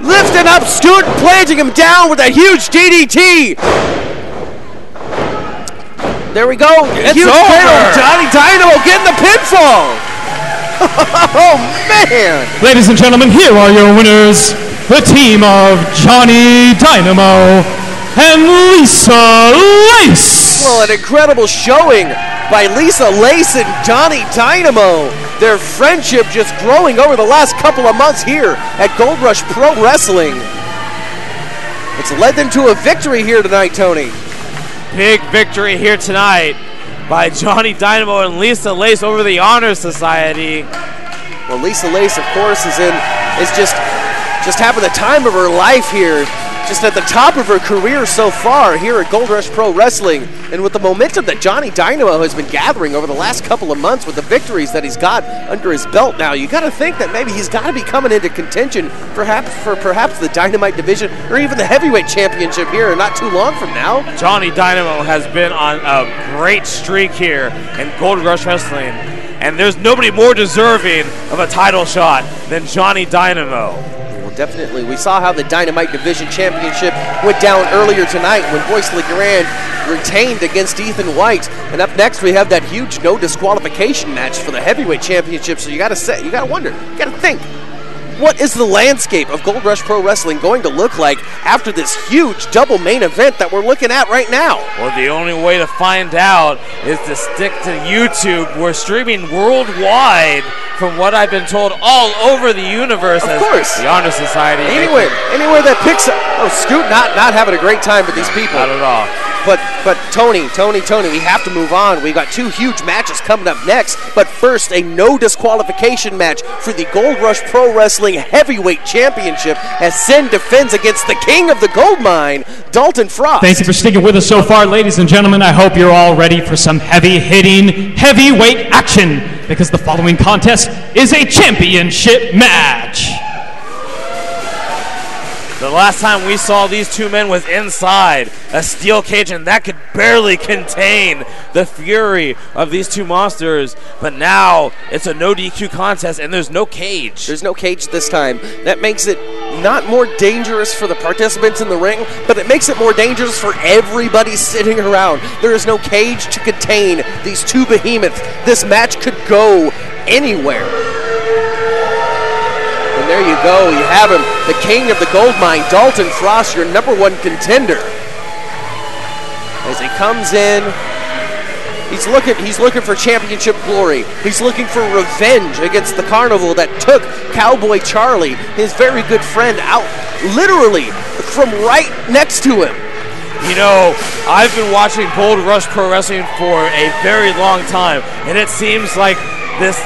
Lifting up Scoot, planting him down with a huge DDT. There we go. It's huge over. Johnny Dynamo getting the pinfall. Oh, man. Ladies and gentlemen, here are your winners, the team of Johnny Dynamo and Lisa Lace. Well, an incredible showing by Lisa Lace and Johnny Dynamo. Their friendship just growing over the last couple of months here at Gold Rush Pro Wrestling. It's led them to a victory here tonight, Tony. Big victory here tonight by Johnny Dynamo and Lisa Lace over the Honor Society. Well, Lisa Lace, of course, is just having the time of her life here. Just at the top of her career so far here at Gold Rush Pro Wrestling. And with the momentum that Johnny Dynamo has been gathering over the last couple of months with the victories that he's got under his belt now, you got to think that maybe he's got to be coming into contention perhaps the Dynamite division or even the Heavyweight Championship here not too long from now. Johnny Dynamo has been on a great streak here in Gold Rush Wrestling. And there's nobody more deserving of a title shot than Johnny Dynamo. Definitely. We saw how the Dynamite Division Championship went down earlier tonight when Boyce LeGrande retained against Ethan White. And up next we have that huge no disqualification match for the Heavyweight Championship. So you gotta wonder, you gotta think, what is the landscape of Gold Rush Pro Wrestling going to look like after this huge double main event that we're looking at right now? Well, the only way to find out is to stick to YouTube. We're streaming worldwide, from what I've been told, all over the universe. Of course. The Honor Society. Anywhere that picks up. Oh, Scoot not having a great time with these people. Not at all. But Tony, we have to move on. We've got two huge matches coming up next. But first, a no disqualification match for the Gold Rush Pro Wrestling Heavyweight Championship as Synn defends against the king of the gold mine, Dalton Frost. Thank you for sticking with us so far, ladies and gentlemen. I hope you're all ready for some heavy-hitting, heavyweight action, because the following contest is a championship match. The last time we saw these two men was inside a steel cage, and that could barely contain the fury of these two monsters. But now it's a no DQ contest, and there's no cage. There's no cage this time. That makes it not more dangerous for the participants in the ring, but it makes it more dangerous for everybody sitting around. There is no cage to contain these two behemoths. This match could go anywhere. And there you go, you have him, the king of the gold mine, Dalton Frost, your #1 contender. As he comes in, he's looking for championship glory. He's looking for revenge against the carnival that took Cowboy Charlie, his very good friend, out literally from right next to him. You know, I've been watching Gold Rush Pro Wrestling for a very long time, and it seems like this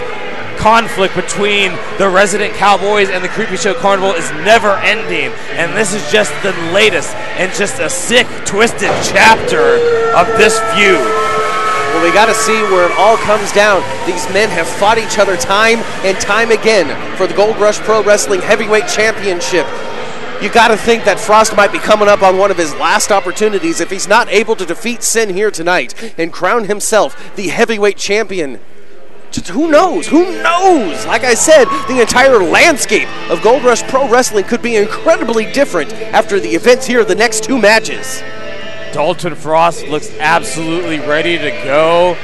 conflict between the resident Cowboys and the Creepy Show Carnival is never ending, and this is just the latest and just a sick, twisted chapter of this feud. Well, we got to see where it all comes down. These men have fought each other time and time again for the Gold Rush Pro Wrestling Heavyweight Championship. You got to think that Frost might be coming up on one of his last opportunities if he's not able to defeat Synn here tonight and crown himself the heavyweight champion. Just who knows? Who knows? Like I said, the entire landscape of Gold Rush Pro Wrestling could be incredibly different after the events here, the next two matches. Dalton Frost looks absolutely ready to go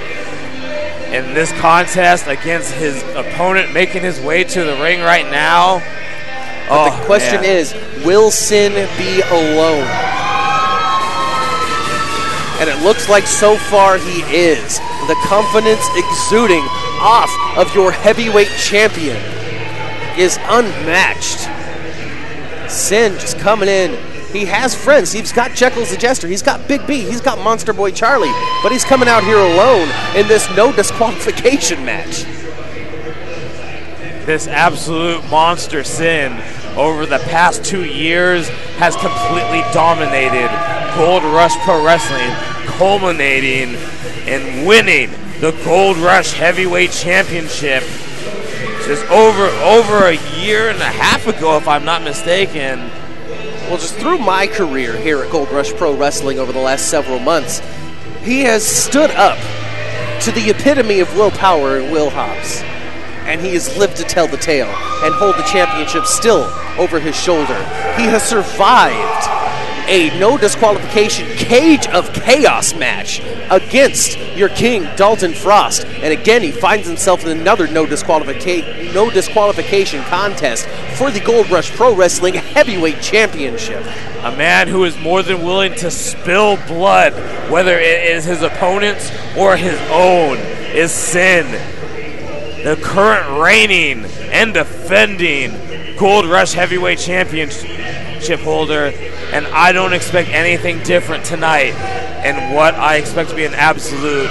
in this contest against his opponent making his way to the ring right now. But the question is, will Synn be alone? And it looks like so far he is. The confidence exuding off of your heavyweight champion is unmatched. Synn just coming in. He has friends. He's got Jeckles the Jester. He's got Big B. He's got Monster Boy Charlie. But he's coming out here alone in this no disqualification match. this absolute monster Synn over the past 2 years has completely dominated Gold Rush Pro Wrestling, culminating in winning the Gold Rush Heavyweight Championship just over a year and a half ago, if I'm not mistaken. Well, just through my career here at Gold Rush Pro Wrestling over the last several months, he has stood up to the epitome of willpower in Will Hobbs. And he has lived to tell the tale and hold the championship still over his shoulder. He has survived a no disqualification Cage of Chaos match against your king, Dalton Frost. And again, he finds himself in another no disqualification contest for the Gold Rush Pro Wrestling Heavyweight Championship. A man who is more than willing to spill blood, whether it is his opponent's or his own, is Synn, the current reigning and defending Gold Rush Heavyweight Championship holder. And I don't expect anything different tonight in what I expect to be an absolute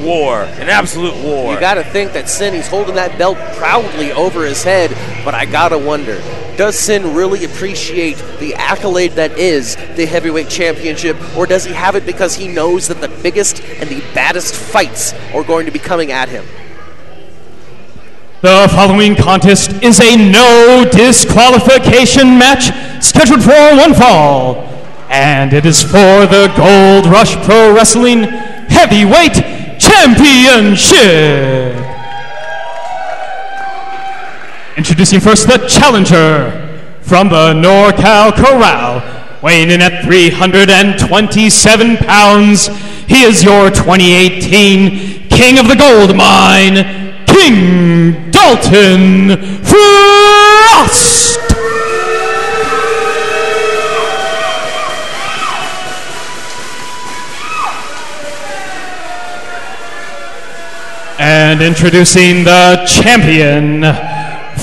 war. You gotta think that Synn, he's holding that belt proudly over his head, but I gotta wonder, does Synn really appreciate the accolade that is the Heavyweight Championship, or does he have it because he knows that the biggest and the baddest fights are going to be coming at him? The following contest is a no disqualification match scheduled for one fall, and it is for the Gold Rush Pro Wrestling Heavyweight Championship. Introducing first the challenger from the NorCal Corral, weighing in at 327 pounds. He is your 2018 King of the Gold Mine, King Dalton Frost. And introducing the champion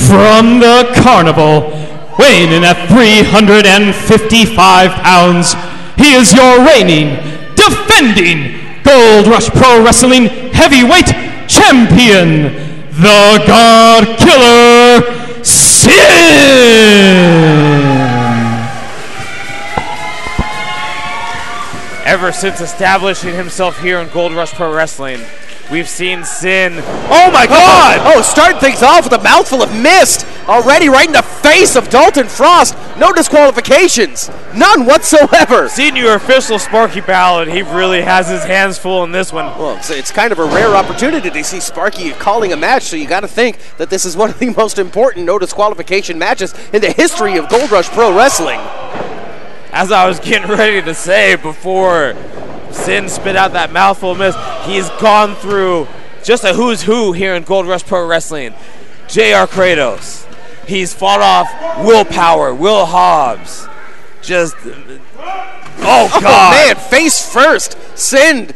from the carnival, weighing in at 355 pounds. He is your reigning, defending Gold Rush Pro Wrestling Heavyweight Champion, the God Killer, Synn. Ever since establishing himself here in Gold Rush Pro Wrestling, we've seen Synn. Oh my God! Oh, starting things off with a mouthful of mist. Already right in the face of Dalton Frost. No disqualifications. None whatsoever. Senior official Sparky Ballard, he really has his hands full in this one. Well, it's kind of a rare opportunity to see Sparky calling a match, so you got to think that this is one of the most important no disqualification matches in the history of Gold Rush Pro Wrestling. As I was getting ready to say before Synn spit out that mouthful of mist, he's gone through just a who's who here in Gold Rush Pro Wrestling. J.R. Kratos. He's fought off Willpower, Will Hobbs. Just, oh God. Oh man, face first. Sends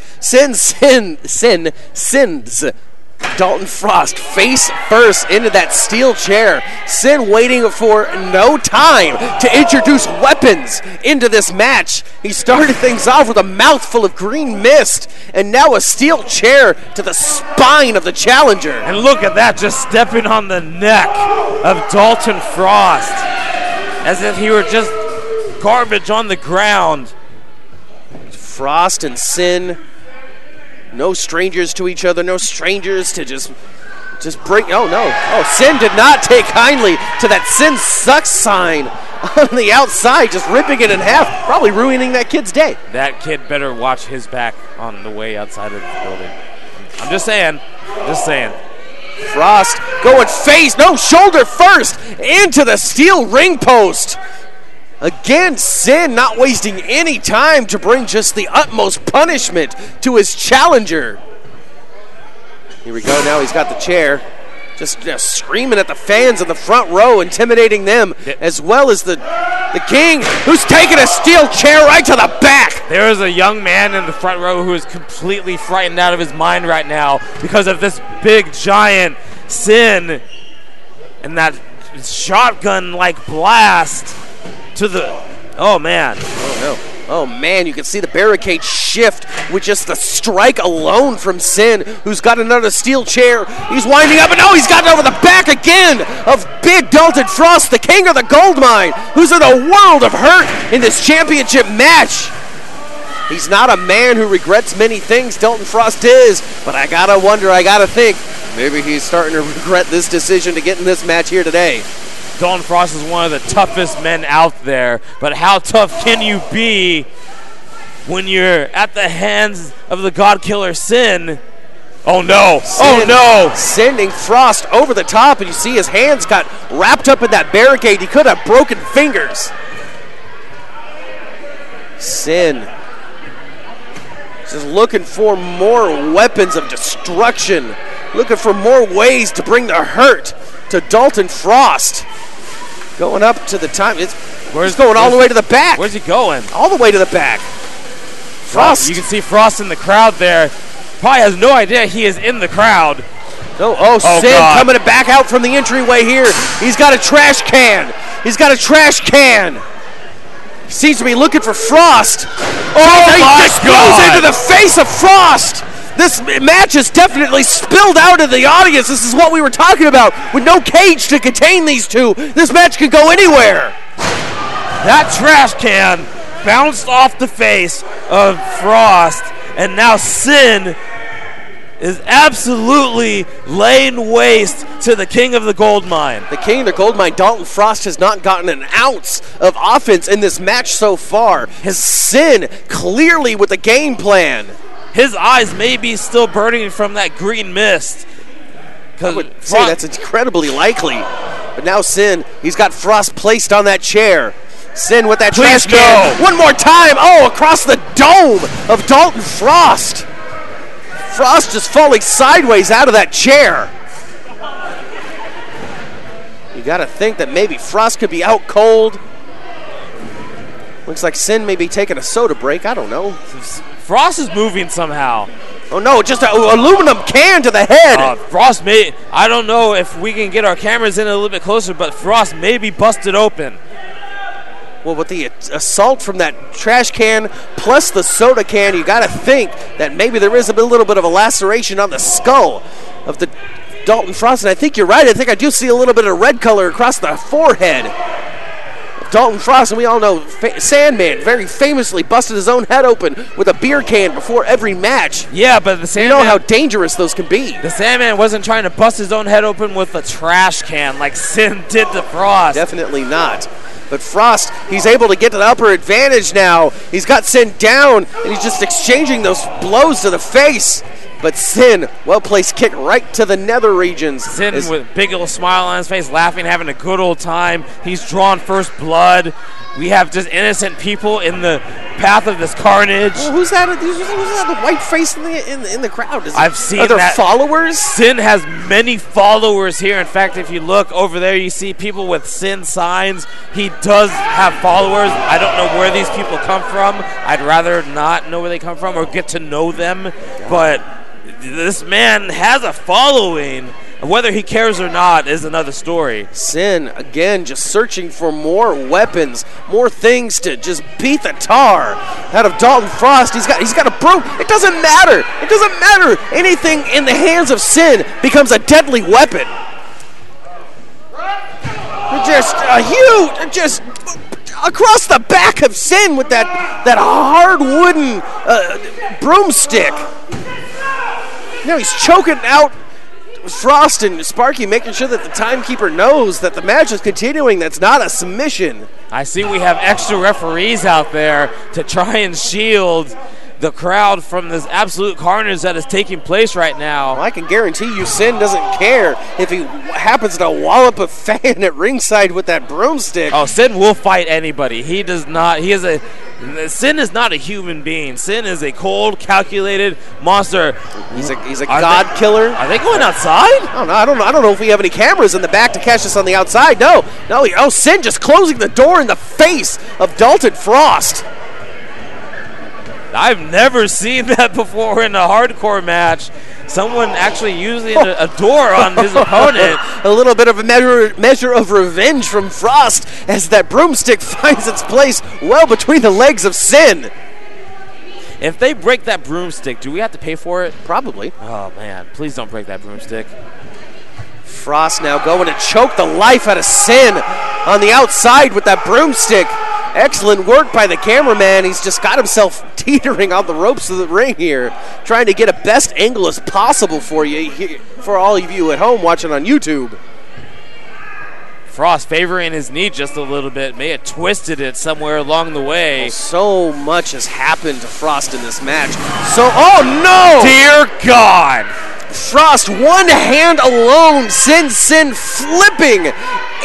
Dalton Frost face first into that steel chair. Synn waiting for no time to introduce weapons into this match. He started things off with a mouthful of green mist, and now a steel chair to the spine of the challenger. And look at that, just stepping on the neck of Dalton Frost, as if he were just garbage on the ground. Frost and Synn, no strangers to each other, no strangers to just bring. Oh no! Oh, Synn did not take kindly to that Synn sucks sign on the outside, just ripping it in half, probably ruining that kid's day. That kid better watch his back on the way outside of the building. I'm just saying. Frost going face, no, shoulder first into the steel ring post. Again, Synn not wasting any time to bring just the utmost punishment to his challenger. Here we go, now he's got the chair. Just screaming at the fans in the front row, intimidating them, as well as the king, who's taking a steel chair right to the back. There is a young man in the front row who is completely frightened out of his mind right now because of this big, giant Synn and that shotgun-like blast to the, oh man. Oh no. Oh man, you can see the barricade shift with just the strike alone from Synn, who's got another steel chair. He's winding up, and oh, he's gotten over the back again of big Dalton Frost, the king of the gold mine, who's in a world of hurt in this championship match. He's not a man who regrets many things, Dalton Frost is, but I gotta wonder, I gotta think, maybe he's starting to regret this decision to get in this match here today. Dalton Frost is one of the toughest men out there, but how tough can you be when you're at the hands of the God Killer Synn? Oh no, oh no! Sending Frost over the top, and you see his hands got wrapped up in that barricade. He could have broken fingers. Synn just looking for more weapons of destruction, looking for more ways to bring the hurt to Dalton Frost. Going up to the time, he's going all the way to the back. Where's he going? All the way to the back. Frost. You can see Frost in the crowd there. Probably has no idea he is in the crowd. No, Synn coming back out from the entryway here. He's got a trash can. He's got a trash can. He seems to be looking for Frost. Oh, he just goes into the face of Frost. This match is definitely spilled out of the audience. This is what we were talking about. With no cage to contain these two, this match could go anywhere. That trash can bounced off the face of Frost, and now Synn is absolutely laying waste to the king of the gold mine. The king of the gold mine, Dalton Frost, has not gotten an ounce of offense in this match so far. Synn clearly with the game plan. His eyes may be still burning from that green mist. I would say that's incredibly likely. But now Synn, he's got Frost placed on that chair. Synn with that trash can. One more time. Oh, across the dome of Dalton Frost. Frost just falling sideways out of that chair. You got to think that maybe Frost could be out cold. Looks like Synn may be taking a soda break. I don't know. Frost is moving somehow. Oh no, just an aluminum can to the head. Frost may, I don't know if we can get our cameras in a little bit closer, but Frost may be busted open. Well, with the assault from that trash can plus the soda can, you got to think that maybe there is a little bit of a laceration on the skull of the Dalton Frost. And I think you're right. I think I do see a little bit of red color across the forehead. Dalton Frost, and we all know Sandman very famously busted his own head open with a beer can before every match. Yeah, but the Sandman, you know how dangerous those can be. The Sandman wasn't trying to bust his own head open with a trash can like Synn did to Frost. Definitely not. But Frost, he's able to get to the upper advantage now. He's got Synn down, and he's just exchanging those blows to the face. But Synn, well-placed kick right to the nether regions. Synn with a big little smile on his face, laughing, having a good old time. He's drawn first blood. We have just innocent people in the path of this carnage. Well, who's that? Who's that? The white face in the crowd? I've seen that. Are there that. Followers? Synn has many followers here. In fact, if you look over there, you see people with Synn signs. He does have followers. I don't know where these people come from. I'd rather not know where they come from or get to know them. But this man has a following. Whether he cares or not is another story. Synn, again, just searching for more weapons, more things to just beat the tar out of Dalton Frost. He's got a broom. It doesn't matter. It doesn't matter. Anything in the hands of Synn becomes a deadly weapon. Just a huge, just across the back of Synn with that hard wooden broomstick. Now he's choking out Frost and Sparky, making sure that the timekeeper knows that the match is continuing. That's not a submission. I see we have extra referees out there to try and shield the crowd from this absolute carnage that is taking place right now. Well, I can guarantee you Synn doesn't care if he happens to wallop a fan at ringside with that broomstick. Oh, Synn will fight anybody. He does not. Synn is not a human being. Synn is a cold, calculated monster. He's a god killer. Are they going outside? I don't know if we have any cameras in the back to catch us on the outside. No. Synn just closing the door in the face of Dalton Frost. I've never seen that before in a hardcore match. Someone actually using a door on his opponent. A little bit of a measure of revenge from Frost as that broomstick finds its place well between the legs of Synn. If they break that broomstick, do we have to pay for it? Probably. Oh, man. Please don't break that broomstick. Frost now going to choke the life out of Synn on the outside with that broomstick. Excellent work by the cameraman. He's just got himself teetering on the ropes of the ring here, trying to get a best angle as possible for you, for all of you at home watching on YouTube. Frost favoring his knee just a little bit. May have twisted it somewhere along the way. Well, so much has happened to Frost in this match. Oh no! Dear God! Frost, one hand alone, sends Synn flipping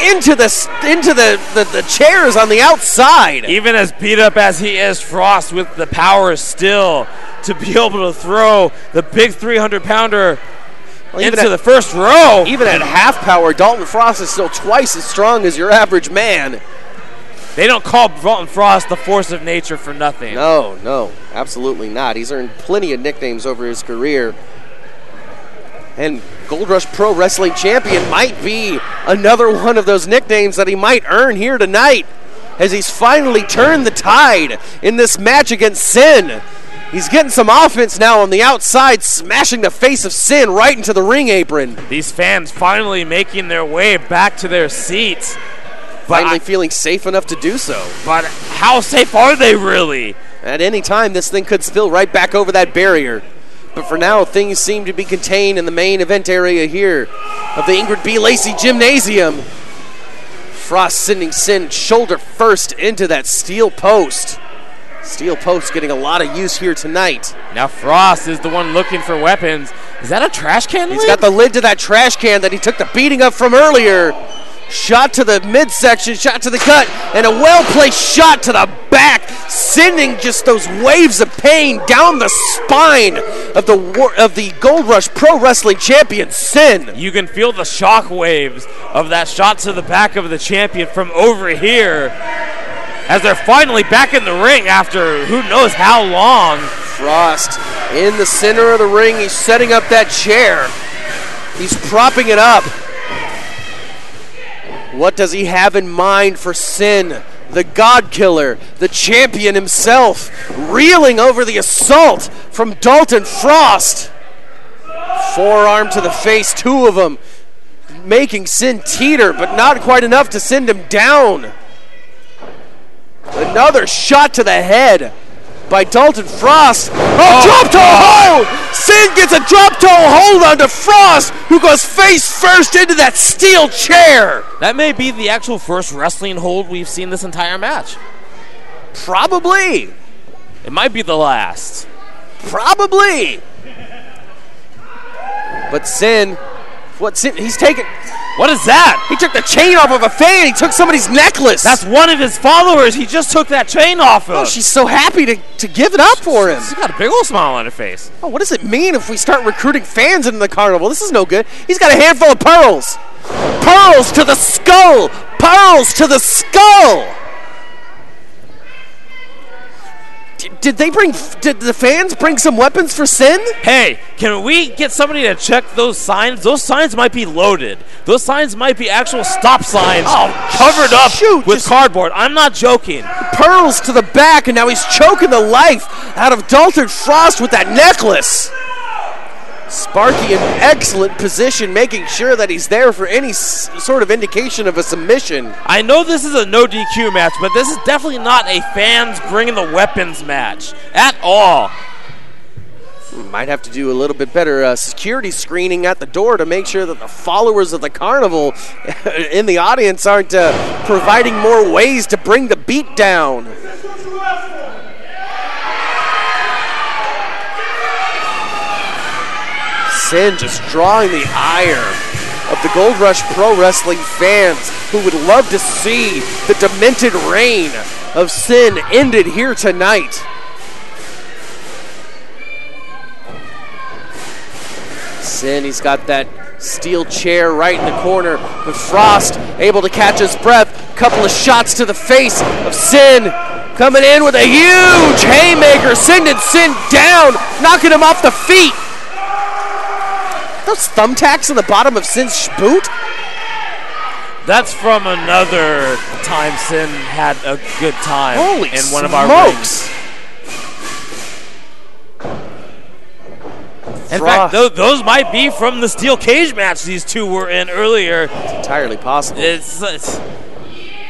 into the chairs on the outside. Even as beat up as he is, Frost with the power still to be able to throw the big 300-pounder into the first row. Even at half power, Dalton Frost is still twice as strong as your average man. They don't call Dalton Frost the force of nature for nothing. No, absolutely not. He's earned plenty of nicknames over his career. And Gold Rush Pro Wrestling Champion might be another one of those nicknames that he might earn here tonight, as he's finally turned the tide in this match against Synn. He's getting some offense now on the outside, smashing the face of Synn right into the ring apron. These fans finally making their way back to their seats. Finally feeling safe enough to do so. But how safe are they really? At any time, this thing could spill right back over that barrier. But for now, things seem to be contained in the main event area here of the Ingrid B. Lacey Gymnasium. Frost sending Synn shoulder first into that steel post. Steel post getting a lot of use here tonight. Now Frost is the one looking for weapons. Is that a trash can lid? He's got the lid to that trash can that he took the beating of from earlier. Shot to the midsection, shot to the gut, and a well-placed shot to the back, sending just those waves of pain down the spine of the Gold Rush Pro Wrestling Champion, Synn. You can feel the shock waves of that shot to the back of the champion from over here, as they're finally back in the ring after who knows how long. Frost in the center of the ring. He's setting up that chair. He's propping it up. What does he have in mind for Synn, the God Killer, the champion himself, reeling over the assault from Dalton Frost? Forearm to the face, two of them, making Synn teeter, but not quite enough to send him down. Another shot to the head by Dalton Frost. Drop toe hold! Synn gets a drop toe hold onto Frost, who goes face first into that steel chair. That may be the actual first wrestling hold we've seen this entire match. Probably. It might be the last. Probably. But Synn, he's taking... What is that? He took the chain off of a fan. He took somebody's necklace. That's one of his followers. He just took that chain off of. Oh, she's so happy to give it up for him. She's got a big old smile on her face. Oh, what does it mean if we start recruiting fans into the carnival? This is no good. He's got a handful of pearls. Pearls to the skull. Pearls to the skull. Did the fans bring some weapons for Synn? Hey, can we get somebody to check those signs? Those signs might be loaded. Those signs might be actual stop signs covered up with cardboard. I'm not joking. Pearls to the back, and now he's choking the life out of Dalton Frost with that necklace. Sparky in excellent position, making sure that he's there for any sort of indication of a submission. I know this is a no DQ match, but this is definitely not a fans bringing the weapons match at all. Might have to do a little bit better security screening at the door to make sure that the followers of the carnival in the audience aren't providing more ways to bring the beat down. Synn just drawing the ire of the Gold Rush Pro Wrestling fans who would love to see the demented reign of Synn ended here tonight. Synn, he's got that steel chair right in the corner, but Frost able to catch his breath, couple of shots to the face of Synn. Coming in with a huge haymaker, sending Synn down, knocking him off the feet. Those thumbtacks on the bottom of Synn's boot? That's from another time Synn had a good time in one of our rings. In fact, those might be from the steel cage match these two were in earlier. It's entirely possible.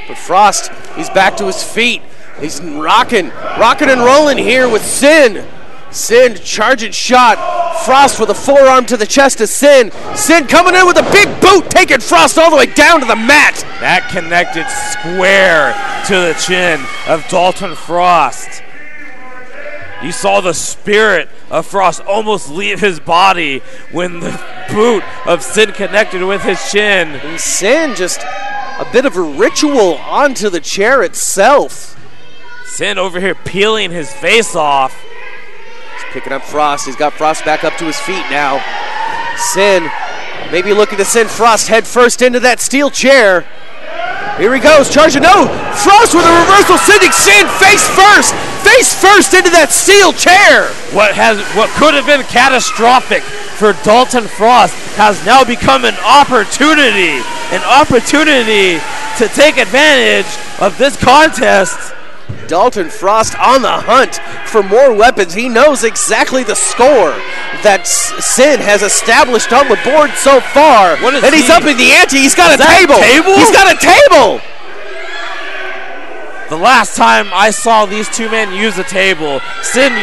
But Frost, he's back to his feet. He's rocking and rolling here with Synn. Synn charging shot. Frost with a forearm to the chest of Synn. Synn coming in with a big boot, taking Frost all the way down to the mat. That connected square to the chin of Dalton Frost. You saw the spirit of Frost almost leave his body when the boot of Synn connected with his chin. And Synn just a bit of a ritual onto the chair itself. Synn over here peeling his face off. He's picking up Frost. He's got Frost back up to his feet now. Synn maybe looking to send Frost head first into that steel chair. Here he goes, charging. No! Frost with a reversal, sending Synn face first into that steel chair. What could have been catastrophic for Dalton Frost has now become an opportunity to take advantage of this contest. Dalton Frost on the hunt for more weapons. He knows exactly the score that Synn has established on the board so far. And he's upping the ante. He's got a table. He's got a table. The last time I saw these two men use a table, Synn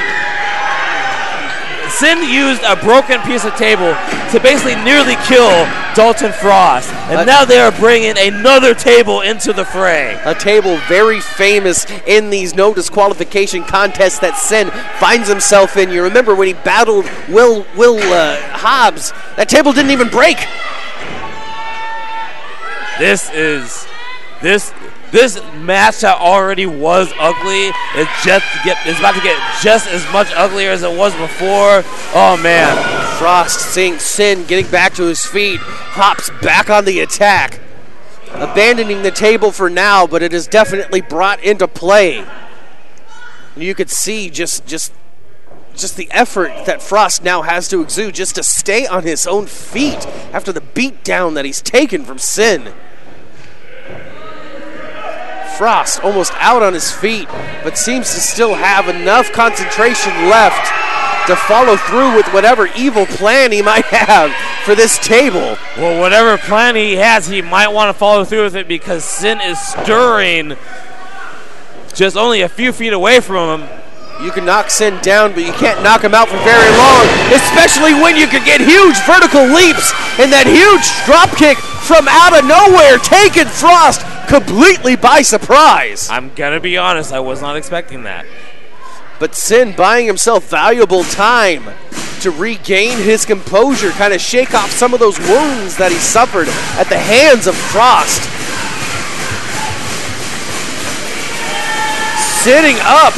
used a broken piece of table to basically nearly kill Dalton Frost. And now they are bringing another table into the fray. A table very famous in these no disqualification contests that Synn finds himself in. You remember when he battled Will Hobbs, that table didn't even break. This match that already was ugly is about to get just as much uglier as it was before. Oh man. Frost seeing Synn getting back to his feet. Hops back on the attack. Abandoning the table for now, but it is definitely brought into play. And you could see just the effort that Frost now has to exude just to stay on his own feet after the beat down that he's taken from Synn. Frost almost out on his feet, but seems to still have enough concentration left to follow through with whatever evil plan he might have for this table. Well, whatever plan he has, he might want to follow through with it because Synn is stirring just only a few feet away from him. You can knock Synn down, but you can't knock him out for very long, especially when you can get huge vertical leaps and that huge drop kick from out of nowhere, taking Frost completely by surprise. I'm going to be honest, I was not expecting that. But Synn buying himself valuable time to regain his composure, kind of shake off some of those wounds that he suffered at the hands of Frost. Sitting up,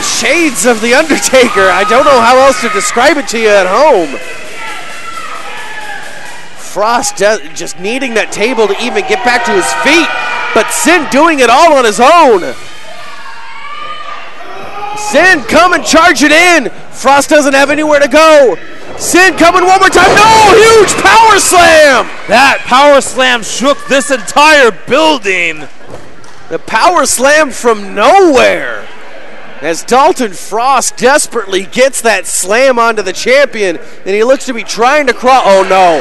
shades of The Undertaker. I don't know how else to describe it to you at home. Frost just needing that table to even get back to his feet, but Synn doing it all on his own. Synn coming, charging in. Frost doesn't have anywhere to go. Synn coming one more time. No, huge power slam. That power slam shook this entire building. The power slam from nowhere. As Dalton Frost desperately gets that slam onto the champion, and he looks to be trying to cross. Oh no.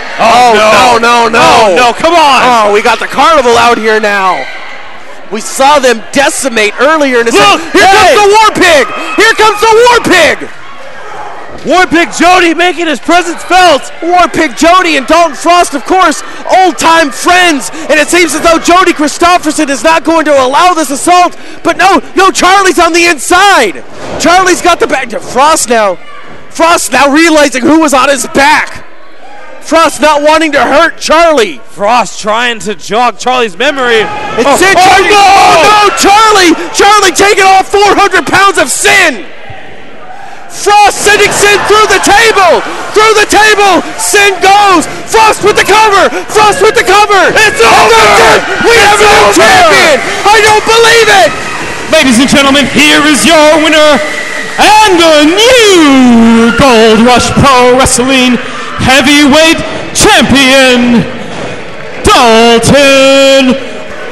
No, come on. Oh, we got the carnival out here now. We saw them decimate earlier in the Look, here comes the War Pig. Here comes the War Pig. War Pig Jody making his presence felt. War Pig Jody and Dalton Frost, of course, old-time friends. And it seems as though Jody Christopherson is not going to allow this assault. But no, Charlie's on the inside. Charlie's got the back. Frost now realizing who was on his back. Frost not wanting to hurt Charlie. Frost trying to jog Charlie's memory. It's Synn. Oh no, Charlie taking off 400 pounds of Synn. Frost sending Synn through the table. Through the table. Synn goes. Frost with the cover. Frost with the cover. It's over. We have a new champion. I don't believe it. Ladies and gentlemen, here is your winner and the new Gold Rush Pro Wrestling Heavyweight Champion, Dalton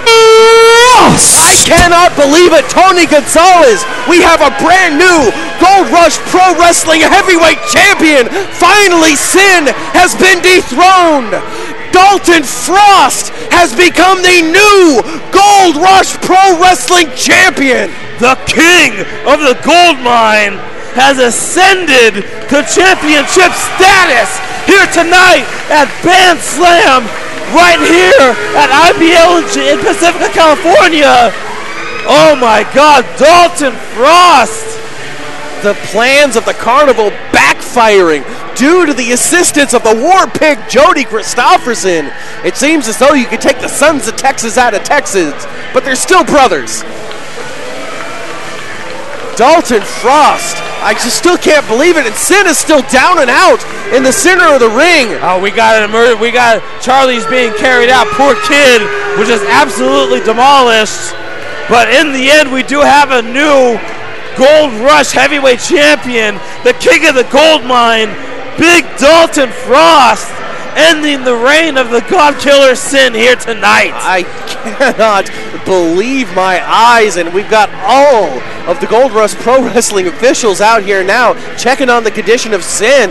Frost. I cannot believe it, Tony Gonzalez. We have a brand new Gold Rush Pro Wrestling Heavyweight Champion. Finally, Synn has been dethroned. Dalton Frost has become the new Gold Rush Pro Wrestling Champion. The king of the gold mine has ascended to championship status here tonight at BANDSLAM, right here at IBL in Pacifica, California. Oh my God, Dalton Frost. The plans of the carnival backfiring due to the assistance of the war pig Jody Christopherson. It seems as though you could take the Sons of Texas out of Texas, but they're still brothers. Dalton Frost, I just still can't believe it, and Synn is still down and out in the center of the ring. Oh, we got an emergency. We got Charlie's being carried out. Poor kid, which is absolutely demolished. But in the end, we do have a new Gold Rush Heavyweight Champion, the king of the gold mine, Big Dalton Frost, ending the reign of the God Killer Synn here tonight. I cannot believe my eyes, and we've got all of the Gold Rush Pro Wrestling officials out here now checking on the condition of Synn.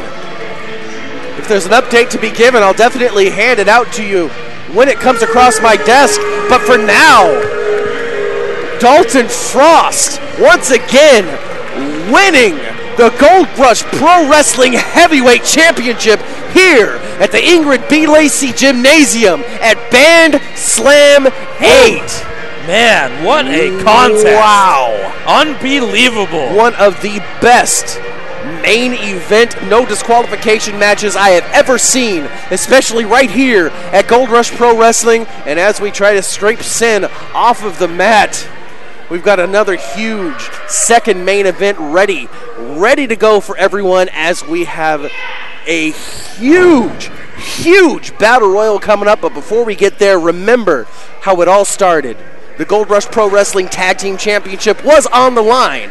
If there's an update to be given, I'll definitely hand it out to you when it comes across my desk. But for now, Dalton Frost, once again, winning the Gold Rush Pro Wrestling Heavyweight Championship here at the Ingrid B. Lacey Gymnasium at BANDSLAM 8. Man, what a contest. Wow. Unbelievable. One of the best main event no disqualification matches I have ever seen, especially right here at Gold Rush Pro Wrestling. And as we try to scrape Synn off of the mat, we've got another huge second main event ready to go for everyone, as we have a huge battle royal coming up. But before we get there, remember how it all started. The Gold Rush Pro Wrestling Tag Team Championship was on the line,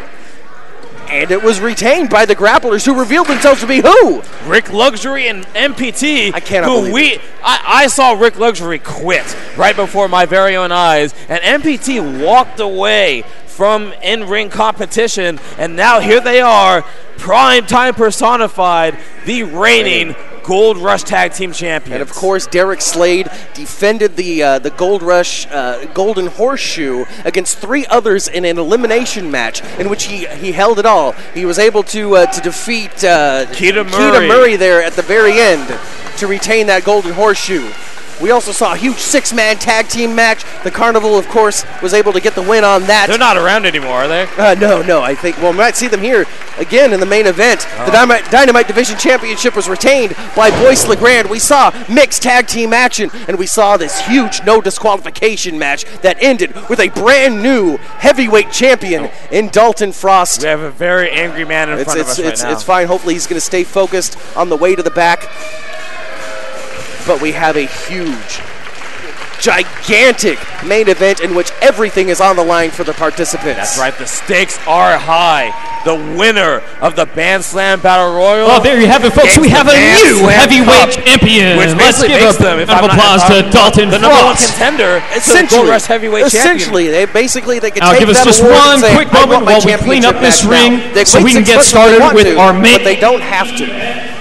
and it was retained by the Grapplers, who revealed themselves to be who? Rick Luxury and MPT. I cannot believe it. I saw Rick Luxury quit right before my very own eyes, and MPT walked away from in-ring competition, and now here they are, prime time personified, the reigning Gold Rush Tag Team Champions. And of course, Derek Slade defended the Gold Rush Golden Horseshoe against 3 others in an elimination match in which he held it all. He was able to defeat Keita Murray there at the very end to retain that Golden Horseshoe. We also saw a huge 6-man tag team match. The Carnival, of course, was able to get the win on that. They're not around anymore, are they? No. I think, well, we might see them here again in the main event. The Dynamite Division Championship was retained by Boyce LeGrande. We saw mixed tag team action, and we saw this huge no disqualification match that ended with a brand new heavyweight champion in Dalton Frost. We have a very angry man in front of us right now. It's fine. Hopefully he's going to stay focused on the way to the back. But we have a huge, gigantic main event in which everything is on the line for the participants. That's right, the stakes are high. The winner of the BANDSLAM Battle Royal. Oh, there you have it, folks. We have a new heavyweight champion. Let's give a round of applause to Dalton Frost. The number one contender to the Gold Rush Heavyweight Champion. Essentially, they can take now, give us just one quick moment while we clean up this ring so we can get started with our main. But they don't have to.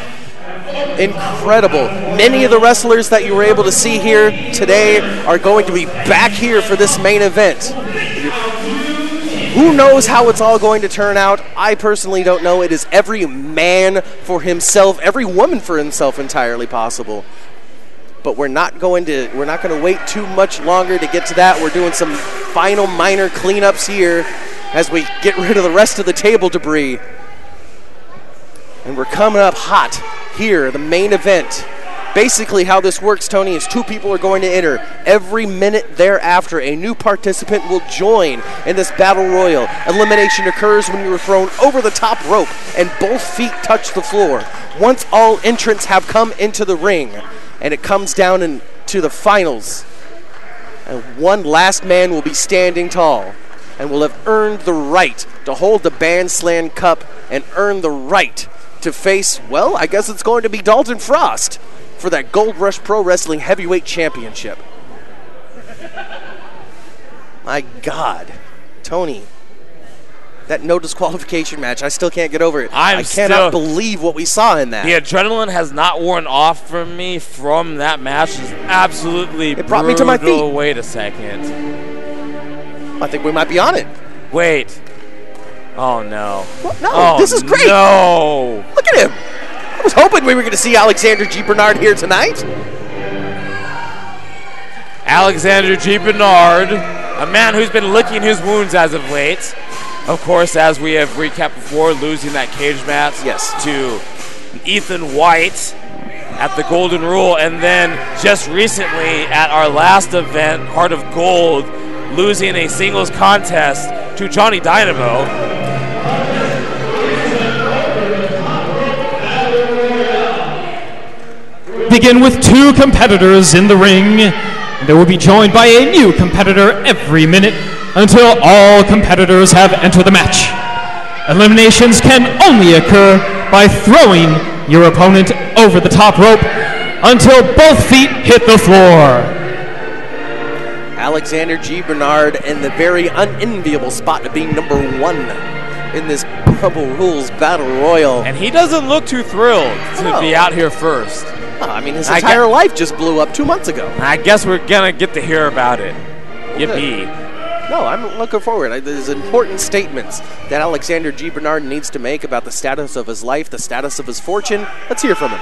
Incredible. Many of the wrestlers that you were able to see here today are going to be back here for this main event. Who knows how it's all going to turn out? I personally don't know. It is every man for himself, every woman for himself, entirely possible. But we're not going to wait too much longer to get to that. We're doing some final minor cleanups here as we get rid of the rest of the table debris. And we're coming up hot here, the main event. Basically how this works, Tony, is 2 people are going to enter. Every minute thereafter, a new participant will join in this battle royal. Elimination occurs when you are thrown over the top rope and both feet touch the floor. Once all entrants have come into the ring, and it comes down into the finals, and one last man will be standing tall and will have earned the right to hold the BANDSLAM Cup and earn the right to face, well, I guess it's going to be Dalton Frost for that Gold Rush Pro Wrestling Heavyweight Championship. My God, Tony, that no disqualification match, I still can't get over it. I cannot believe what we saw in that. The adrenaline has not worn off from me from that match. It's absolutely it brought me to my feet. Wait a second. I think we might be on it. Wait. Oh, no. What? No, this is great. No. Look at him. I was hoping we were going to see Alexander G. Bernard here tonight. Alexander G. Bernard, a man who's been licking his wounds as of late. Of course, as we have recapped before, losing that cage match to Ethan White at the Golden Rule, and then just recently at our last event, Heart of Gold, losing a singles contest to Johnny Dynamo. Begin with 2 competitors in the ring. They will be joined by a new competitor every minute until all competitors have entered the match. Eliminations can only occur by throwing your opponent over the top rope until both feet hit the floor. Alexander G. Bernard in the very unenviable spot of being number 1 in this Rumble Rules Battle Royal. And he doesn't look too thrilled to be out here first. I mean, his entire life just blew up 2 months ago. I guess we're going to get to hear about it. Yippee. No, I'm looking forward. There's important statements that Alexander G. Bernard needs to make about the status of his life, the status of his fortune. Let's hear from him.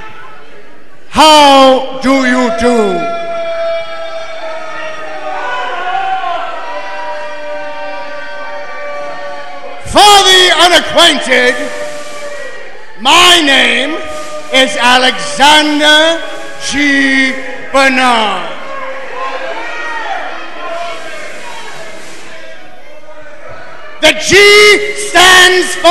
How do you do? For the unacquainted, my name is Alexander G. Bernard. The G stands for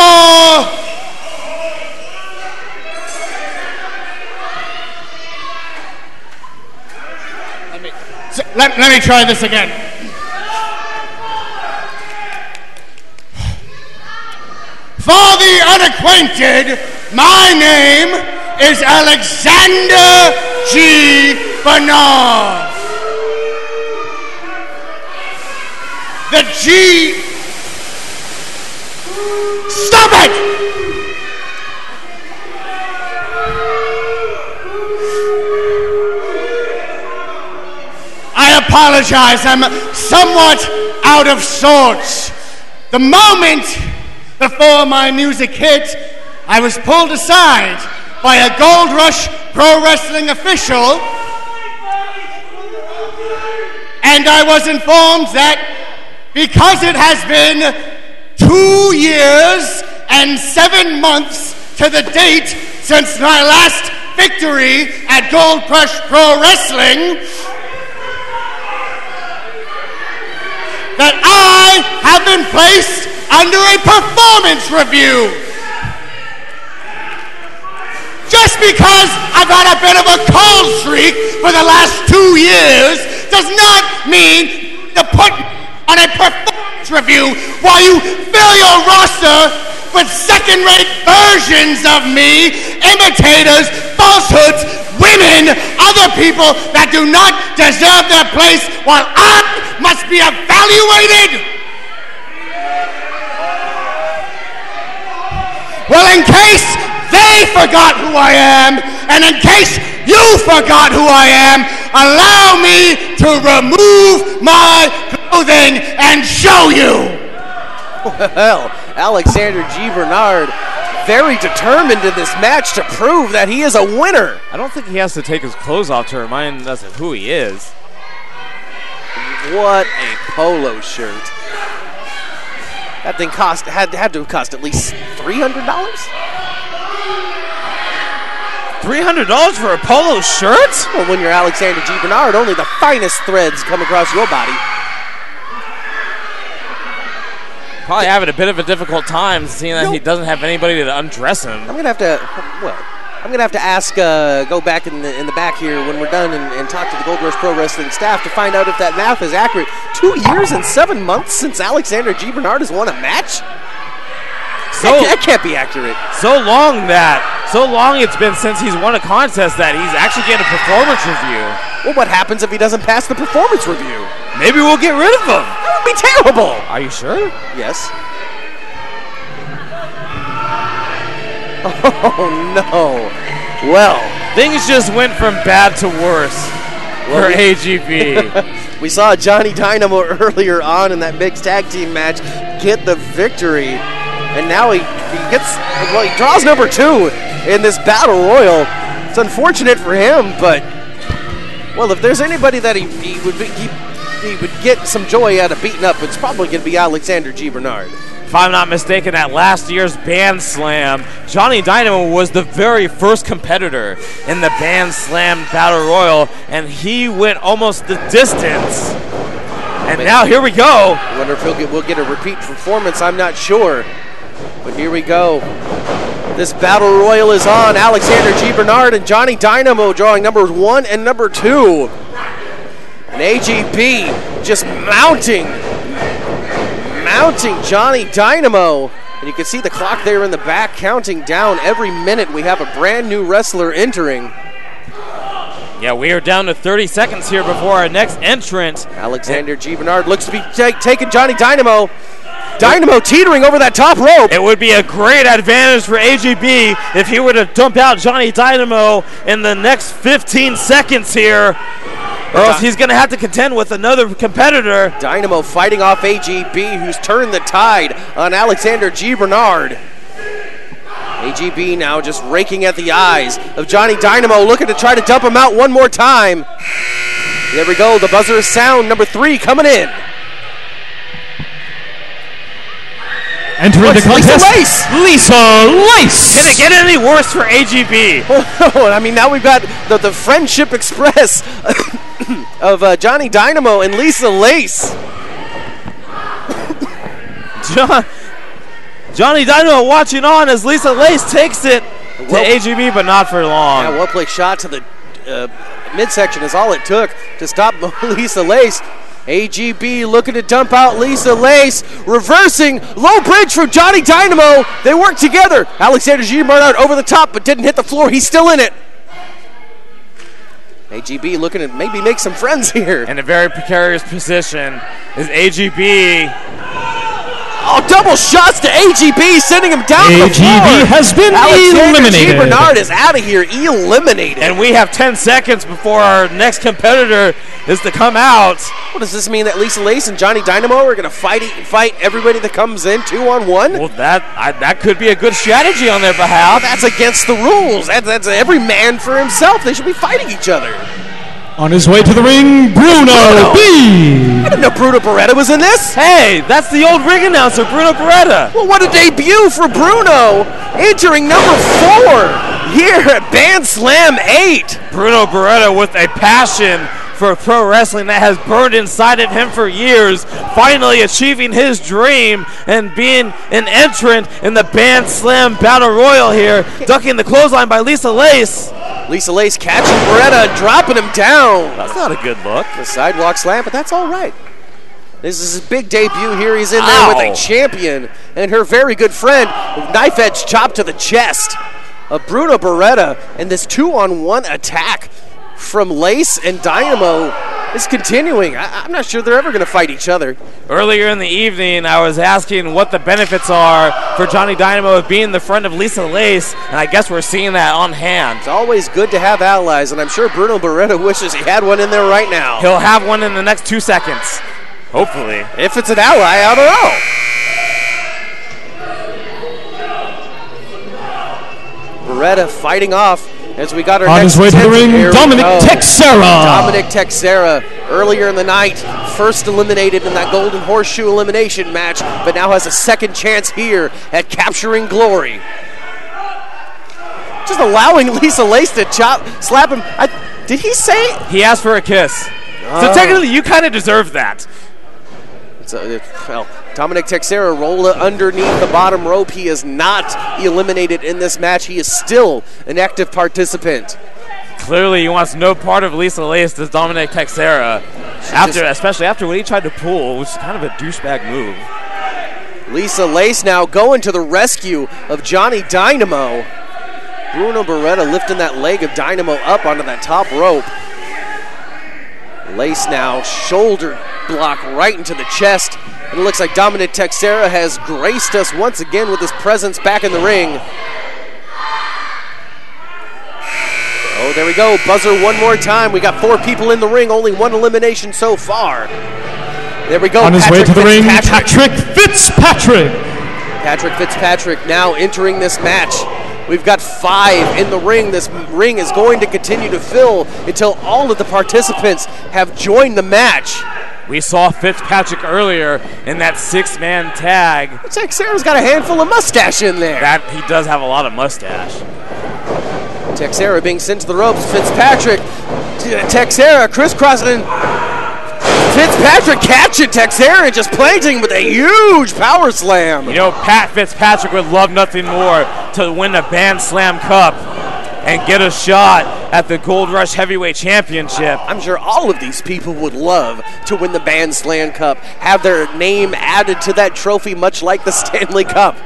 let me try this again. For the unacquainted, my name is Alexander G. Bernard. The G... Stop it! I apologize, I'm somewhat out of sorts. The moment before my music hit, I was pulled aside by a Gold Rush Pro Wrestling official, and I was informed that because it has been 2 years and 7 months to the date since my last victory at Gold Rush Pro Wrestling, that I have been placed under a performance review. Just because I've had a bit of a cold streak for the last 2 years does not mean to put on a performance review while you fill your roster with second-rate versions of me, imitators, falsehoods, women, other people that do not deserve their place while I must be evaluated. Well, in case they forgot who I am, and in case you forgot who I am, allow me to remove my clothing and show you. Well, Alexander G. Bernard very determined in this match to prove that he is a winner. I don't think he has to take his clothes off to remind us of who he is. What a polo shirt. That thing had to have cost at least $300. $300 for a polo shirt? Well, when you're Alexander G. Bernard, only the finest threads come across your body. Probably having a bit of a difficult time seeing that he doesn't have anybody to undress him. I'm gonna have to ask, go back in the back here when we're done and talk to the Gold Rush Pro Wrestling staff to find out if that math is accurate. 2 years and 7 months since Alexander G. Bernard has won a match? That can't be accurate. So long it's been since he's won a contest that he's actually getting a performance review. Well, what happens if he doesn't pass the performance review? Maybe we'll get rid of him. That would be terrible. Are you sure? Yes. Oh, no. Well. Things just went from bad to worse for AGB. We saw Johnny Dynamo earlier on in that mixed tag team match get the victory. And now he draws number 2 in this battle royal. It's unfortunate for him, but, well, if there's anybody that he would get some joy out of beating up, it's probably going to be Alexander G. Bernard. If I'm not mistaken, at last year's BANDSLAM, Johnny Dynamo was the very first competitor in the BANDSLAM Battle Royal, and he went almost the distance. And now here we go. I wonder if we'll get a repeat performance. I'm not sure. But here we go. This battle royal is on. Alexander G. Bernard and Johnny Dynamo drawing numbers 1 and number 2. And AGB just mounting Johnny Dynamo. And you can see the clock there in the back counting down. Every minute we have a brand new wrestler entering. Yeah, we are down to 30 seconds here before our next entrant. Alexander G. Bernard looks to be taking Johnny Dynamo. Dynamo teetering over that top rope. It would be a great advantage for AGB if he were to dump out Johnny Dynamo in the next 15 seconds here, or else he's going to have to contend with another competitor. Dynamo fighting off AGB, who's turned the tide on Alexander G. Bernard. AGB now just raking at the eyes of Johnny Dynamo, looking to try to dump him out one more time. There we go, the buzzer is sound, number 3 coming in. Entering the contest, Lisa Lace. Can it get any worse for AGB? I mean, now we've got the Friendship Express of Johnny Dynamo and Lisa Lace. Johnny Dynamo watching on as Lisa Lace takes it to AGB, but not for long. Yeah, well-played shot to the midsection is all it took to stop Lisa Lace. AGB looking to dump out Lisa Lace, reversing, low bridge from Johnny Dynamo. They work together. Alexander G. Bernard over the top, but didn't hit the floor. He's still in it. AGB looking to maybe make some friends here. In a very precarious position is AGB. Oh, double shots to AGB, sending him down to the floor. AGB has been eliminated. G. Bernard is out of here, eliminated. And we have 10 seconds before our next competitor is to come out. What does this mean, that Lisa Lace and Johnny Dynamo are going to fight everybody that comes in 2-on-1? Well, that could be a good strategy on their behalf. That's against the rules. That's every man for himself. They should be fighting each other. On his way to the ring, Bruno B. I didn't know Bruno Beretta was in this. Hey, that's the old ring announcer, Bruno Beretta. Well, what a debut for Bruno. Entering number 4 here at BANDSLAM 8. Bruno Beretta with a passion for pro wrestling that has burned inside of him for years, finally achieving his dream and being an entrant in the BANDSLAM Battle Royal here, ducking the clothesline by Lisa Lace. Lisa Lace catching Beretta and dropping him down. That's not a good look. The sidewalk slam, but that's all right. This is his big debut here. He's in there with a champion and her very good friend. Knife edge chop to the chest of Bruno Beretta, and this 2-on-1 attack from Lace and Dynamo is continuing. I'm not sure they're ever going to fight each other. Earlier in the evening, I was asking what the benefits are for Johnny Dynamo of being the friend of Lisa Lace, and I guess we're seeing that on hand. It's always good to have allies, and I'm sure Bruno Beretta wishes he had one in there right now. He'll have one in the next 2 seconds, hopefully. If it's an ally, I don't know. Beretta fighting off as we got our on next his way to the ring, Dominic Teixeira. Dominic Teixeira, earlier in the night, first eliminated in that Golden Horseshoe elimination match, but now has a second chance here at capturing glory. just allowing Lisa Lace to slap him. Did he say? He asked for a kiss. So technically, you kind of deserve that. Well, Dominic Teixeira rolled underneath the bottom rope. He is not eliminated in this match. He is still an active participant. Clearly, he wants no part of Lisa Lace, does Dominic Teixeira, especially after what he tried to pull, which is kind of a douchebag move. Lisa Lace now going to the rescue of Johnny Dynamo. Bruno Beretta lifting that leg of Dynamo up onto that top rope. Lace now shoulder block right into the chest. And it looks like Dominic Teixeira has graced us once again with his presence back in the ring. Oh, there we go. Buzzer one more time. We got 4 people in the ring, only 1 elimination so far. There we go. On his way to the ring, Patrick Fitzpatrick. Patrick Fitzpatrick now entering this match. We've got 5 in the ring. This ring is going to continue to fill until all of the participants have joined the match. We saw Fitzpatrick earlier in that 6-man tag. Teixeira's got a handful of mustache in there. That he does have a lot of mustache. Teixeira being sent to the ropes. Fitzpatrick, Teixeira crisscrossing. Fitzpatrick catching Teixeira and just planting with a huge power slam. You know, Pat Fitzpatrick would love nothing more to win the BANDSLAM Cup and get a shot at the Gold Rush Heavyweight Championship. I'm sure all of these people would love to win the BANDSLAM Cup, have their name added to that trophy, much like the Stanley Cup.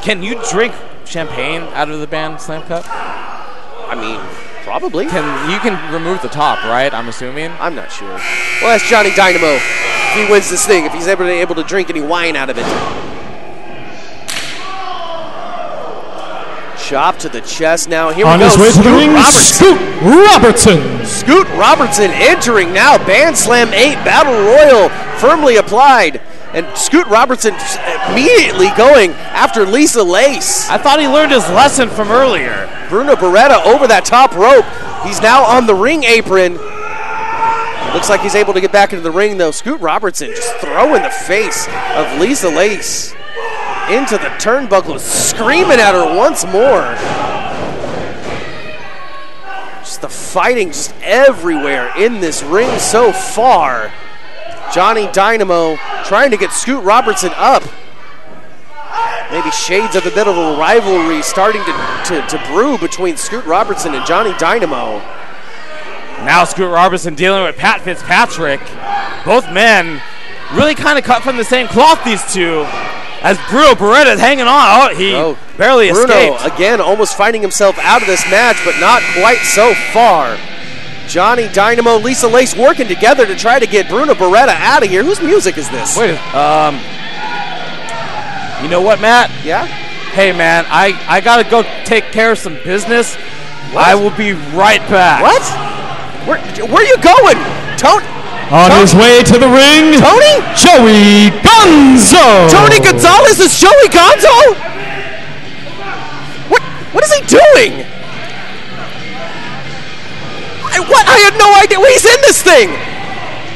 Can you drink champagne out of the BANDSLAM Cup? I mean, probably. You can remove the top, right? I'm assuming. I'm not sure. Well, that's Johnny Dynamo. If he wins this thing, if he's able to drink any wine out of it. Chop to the chest now. Here we go. On his way to the ring, Scoot Robertson. Scoot Robertson entering now. BANDSLAM 8 Battle Royal firmly applied. And Scoot Robertson immediately going after Lisa Lace. I thought he learned his lesson from earlier. Bruno Beretta over that top rope. He's now on the ring apron. Looks like he's able to get back into the ring, though. Scoot Robertson just throwing the face of Lisa Lace into the turnbuckle, screaming at her once more. Just the fighting just everywhere in this ring so far. Johnny Dynamo trying to get Scoot Robertson up. Maybe shades of a bit of a rivalry starting to brew between Scoot Robertson and Johnny Dynamo. Now Scoot Robertson dealing with Pat Fitzpatrick. Both men really kind of cut from the same cloth, these two. As Bruno Beretta is hanging on. Oh, he barely escaped. Bruno, again, almost finding himself out of this match, but not quite so far. Johnny Dynamo, Lisa Lace working together to try to get Bruno Beretta out of here. Whose music is this? Wait, you know what, Matt? Yeah? Hey, man, I got to go take care of some business. What? I will be right back. What? Where are you going? Tony? On his way to the ring, Tony? Joey Gonzo. Tony Gonzalez is Joey Gonzo? What is he doing? I had no idea. Well, he's in this thing.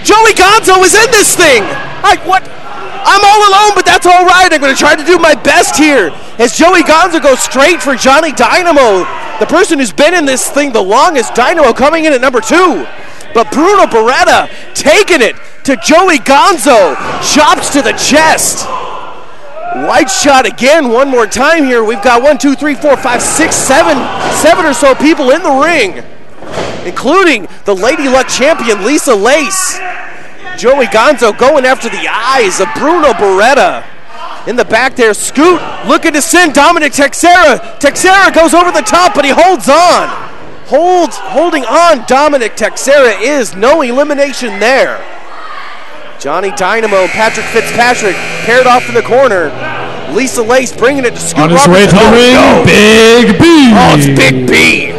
Joey Gonzo is in this thing. I'm all alone, but that's all right. I'm going to try to do my best here. As Joey Gonzo goes straight for Johnny Dynamo, the person who's been in this thing the longest, Dynamo coming in at number 2. But Bruno Beretta taking it to Joey Gonzo. Chops to the chest. Wide shot again one more time here. We've got 1, 2, 3, 4, 5, 6, 7 or so people in the ring, including the Lady Luck champion, Lisa Lace. Joey Gonzo going after the eyes of Bruno Beretta. In the back there, Scoot looking to send Dominic Teixeira. Teixeira goes over the top, but he holds on. Holding on, Dominic Teixeira is no elimination there. Johnny Dynamo and Patrick Fitzpatrick paired off in the corner. Lisa Lace bringing it to Scoot On his Robertson. way to the ring, no. Big B. Oh, it's Big B.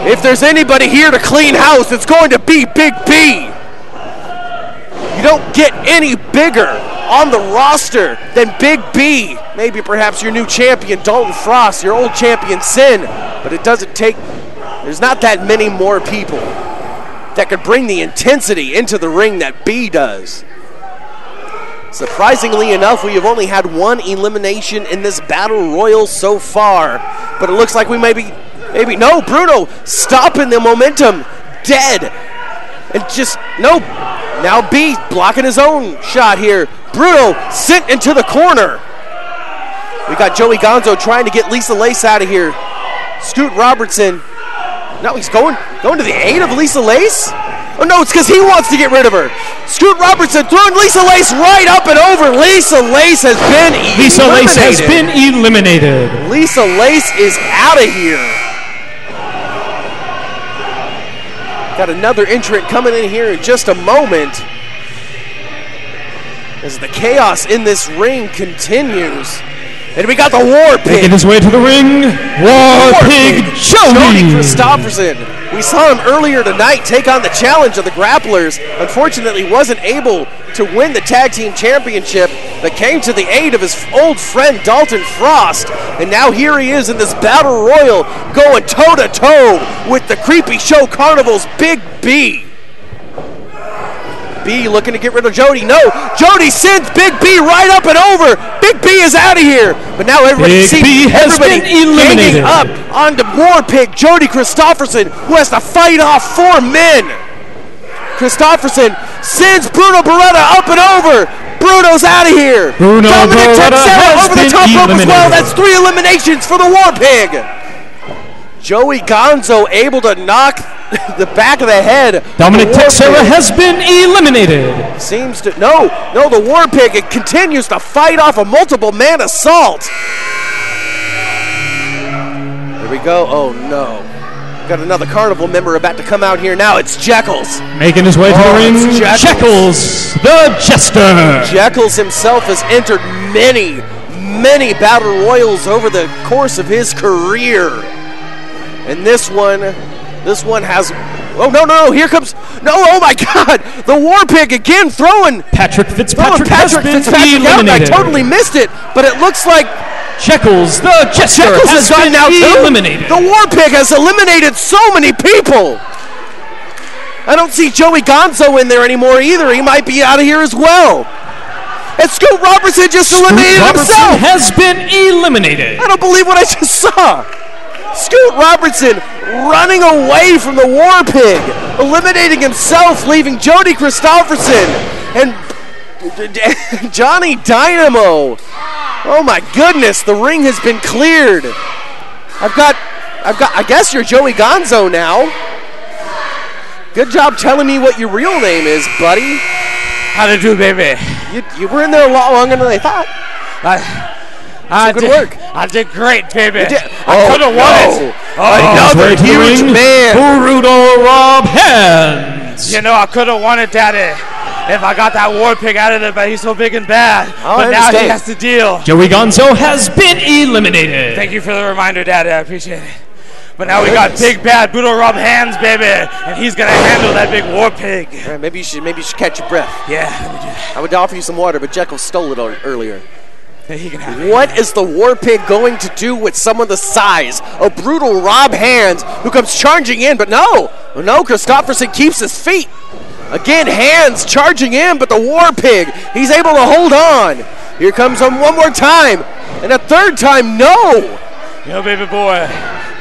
If there's anybody here to clean house, it's going to be Big B. You don't get any bigger on the roster than Big B. Maybe perhaps your new champion, Dalton Frost, your old champion, Synn. But it doesn't take, there's not that many more people that could bring the intensity into the ring that B does. Surprisingly enough, we have only had one elimination in this battle royal so far. But it looks like we maybe no, Bruno stopping the momentum, dead. And just, nope. Now B blocking his own shot here. Bruno sent into the corner. We got Joey Gonzo trying to get Lisa Lace out of here. Scoot Robertson. No, he's going to the aid of Lisa Lace? Oh no, it's because he wants to get rid of her. Scoot Robertson throwing Lisa Lace right up and over. Lisa Lace has been eliminated. Lisa Lace has been eliminated. Lisa Lace is out of here. Got another entrant coming in here in just a moment. As the chaos in this ring continues. And we got the War Pig. Making his way to the ring, War Pig Jody Christopherson. We saw him earlier tonight take on the challenge of the Grapplers. Unfortunately, wasn't able to win the tag team championship, but came to the aid of his old friend Dalton Frost. And now here he is in this battle royal, going toe-to-toe with the Creepy Show Carnival's Big B. B looking to get rid of Jody. No, Jody sends Big B right up and over. Big B is out of here. But now everybody hanging up on the War Pig, Jody Christopherson, who has to fight off 4 men. Christopherson sends Bruno Beretta up and over. Bruno's out of here. Dominic Teixeira over the top rope as well. That's 3 eliminations for the War Pig. Joey Gonzo able to knock the back of the head. Dominic Teixeira has been eliminated. Seems to, no, the War Pig, it continues to fight off a multiple man assault. Here we go, oh no. Got another Carnival member about to come out here now. It's Jeckles. Making his way to the ring, Jeckles, the Jester. Jeckles himself has entered many battle royals over the course of his career. And this one has, oh no, here comes, no, oh my God, the War Pig again throwing. Patrick Fitzpatrick has been I eliminated. totally missed it, but it looks like Jeckles, the Jester, has been eliminated. The War Pig has eliminated so many people. I don't see Joey Gonzo in there anymore either. He might be out of here as well. And Scoot Robertson just eliminated himself. Has been eliminated. I don't believe what I just saw. Scoot Robertson running away from the War Pig, eliminating himself, leaving Jody Christopherson and Johnny Dynamo. Oh my goodness, the ring has been cleared. I guess you're Joey Gonzo now. Good job telling me what your real name is, buddy. How to do, baby? You were in there a lot longer than I thought. Good work. I did great, baby. I could have won it. Another huge man. Brutal Rob Hands. You know, I could have won it, Daddy, if I got that War Pig out of there, but he's so big and bad. But now he has to deal. Joey Gonzo has been eliminated. Thank you for the reminder, Daddy. I appreciate it. But now we got big bad Brutal Rob Hands, baby, and he's gonna handle that big War Pig. All right, maybe you should catch your breath. Yeah, let me do that. I would offer you some water, but Jekyll stole it earlier. Yeah, he can have it. What is the War Pig going to do with someone the size of Brutal Rob Hands, who comes charging in? But no, Christopherson keeps his feet. Again, Hands charging in, but the War Pig, he's able to hold on. Here comes him one more time, and a third time, no. You know, baby boy,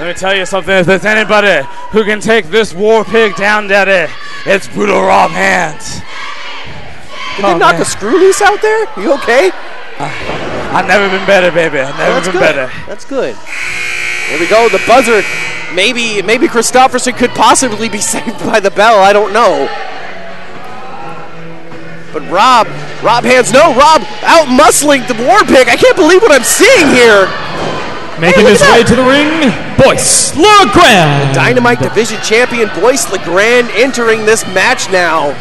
let me tell you something. If there's anybody who can take this War Pig down, Daddy, it's Brutal Rob Hands. Did they knock a screw loose out there? You okay? I've never been better, baby. I've never been better. That's good. Here we go, the buzzer. Maybe Christopherson could possibly be saved by the bell. I don't know. But Rob Hands, Rob out muscling the War Pig. I can't believe what I'm seeing here. Making his way to the ring, Boyce LeGrande. The Dynamite Division Champion Boyce LeGrande entering this match now.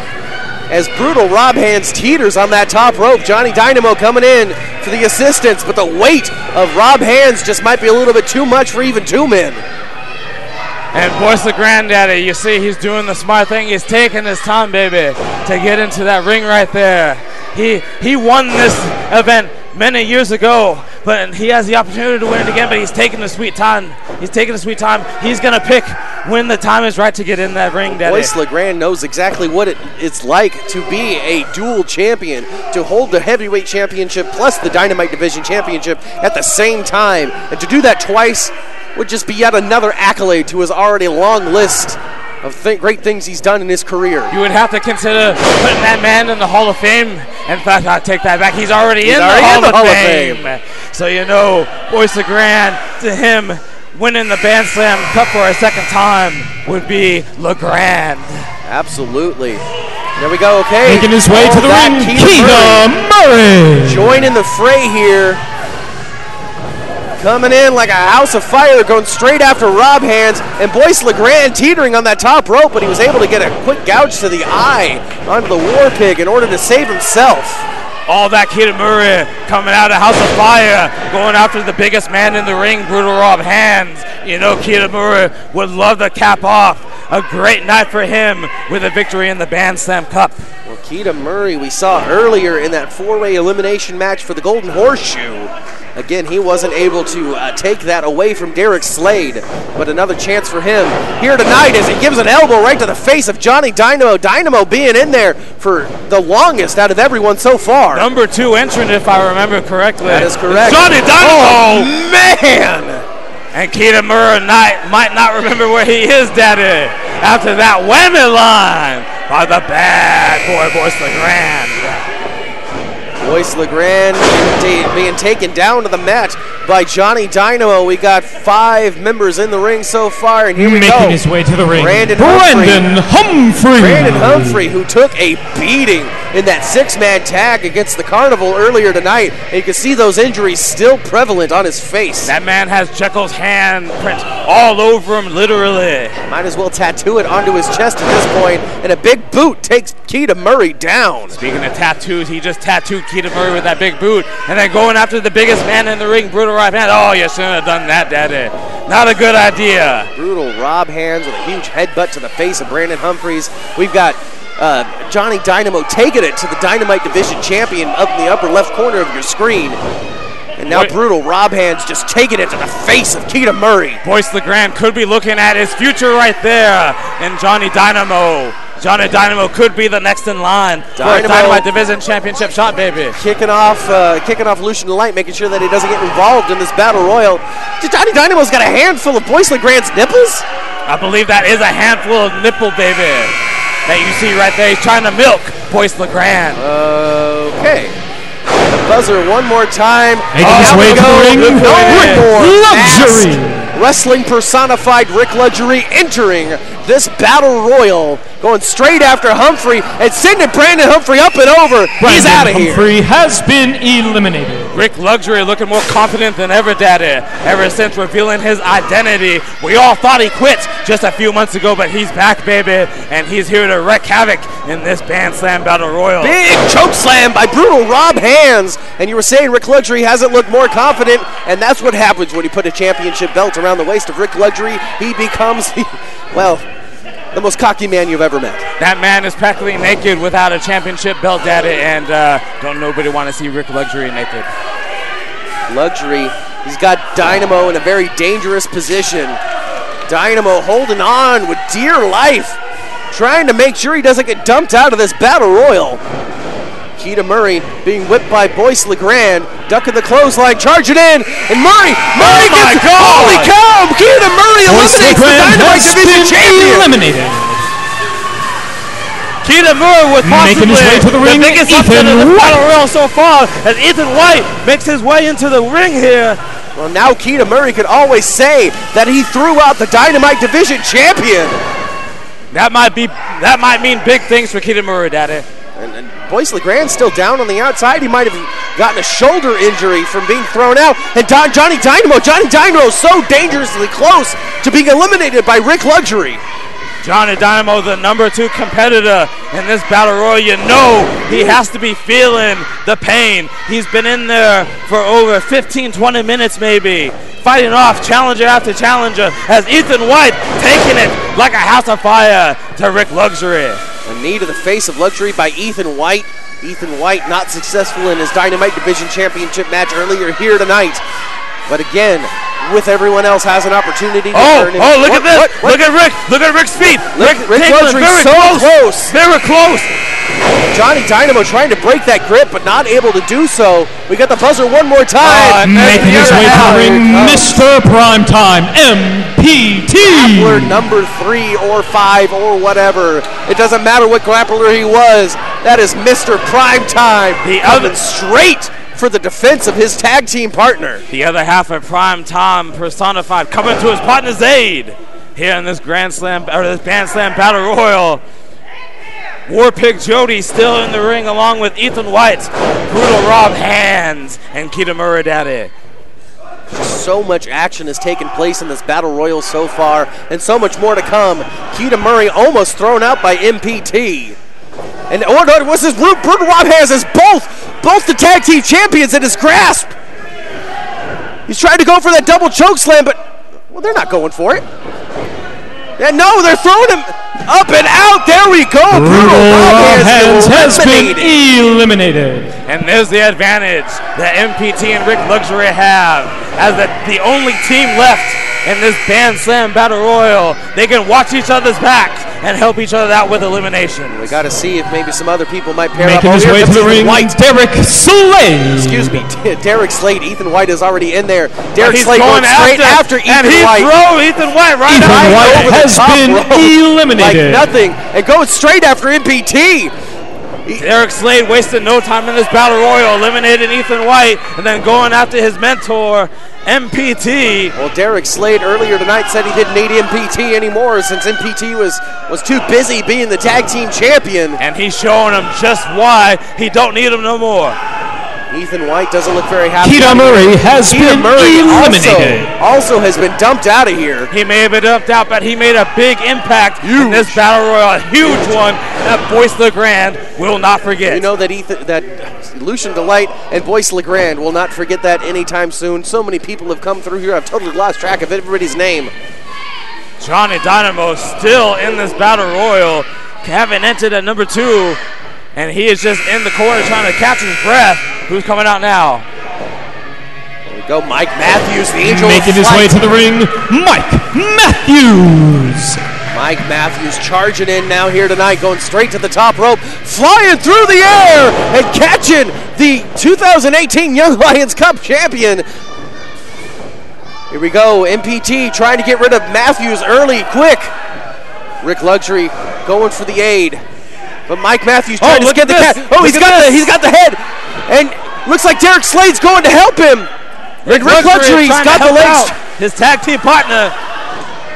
As Brutal Rob Hands teeters on that top rope. Johnny Dynamo coming in for the assistance, but the weight of Rob Hands just might be a little bit too much for even 2 men. And Boyce LeGrande, Daddy, you see he's doing the smart thing. He's taking his time, baby, to get into that ring right there. He won this event many years ago, but he has the opportunity to win it again, but he's taking the sweet time. He's taking the sweet time. He's going to pick when the time is right to get in that ring, Daddy. Boyce LeGrande knows exactly what it's like to be a dual champion, to hold the heavyweight championship plus the Dynamite Division championship at the same time. And to do that twice would just be yet another accolade to his already long list of great things he's done in his career. You would have to consider putting that man in the Hall of Fame. In fact, I take that back. He's already in the Hall of Fame. So you know, Boyce LeGrande, to him, winning the BANDSLAM Cup for a second time would be LeGrande. Absolutely. There we go, okay. Making his way to the ring, Keita Murray. Joining the fray here. Coming in like a house of fire, going straight after Rob Hands, and Boyce LeGrande teetering on that top rope, but he was able to get a quick gouge to the eye onto the War Pig in order to save himself. All that Keita Murray coming out of House of Fire, going after the biggest man in the ring, Brutal Rob Hands. You know Keita Murray would love to cap off a great night for him with a victory in the BANDSLAM Cup. Well, Keita Murray we saw earlier in that four-way elimination match for the Golden Horseshoe. Again, he wasn't able to take that away from Derek Slade, but another chance for him here tonight as he gives an elbow right to the face of Johnny Dynamo. Dynamo being in there for the longest out of everyone so far. Number 2 entrant, if I remember correctly. That is correct. Johnny Dynamo! Oh, man! And Keita Murray might not remember where he is, Daddy, after that whammy line by the bad boy, Boyce LeGrande. Boyce LeGrande being taken down to the mat by Johnny Dynamo. We got 5 members in the ring so far, and here we go. Making his way to the ring, Brandon Humphrey, who took a beating in that 6-man tag against the Carnival earlier tonight. And you can see those injuries still prevalent on his face. That man has Jeckles' handprint all over him, literally. Might as well tattoo it onto his chest at this point, and a big boot takes Keita Murray down. Speaking of tattoos, he just tattooed Keita Murray with that big boot, and then going after the biggest man in the ring, Brutal Rob Hands. Oh, you shouldn't have done that, Daddy. Not a good idea. Brutal Rob Hands with a huge headbutt to the face of Brandon Humphreys. We've got Johnny Dynamo taking it to the Dynamite Division champion up in the upper left corner of your screen. And now Brutal Rob Hands just taking it to the face of Keita Murray. Boyce LeGrande could be looking at his future right there in Johnny Dynamo. Johnny Dynamo could be the next in line for a Dynamite Division Championship shot, baby. Kicking off Lucian Light, making sure that he doesn't get involved in this battle royal. Johnny Dynamo's got a handful of Boyce LeGrande's nipples. I believe that is a handful of nipple, baby, that you see right there. He's trying to milk Boyce LeGrande. Okay. The buzzer one more time. Making his way to the ring, Luxury. Wrestling personified Rick Luxury entering this battle royal, going straight after Humphrey and sending Brandon Humphrey up and over. He's out of here. Humphrey has been eliminated. Rick Luxury looking more confident than ever, Daddy, ever since revealing his identity. We all thought he quit just a few months ago, but he's back, baby, and he's here to wreak havoc in this BANDSLAM Battle Royal. Big choke slam by Brutal Rob Hands, and you were saying Rick Luxury hasn't looked more confident, and that's what happens when you put a championship belt around the waist of Rick Luxury. He becomes, the most cocky man you've ever met. That man is practically naked without a championship belt, Daddy, and don't nobody want to see Rick Luxury naked. Luxury, he's got Dynamo in a very dangerous position. Dynamo holding on with dear life, trying to make sure he doesn't get dumped out of this battle royal. Keita Murray being whipped by Boyce LeGrande, ducking the clothesline, charging in, and Murray gets, holy cow, Keita Murray eliminates the Dynamite Division champion. Eliminated. Keita Murray was possibly the biggest upset in the battle royal so far, as Ethan White makes his way into the ring here. Well, now Keita Murray could always say that he threw out the Dynamite Division champion. That might mean big things for Keita Murray, Daddy. And Boyce LeGrande's still down on the outside. He might have gotten a shoulder injury from being thrown out. And Johnny Dynamo so dangerously close to being eliminated by Rick Luxury. Johnny Dynamo, the number 2 competitor in this battle royal. You know he has to be feeling the pain. He's been in there for over 15, 20 minutes maybe, fighting off challenger after challenger, as Ethan White taking it like a house of fire to Rick Luxury. A knee to the face of Luxury by Ethan White. Ethan White not successful in his Dynamite Division Championship match earlier here tonight. But again, with everyone else has an opportunity to turn in. Look at this. Look at Rick. Look at Rick's feet. Rick Luxury so close. Very close. Johnny Dynamo trying to break that grip, but not able to do so. We got the buzzer one more time. Making his way to the ring, Mr. Primetime, MPT. Grappler number 3 or 5 or whatever. It doesn't matter what grappler he was. That is Mr. Primetime. The other straight for the defense of his tag team partner. The other half of Primetime personified, coming to his partner's aid here in this Grand Slam or this BANDSLAM Battle Royal. War Pig Jody still in the ring along with Ethan White, Brutal Rob Hands, and Keita Murray Daddy. So much action has taken place in this Battle Royal so far, and so much more to come. Keita Murray almost thrown out by MPT. And what's this? Brutal Rob Hands is both the tag team champions in his grasp. He's trying to go for that double choke slam, but well, they're not going for it. And no, they're throwing him up and out. There we go. Brutal Rob Hands has been eliminated. And there's the advantage that MPT and Rick Luxury have as the only team left in this BANDSLAM Battle Royal. They can watch each other's backs and help each other out with elimination. We got to see if maybe some other people might pair up. Making his way to the ring, Derek Slade. Excuse me, Derek Slade. Ethan White is already in there. Derek He's Slade going straight after Ethan White. And he throw Ethan White right Ethan out. White has been eliminated. Like nothing, and going straight after MPT. Derek Slade wasted no time in this Battle Royal, eliminating Ethan White, and then going after his mentor, MPT. Well, Derek Slade earlier tonight said he didn't need MPT anymore since MPT was too busy being the tag team champion. And he's showing him just why he don't need him no more. Ethan White doesn't look very happy. Keita Murray has been eliminated. Also has been dumped out of here. He may have been dumped out, but he made a big impact in this Battle Royal. A huge one that Boyce LeGrande will not forget. You know that Lucian Delight and Boyce LeGrande will not forget that anytime soon. So many people have come through here. I've totally lost track of everybody's name. Johnny Dynamo still in this Battle Royal. Having entered at number 2. And he is just in the corner trying to catch his breath. Who's coming out now? There we go, Mike Matthews, the Angel making his way to the ring, Mike Matthews. Mike Matthews charging in now here tonight, going straight to the top rope, flying through the air and catching the 2018 Young Lions Cup champion. Here we go, MPT trying to get rid of Matthews early, quick. Rick Luxury going for the aid. But Mike Matthews trying to get the cat. Oh, he's got the head. And looks like Derek Slade's going to help him. Rick Luxury's got the legs. His tag team partner.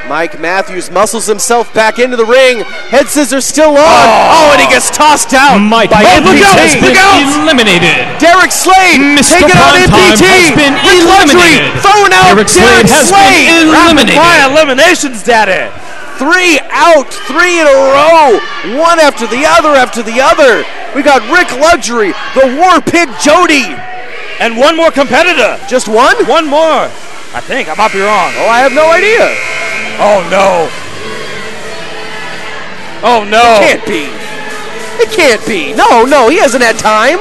Mike Matthews muscles himself back into the ring. Head scissors still on. Oh, and he gets tossed out. Mike Matthews has been eliminated. Derek Slade taking out MPT. Has been Rick Luxury throwing out Derek Slade. Has been eliminated. Eliminations, Daddy. 3 out, 3 in a row, one after the other. We got Rick Luxury, the War Pig Jody. And one more competitor. Just one? One more. I think, I might be wrong. Oh, I have no idea. Oh no. Oh no. It can't be. No, he hasn't had time.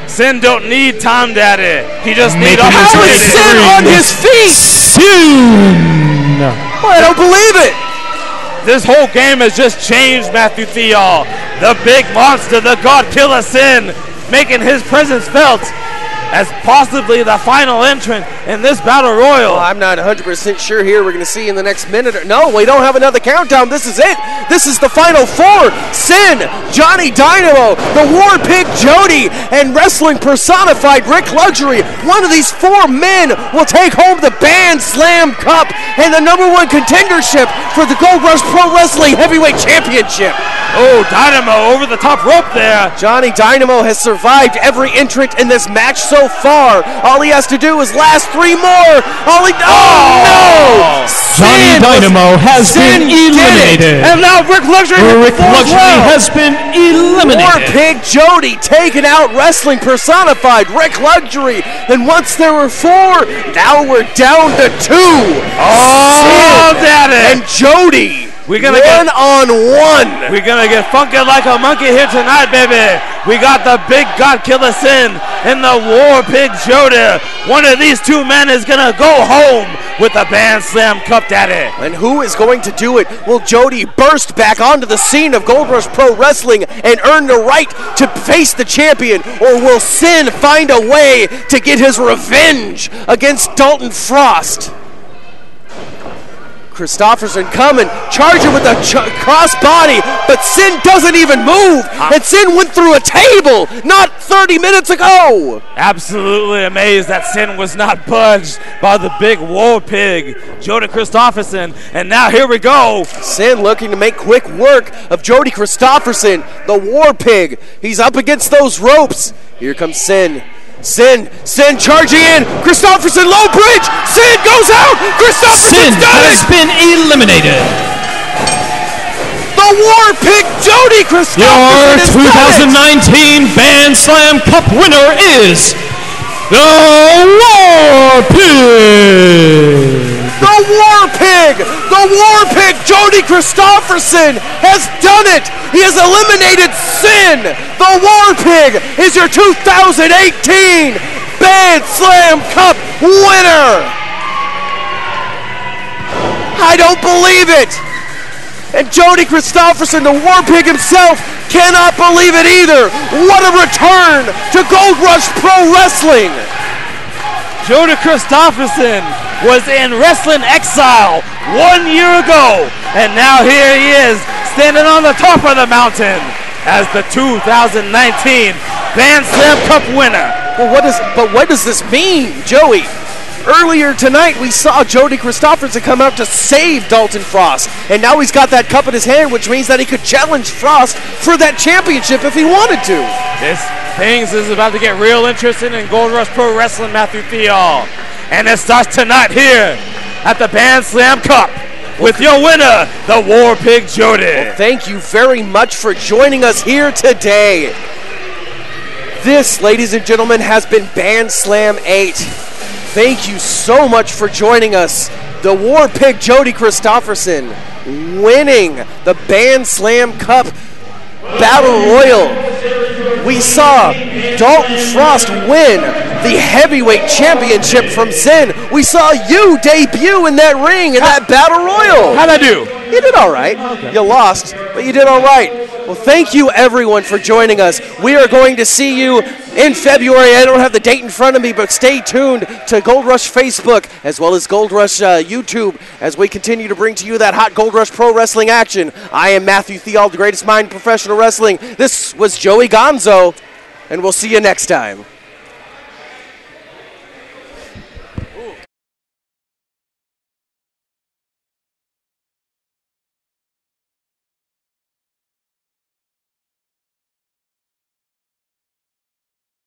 Synn don't need time, Daddy. He just needs How is Synn on his feet? Soon. Well, I don't believe it. This whole game has just changed, Matthew Theall. The big monster, the God Killer Synn, making his presence felt as possibly the final entrant in this Battle Royal. Well, I'm not 100% sure here. We're going to see in the next minute. No, we don't have another countdown. This is it. This is the final 4. Synn, Johnny Dynamo, the War Pig Jody, and wrestling personified Rick Luxury. One of these 4 men will take home the BANDSLAM Cup and the #1 contendership for the Gold Rush Pro Wrestling Heavyweight Championship. Oh, Dynamo over the top rope there. Johnny Dynamo has survived every entrant in this match so far. All he has to do is last 3 more. No! Johnny Dynamo has been eliminated. And now Rick Luxury has been eliminated. War Pig Jody taking out wrestling personified Rick Luxury. And once there were 4, now we're down to 2. Oh, Daddy. And Jody We're gonna one-on-one. We're gonna get funky like a monkey here tonight, baby. We got the big God Killer Synn and the War Pig Jody. One of these two men is gonna go home with the BANDSLAM Cup, daddy. And who is going to do it? Will Jody burst back onto the scene of Gold Rush Pro Wrestling and earn the right to face the champion, or will Synn find a way to get his revenge against Dalton Frost? Christofferson coming, charging with a cross body, but Synn doesn't even move, and Synn went through a table not 30 minutes ago. Absolutely amazed that Synn was not budged by the big war pig, Jody Christofferson, and now here we go. Synn looking to make quick work of Jody Christofferson, the war pig. He's up against those ropes. Here comes Synn. Synn charging in. Christofferson, low bridge. Synn goes out. Christofferson's got it. Has been eliminated. The War Pig, Jody Christofferson. Your 2019 BANDSLAM Cup winner is the War Pig. The War Pig, Jody Christofferson has done it. He has eliminated Synn. The War Pig is your 2018 BANDSLAM Cup winner. I don't believe it. And Jody Christofferson, the War Pig himself, cannot believe it either. What a return to Gold Rush Pro Wrestling. Jody Christofferson was in wrestling exile 1 year ago, and now here he is standing on the top of the mountain as the 2019 BANDSLAM Cup winner. Well, what does this mean, Joey? Earlier tonight, we saw Jody Christofferson come out to save Dalton Frost, and now he's got that cup in his hand, which means that he could challenge Frost for that championship if he wanted to. Things is about to get real interesting in Gold Rush Pro Wrestling, Matthew Theall. And it starts tonight here at the BANDSLAM Cup with your winner, the War Pig Jody. Well, thank you very much for joining us here today. This, ladies and gentlemen, has been BANDSLAM 8. Thank you so much for joining us. The War Pig Jody Christofferson winning the BANDSLAM Cup Battle Royal. We saw Dalton Frost win the heavyweight championship from Synn. We saw you debut in that ring in that Battle Royal. How'd I do? You did all right. Okay. You lost, but you did all right. Well, thank you, everyone, for joining us. We are going to see you in February. I don't have the date in front of me, but stay tuned to Gold Rush Facebook as well as Gold Rush YouTube as we continue to bring to you that hot Gold Rush Pro Wrestling action. I am Matthew Theall, the greatest mind in professional wrestling. This was Joey Gonzo, and we'll see you next time.